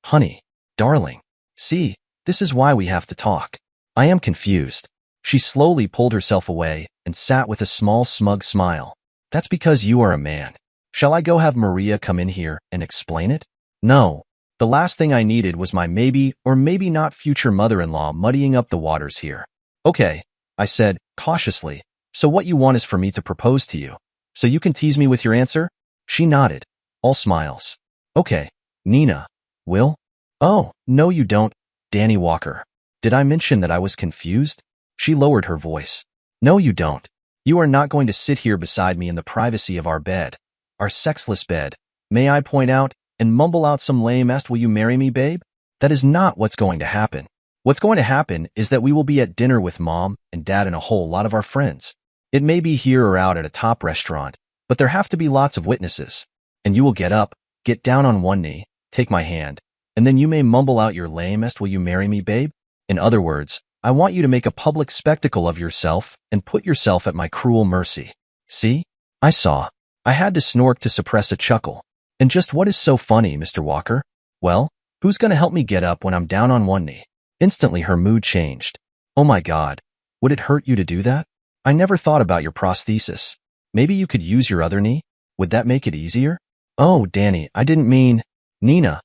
honey, darling. See, this is why we have to talk. I am confused. She slowly pulled herself away and sat with a small smug smile. That's because you are a man. Shall I go have Maria come in here and explain it? No. The last thing I needed was my maybe or maybe not future mother-in-law muddying up the waters here. Okay, I said, cautiously. So what you want is for me to propose to you, so you can tease me with your answer? She nodded, all smiles. Okay, Nina. Will? Oh, no you don't, Danny Walker. Did I mention that I was confused? She lowered her voice. No you don't. You are not going to sit here beside me in the privacy of our bed, our sexless bed, may I point out, and mumble out some lame-est will you marry me, babe? That is not what's going to happen. What's going to happen is that we will be at dinner with Mom and Dad and a whole lot of our friends. It may be here or out at a top restaurant, but there have to be lots of witnesses. And you will get up, get down on one knee, take my hand, and then you may mumble out your lame-est will you marry me, babe? In other words, I want you to make a public spectacle of yourself and put yourself at my cruel mercy. See? I saw. I had to snork to suppress a chuckle. And just what is so funny, Mr. Walker? Well, who's going to help me get up when I'm down on one knee? Instantly her mood changed. Oh my God. Would it hurt you to do that? I never thought about your prosthesis. Maybe you could use your other knee? Would that make it easier? Oh, Danny, I didn't mean… Nina,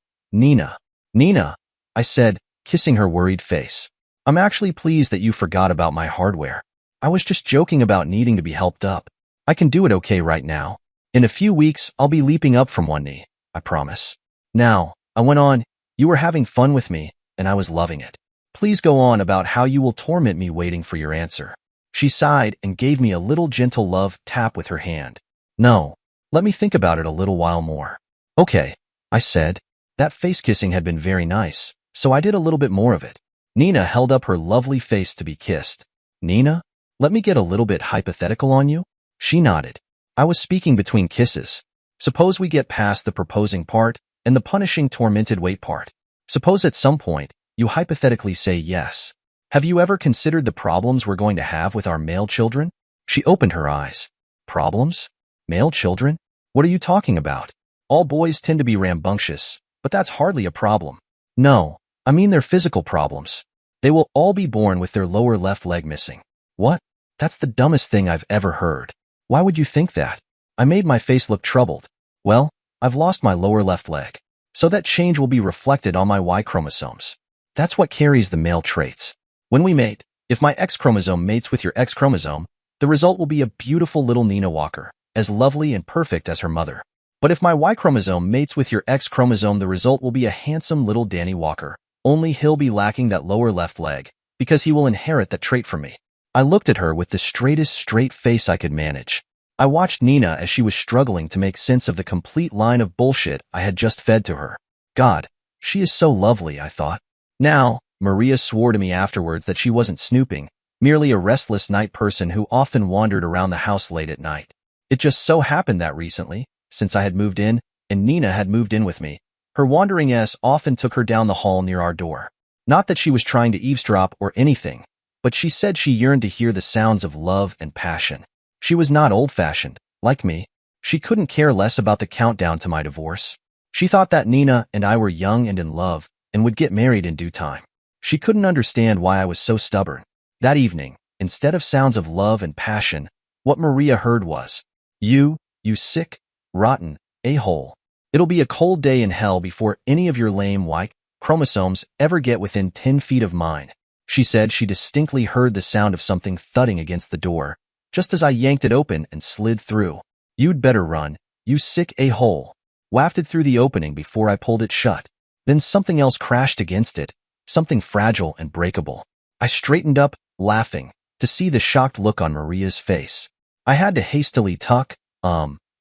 I said, kissing her worried face. I'm actually pleased that you forgot about my hardware. I was just joking about needing to be helped up. I can do it okay right now. In a few weeks, I'll be leaping up from one knee, I promise. Now, I went on, you were having fun with me, and I was loving it. Please go on about how you will torment me waiting for your answer. She sighed and gave me a little gentle love tap with her hand. No, let me think about it a little while more. Okay, I said. That face kissing had been very nice, so I did a little bit more of it. Nina held up her lovely face to be kissed. Nina, let me get a little bit hypothetical on you? She nodded. I was speaking between kisses. Suppose we get past the proposing part and the punishing tormented wait part. Suppose at some point, you hypothetically say yes. Have you ever considered the problems we're going to have with our male children? She opened her eyes. Problems? Male children? What are you talking about? All boys tend to be rambunctious, but that's hardly a problem. No, I mean their physical problems. They will all be born with their lower left leg missing. What? That's the dumbest thing I've ever heard. Why would you think that? I made my face look troubled. Well, I've lost my lower left leg, so that change will be reflected on my Y chromosomes. That's what carries the male traits. When we mate, if my X chromosome mates with your X chromosome, the result will be a beautiful little Nina Walker, as lovely and perfect as her mother. But if my Y chromosome mates with your X chromosome, the result will be a handsome little Danny Walker, only he'll be lacking that lower left leg, because he will inherit that trait from me. I looked at her with the straightest straight face I could manage. I watched Nina as she was struggling to make sense of the complete line of bullshit I had just fed to her. God, she is so lovely, I thought. Now, Maria swore to me afterwards that she wasn't snooping, merely a restless night person who often wandered around the house late at night. It just so happened that recently, since I had moved in, and Nina had moved in with me, her wandering ass often took her down the hall near our door. Not that she was trying to eavesdrop or anything, but she said she yearned to hear the sounds of love and passion. She was not old-fashioned, like me. She couldn't care less about the countdown to my divorce. She thought that Nina and I were young and in love and would get married in due time. She couldn't understand why I was so stubborn. That evening, instead of sounds of love and passion, what Maria heard was, you sick, rotten, a-hole. It'll be a cold day in hell before any of your lame Y chromosomes ever get within 10 feet of mine. She said she distinctly heard the sound of something thudding against the door, just as I yanked it open and slid through. "You'd better run, you sick a-hole," wafted through the opening before I pulled it shut. Then something else crashed against it, something fragile and breakable. I straightened up, laughing, to see the shocked look on Maria's face. I had to hastily tuck,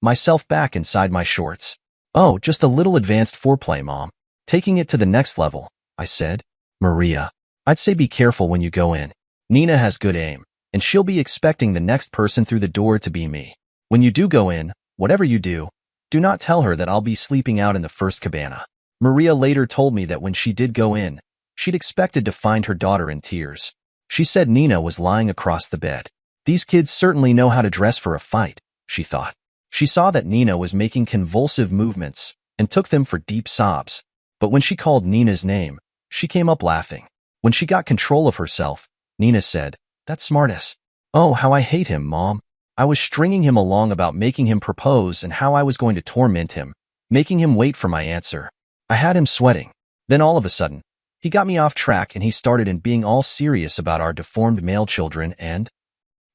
myself back inside my shorts. "Oh, just a little advanced foreplay, Mom. Taking it to the next level," I said. "Maria, I'd say be careful when you go in. Nina has good aim, and she'll be expecting the next person through the door to be me. When you do go in, whatever you do not tell her that I'll be sleeping out in the first cabana." Maria later told me that when she did go in, she'd expected to find her daughter in tears. She said Nina was lying across the bed. "These kids certainly know how to dress for a fight," she thought. She saw that Nina was making convulsive movements and took them for deep sobs. But when she called Nina's name, she came up laughing. When she got control of herself, Nina said, "That's smartass. Oh, how I hate him, Mom." I was stringing him along about making him propose and how I was going to torment him, making him wait for my answer. I had him sweating. Then all of a sudden, he got me off track and he started in being all serious about our deformed male children and...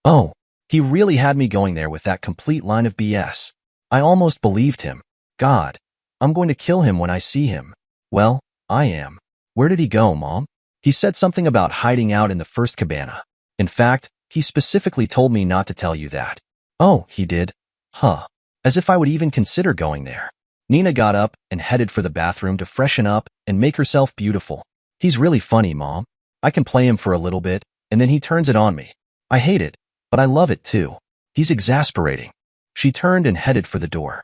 oh, he really had me going there with that complete line of BS. I almost believed him. God, I'm going to kill him when I see him. Well, I am. Where did he go, Mom? He said something about hiding out in the first cabana. In fact, he specifically told me not to tell you that. Oh, he did? Huh. As if I would even consider going there. Nina got up and headed for the bathroom to freshen up and make herself beautiful. He's really funny, Mom. I can play him for a little bit, and then he turns it on me. I hate it, but I love it too. He's exasperating. She turned and headed for the door.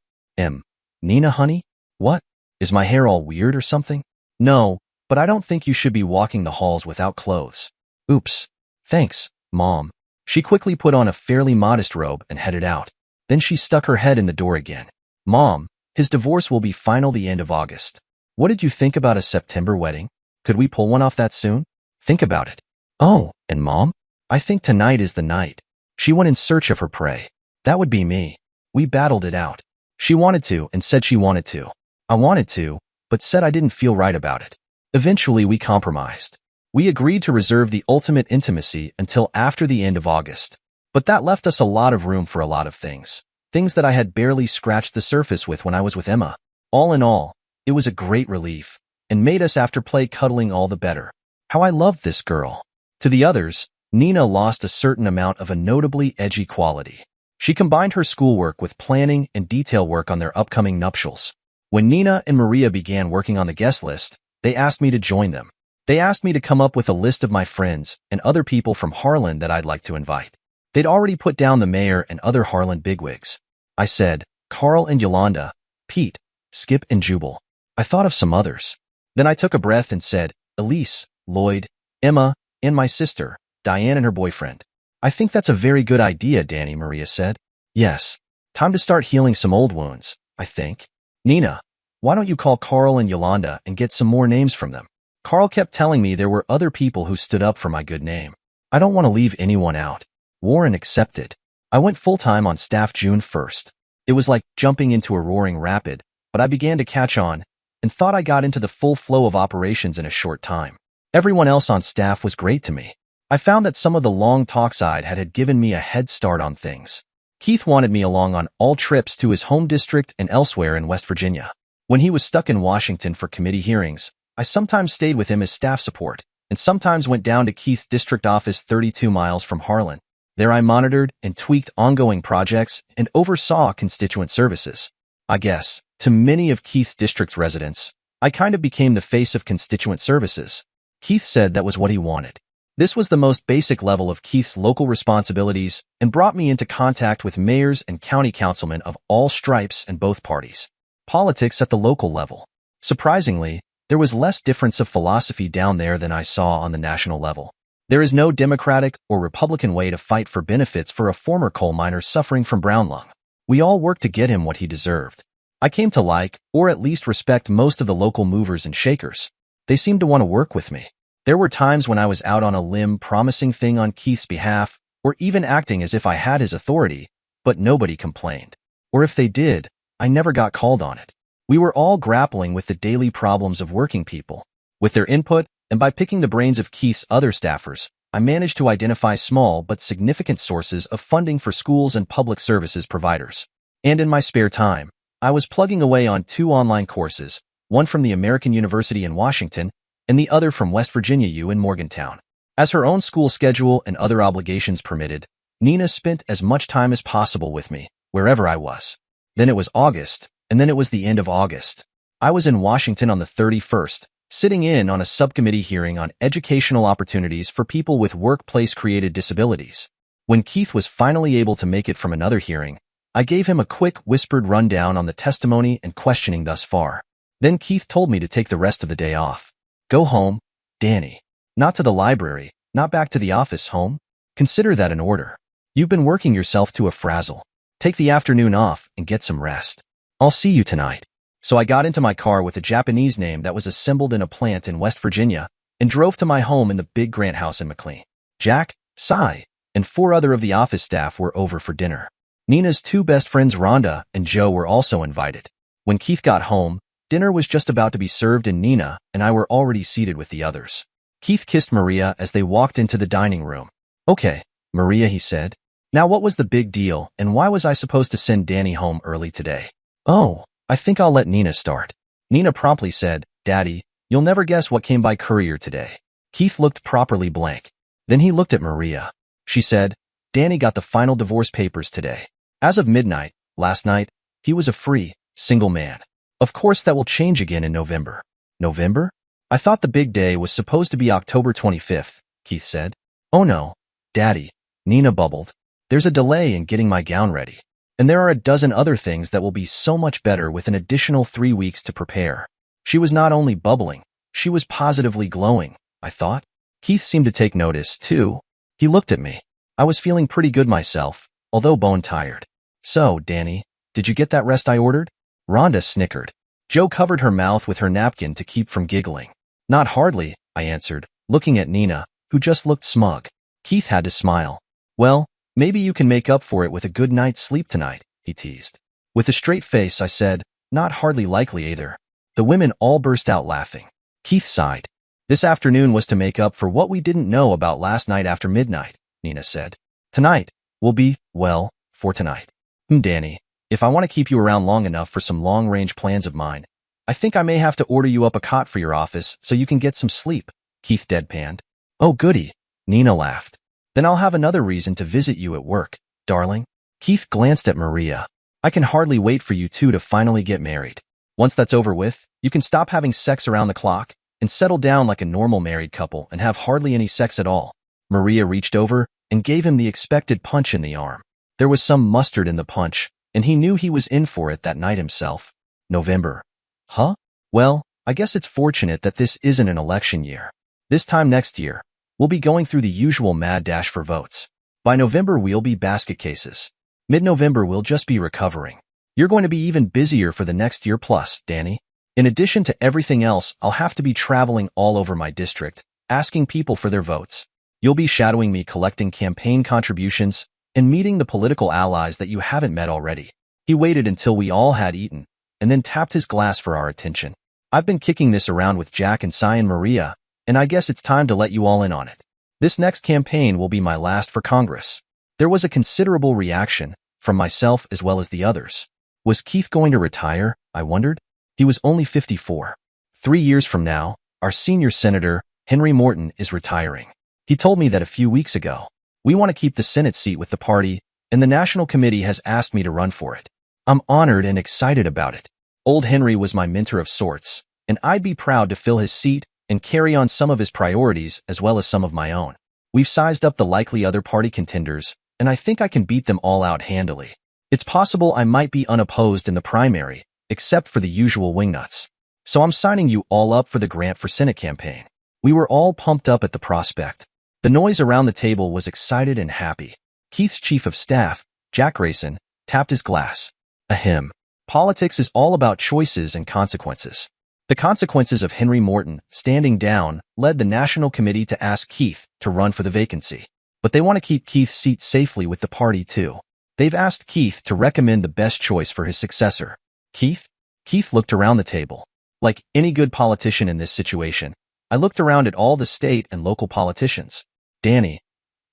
Nina, honey? What? Is my hair all weird or something? No, but I don't think you should be walking the halls without clothes. Oops. Thanks, Mom. She quickly put on a fairly modest robe and headed out. Then she stuck her head in the door again. Mom, his divorce will be final the end of August. What did you think about a September wedding? Could we pull one off that soon? Think about it. Oh, and Mom? I think tonight is the night. She went in search of her prey. That would be me. We battled it out. She wanted to and said she wanted to. I wanted to, but said I didn't feel right about it. Eventually we compromised. We agreed to reserve the ultimate intimacy until after the end of August. But that left us a lot of room for a lot of things. Things that I had barely scratched the surface with when I was with Emma. All in all, it was a great relief, and made us after play cuddling all the better. How I loved this girl. To the others, Nina lost a certain amount of a notably edgy quality. She combined her schoolwork with planning and detail work on their upcoming nuptials. When Nina and Maria began working on the guest list, they asked me to join them. They asked me to come up with a list of my friends and other people from Harlan that I'd like to invite. They'd already put down the mayor and other Harlan bigwigs. I said, Carl and Yolanda, Pete, Skip and Jubal. I thought of some others. Then I took a breath and said, Elise, Lloyd, Emma, and my sister, Diane and her boyfriend. I think that's a very good idea, Danny, Maria said. Yes. Time to start healing some old wounds, I think. Nina, why don't you call Carl and Yolanda and get some more names from them? Carl kept telling me there were other people who stood up for my good name. I don't want to leave anyone out. Warren accepted. I went full-time on staff June 1st. It was like jumping into a roaring rapid, but I began to catch on and thought I got into the full flow of operations in a short time. Everyone else on staff was great to me. I found that some of the long talks I'd had given me a head start on things. Keith wanted me along on all trips to his home district and elsewhere in West Virginia. When he was stuck in Washington for committee hearings, I sometimes stayed with him as staff support, and sometimes went down to Keith's district office 32 miles from Harlan. There I monitored and tweaked ongoing projects and oversaw constituent services. I guess, to many of Keith's district's residents, I kind of became the face of constituent services. Keith said that was what he wanted. This was the most basic level of Keith's local responsibilities and brought me into contact with mayors and county councilmen of all stripes and both parties. Politics at the local level. Surprisingly, there was less difference of philosophy down there than I saw on the national level. There is no Democratic or Republican way to fight for benefits for a former coal miner suffering from brown lung. We all worked to get him what he deserved. I came to like, or at least respect, most of the local movers and shakers. They seemed to want to work with me. There were times when I was out on a limb promising things on Keith's behalf, or even acting as if I had his authority, but nobody complained. Or if they did, I never got called on it. We were all grappling with the daily problems of working people. With their input, and by picking the brains of Keith's other staffers, I managed to identify small but significant sources of funding for schools and public services providers. And in my spare time, I was plugging away on 2 online courses, one from the American University in Washington and the other from West Virginia U in Morgantown. As her own school schedule and other obligations permitted, Nina spent as much time as possible with me, wherever I was. Then it was August, and then it was the end of August. I was in Washington on the 31st, sitting in on a subcommittee hearing on educational opportunities for people with workplace-created disabilities. When Keith was finally able to make it from another hearing, I gave him a quick, whispered rundown on the testimony and questioning thus far. Then Keith told me to take the rest of the day off. Go home, Danny. Not to the library, not back to the office, home. Consider that an order. You've been working yourself to a frazzle. Take the afternoon off and get some rest. I'll see you tonight. So I got into my car with a Japanese name that was assembled in a plant in West Virginia and drove to my home in the big Grant house in McLean. Jack, Cy, and 4 other of the office staff were over for dinner. Nina's 2 best friends, Rhonda and Joe, were also invited. When Keith got home, dinner was just about to be served and Nina and I were already seated with the others. Keith kissed Maria as they walked into the dining room. Okay, Maria, he said. Now what was the big deal and why was I supposed to send Danny home early today? Oh, I think I'll let Nina start. Nina promptly said, Daddy, you'll never guess what came by courier today. Keith looked properly blank. Then he looked at Maria. She said, Danny got the final divorce papers today. As of midnight, last night, he was a free, single man. Of course that will change again in November. November? I thought the big day was supposed to be October 25th, Keith said. Oh no, Daddy, Nina bubbled. There's a delay in getting my gown ready. And there are a dozen other things that will be so much better with an additional 3 weeks to prepare. She was not only bubbling, she was positively glowing, I thought. Keith seemed to take notice, too. He looked at me. I was feeling pretty good myself, although bone-tired. So, Danny, did you get that rest I ordered? Rhonda snickered. Joe covered her mouth with her napkin to keep from giggling. Not hardly, I answered, looking at Nina, who just looked smug. Keith had to smile. Well, maybe you can make up for it with a good night's sleep tonight, he teased. With a straight face, I said, not hardly likely either. The women all burst out laughing. Keith sighed. This afternoon was to make up for what we didn't know about last night after midnight, Nina said. Tonight will be, well, for tonight. Danny, if I want to keep you around long enough for some long-range plans of mine, I think I may have to order you up a cot for your office so you can get some sleep, Keith deadpanned. Oh goody, Nina laughed. Then I'll have another reason to visit you at work, darling. Keith glanced at Maria. I can hardly wait for you 2 to finally get married. Once that's over with, you can stop having sex around the clock and settle down like a normal married couple and have hardly any sex at all. Maria reached over and gave him the expected punch in the arm. There was some mustard in the punch, and he knew he was in for it that night himself. November. Huh? Well, I guess it's fortunate that this isn't an election year. This time next year, we'll be going through the usual mad dash for votes. By November, we'll be basket cases. Mid-November, we'll just be recovering. You're going to be even busier for the next year plus, Danny. In addition to everything else, I'll have to be traveling all over my district, asking people for their votes. You'll be shadowing me collecting campaign contributions and meeting the political allies that you haven't met already. He waited until we all had eaten, and then tapped his glass for our attention. I've been kicking this around with Jack and Cy and Maria, and I guess it's time to let you all in on it. This next campaign will be my last for Congress. There was a considerable reaction, from myself as well as the others. Was Keith going to retire, I wondered? He was only 54. 3 years from now, our senior senator, Henry Morton, is retiring. He told me that a few weeks ago. We want to keep the Senate seat with the party, and the National Committee has asked me to run for it. I'm honored and excited about it. Old Henry was my mentor of sorts, and I'd be proud to fill his seat and carry on some of his priorities as well as some of my own. We've sized up the likely other party contenders, and I think I can beat them all out handily. It's possible I might be unopposed in the primary, except for the usual wingnuts. So I'm signing you all up for the Grant for Senate campaign. We were all pumped up at the prospect. The noise around the table was excited and happy. Keith's chief of staff, Jack Grayson, tapped his glass. Ahem. Politics is all about choices and consequences. The consequences of Henry Morton standing down led the National Committee to ask Keith to run for the vacancy. But they want to keep Keith's seat safely with the party too. They've asked Keith to recommend the best choice for his successor. Keith? Keith looked around the table. Like any good politician in this situation, I looked around at all the state and local politicians. Danny,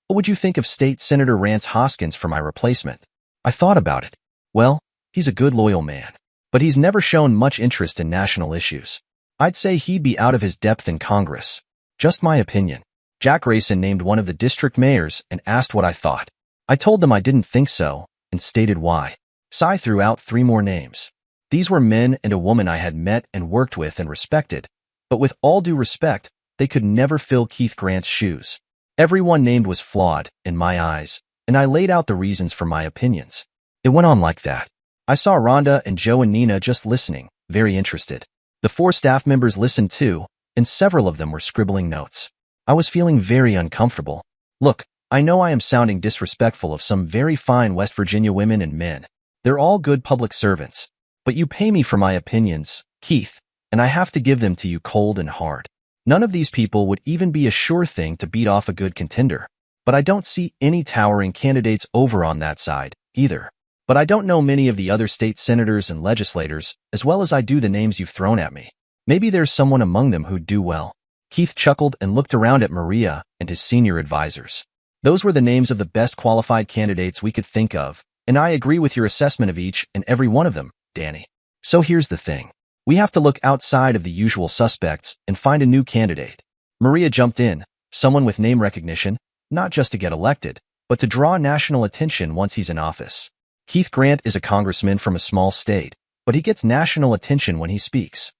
what would you think of State Senator Rance Hoskins for my replacement? I thought about it. Well, he's a good loyal man, but he's never shown much interest in national issues. I'd say he'd be out of his depth in Congress. Just my opinion. Jack Grayson named one of the district mayors and asked what I thought. I told them I didn't think so and stated why. Cy threw out 3 more names. These were men and a woman I had met and worked with and respected, but with all due respect, they could never fill Keith Grant's shoes. Everyone named was flawed, in my eyes, and I laid out the reasons for my opinions. It went on like that. I saw Rhonda and Joe and Nina just listening, very interested. The 4 staff members listened too, and several of them were scribbling notes. I was feeling very uncomfortable. Look, I know I am sounding disrespectful of some very fine West Virginia women and men. They're all good public servants. But you pay me for my opinions, Keith, and I have to give them to you cold and hard. None of these people would even be a sure thing to beat off a good contender. But I don't see any towering candidates over on that side, either. But I don't know many of the other state senators and legislators, as well as I do the names you've thrown at me. Maybe there's someone among them who'd do well. Keith chuckled and looked around at Maria and his senior advisors. Those were the names of the best qualified candidates we could think of, and I agree with your assessment of each and every one of them, Danny. So here's the thing. We have to look outside of the usual suspects and find a new candidate. Maria jumped in, someone with name recognition, not just to get elected, but to draw national attention once he's in office. Keith Grant is a congressman from a small state, but he gets national attention when he speaks.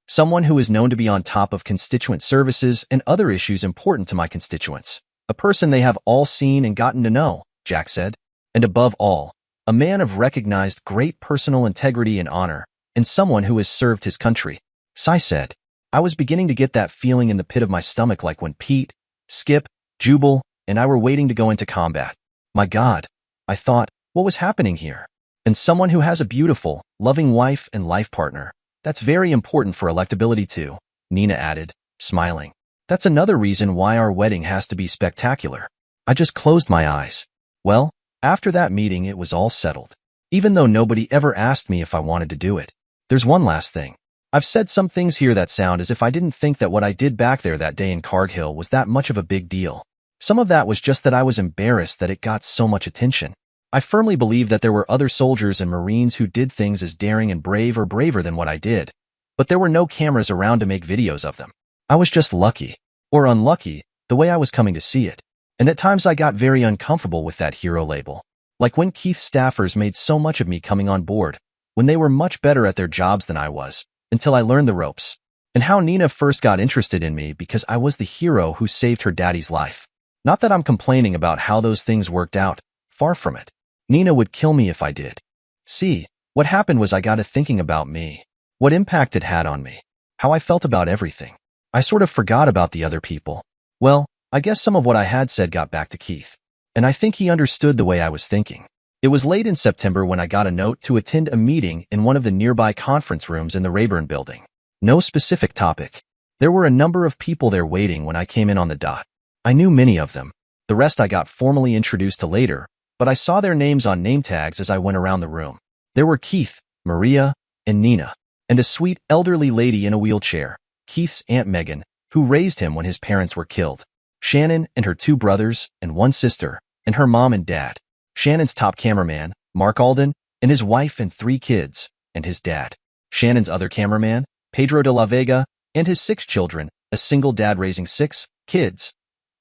Someone who is known to be on top of constituent services and other issues important to my constituents. A person they have all seen and gotten to know, Jack said. And above all, a man of recognized great personal integrity and honor, and someone who has served his country. Cy said. I was beginning to get that feeling in the pit of my stomach like when Pete, Skip, Jubal, and I were waiting to go into combat. My God, I thought, what was happening here? And someone who has a beautiful, loving wife and life partner. That's very important for electability too, Nina added, smiling. That's another reason why our wedding has to be spectacular. I just closed my eyes. Well, after that meeting it was all settled. Even though nobody ever asked me if I wanted to do it. There's one last thing. I've said some things here that sound as if I didn't think that what I did back there that day in Cargill was that much of a big deal. Some of that was just that I was embarrassed that it got so much attention. I firmly believe that there were other soldiers and Marines who did things as daring and brave or braver than what I did, but there were no cameras around to make videos of them. I was just lucky, or unlucky, the way I was coming to see it. And at times I got very uncomfortable with that hero label. Like when Keith's staffers made so much of me coming on board, when they were much better at their jobs than I was, until I learned the ropes. And how Nina first got interested in me because I was the hero who saved her daddy's life. Not that I'm complaining about how those things worked out, far from it. Nina would kill me if I did. See, what happened was I got to thinking about me, what impact it had on me, how I felt about everything. I sort of forgot about the other people. Well, I guess some of what I had said got back to Keith. And I think he understood the way I was thinking. It was late in September when I got a note to attend a meeting in one of the nearby conference rooms in the Rayburn building. No specific topic. There were a number of people there waiting when I came in on the dot. I knew many of them. The rest I got formally introduced to later, but I saw their names on name tags as I went around the room. There were Keith, Maria, and Nina, and a sweet elderly lady in a wheelchair, Keith's Aunt Megan, who raised him when his parents were killed. Shannon and her 2 brothers and 1 sister, and her mom and dad. Shannon's top cameraman, Mark Alden, and his wife and 3 kids, and his dad. Shannon's other cameraman, Pedro de la Vega, and his 6 children, a single dad raising 6 kids,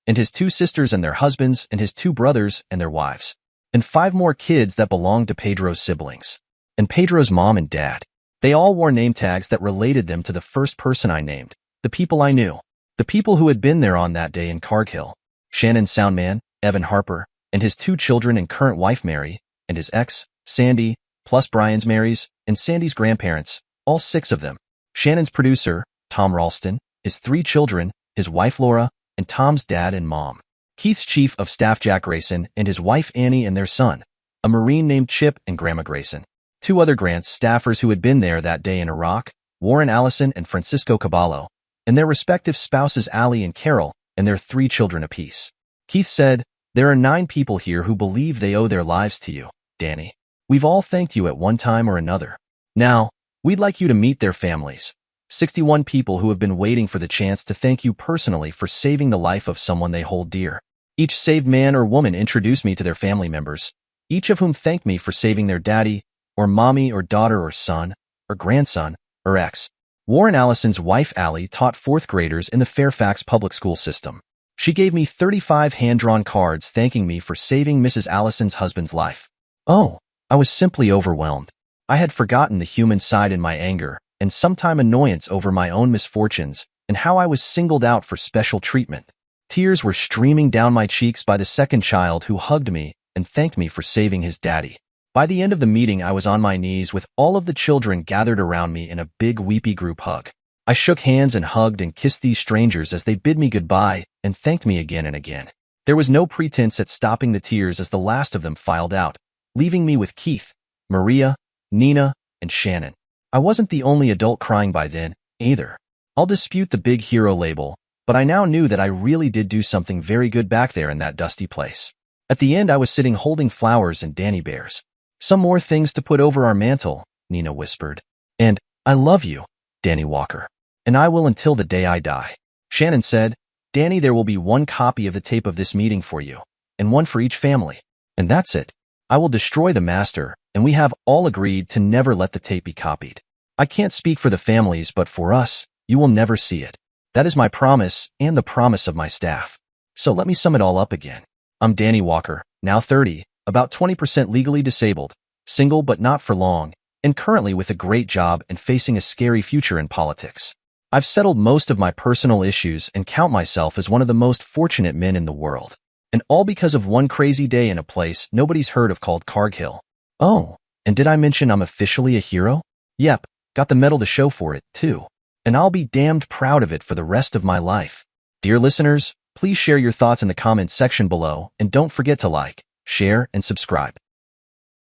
and his 2 sisters and their husbands, and his 2 brothers and their wives. And 5 more kids that belonged to Pedro's siblings. And Pedro's mom and dad. They all wore name tags that related them to the first person I named, the people I knew, the people who had been there on that day in Cargill. Shannon's soundman, Evan Harper, and his 2 children and current wife Mary, and his ex, Sandy, plus Brian's Mary's, and Sandy's grandparents, all 6 of them. Shannon's producer, Tom Ralston, his 3 children, his wife Laura, and Tom's dad and mom. Keith's chief of staff Jack Grayson and his wife Annie and their son, a Marine named Chip and Grandma Grayson. 2 other Grants staffers who had been there that day in Iraq, Warren Allison and Francisco Caballo, and their respective spouses Allie and Carol, and their 3 children apiece. Keith said, there are 9 people here who believe they owe their lives to you, Danny. We've all thanked you at one time or another. Now, we'd like you to meet their families. 61 people who have been waiting for the chance to thank you personally for saving the life of someone they hold dear. Each saved man or woman introduced me to their family members, each of whom thanked me for saving their daddy, or mommy, or daughter, or son, or grandson, or ex. Warren Allison's wife Allie taught fourth graders in the Fairfax public school system. She gave me 35 hand-drawn cards thanking me for saving Mrs. Allison's husband's life. Oh, I was simply overwhelmed. I had forgotten the human side in my anger, and sometime annoyance over my own misfortunes, and how I was singled out for special treatment. Tears were streaming down my cheeks by the second child who hugged me and thanked me for saving his daddy. By the end of the meeting, I was on my knees with all of the children gathered around me in a big weepy group hug. I shook hands and hugged and kissed these strangers as they bid me goodbye and thanked me again and again. There was no pretense at stopping the tears as the last of them filed out, leaving me with Keith, Maria, Nina, and Shannon. I wasn't the only adult crying by then, either. I'll dispute the big hero label, but I now knew that I really did do something very good back there in that dusty place. At the end, I was sitting holding flowers and Danny bears. Some more things to put over our mantle, Nina whispered. And, I love you, Danny Walker. And I will until the day I die. Shannon said, Danny, there will be one copy of the tape of this meeting for you, and one for each family. And that's it. I will destroy the master, and we have all agreed to never let the tape be copied. I can't speak for the families, but for us, you will never see it. That is my promise and the promise of my staff. So let me sum it all up again. I'm Danny Walker, now 30, about 20% legally disabled, single but not for long, and currently with a great job and facing a scary future in politics. I've settled most of my personal issues and count myself as one of the most fortunate men in the world. And all because of one crazy day in a place nobody's heard of called Cargill. Oh, and did I mention I'm officially a hero? Yep, got the medal to show for it, too. And I'll be damned proud of it for the rest of my life. Dear listeners, please share your thoughts in the comments section below and don't forget to like, share, and subscribe.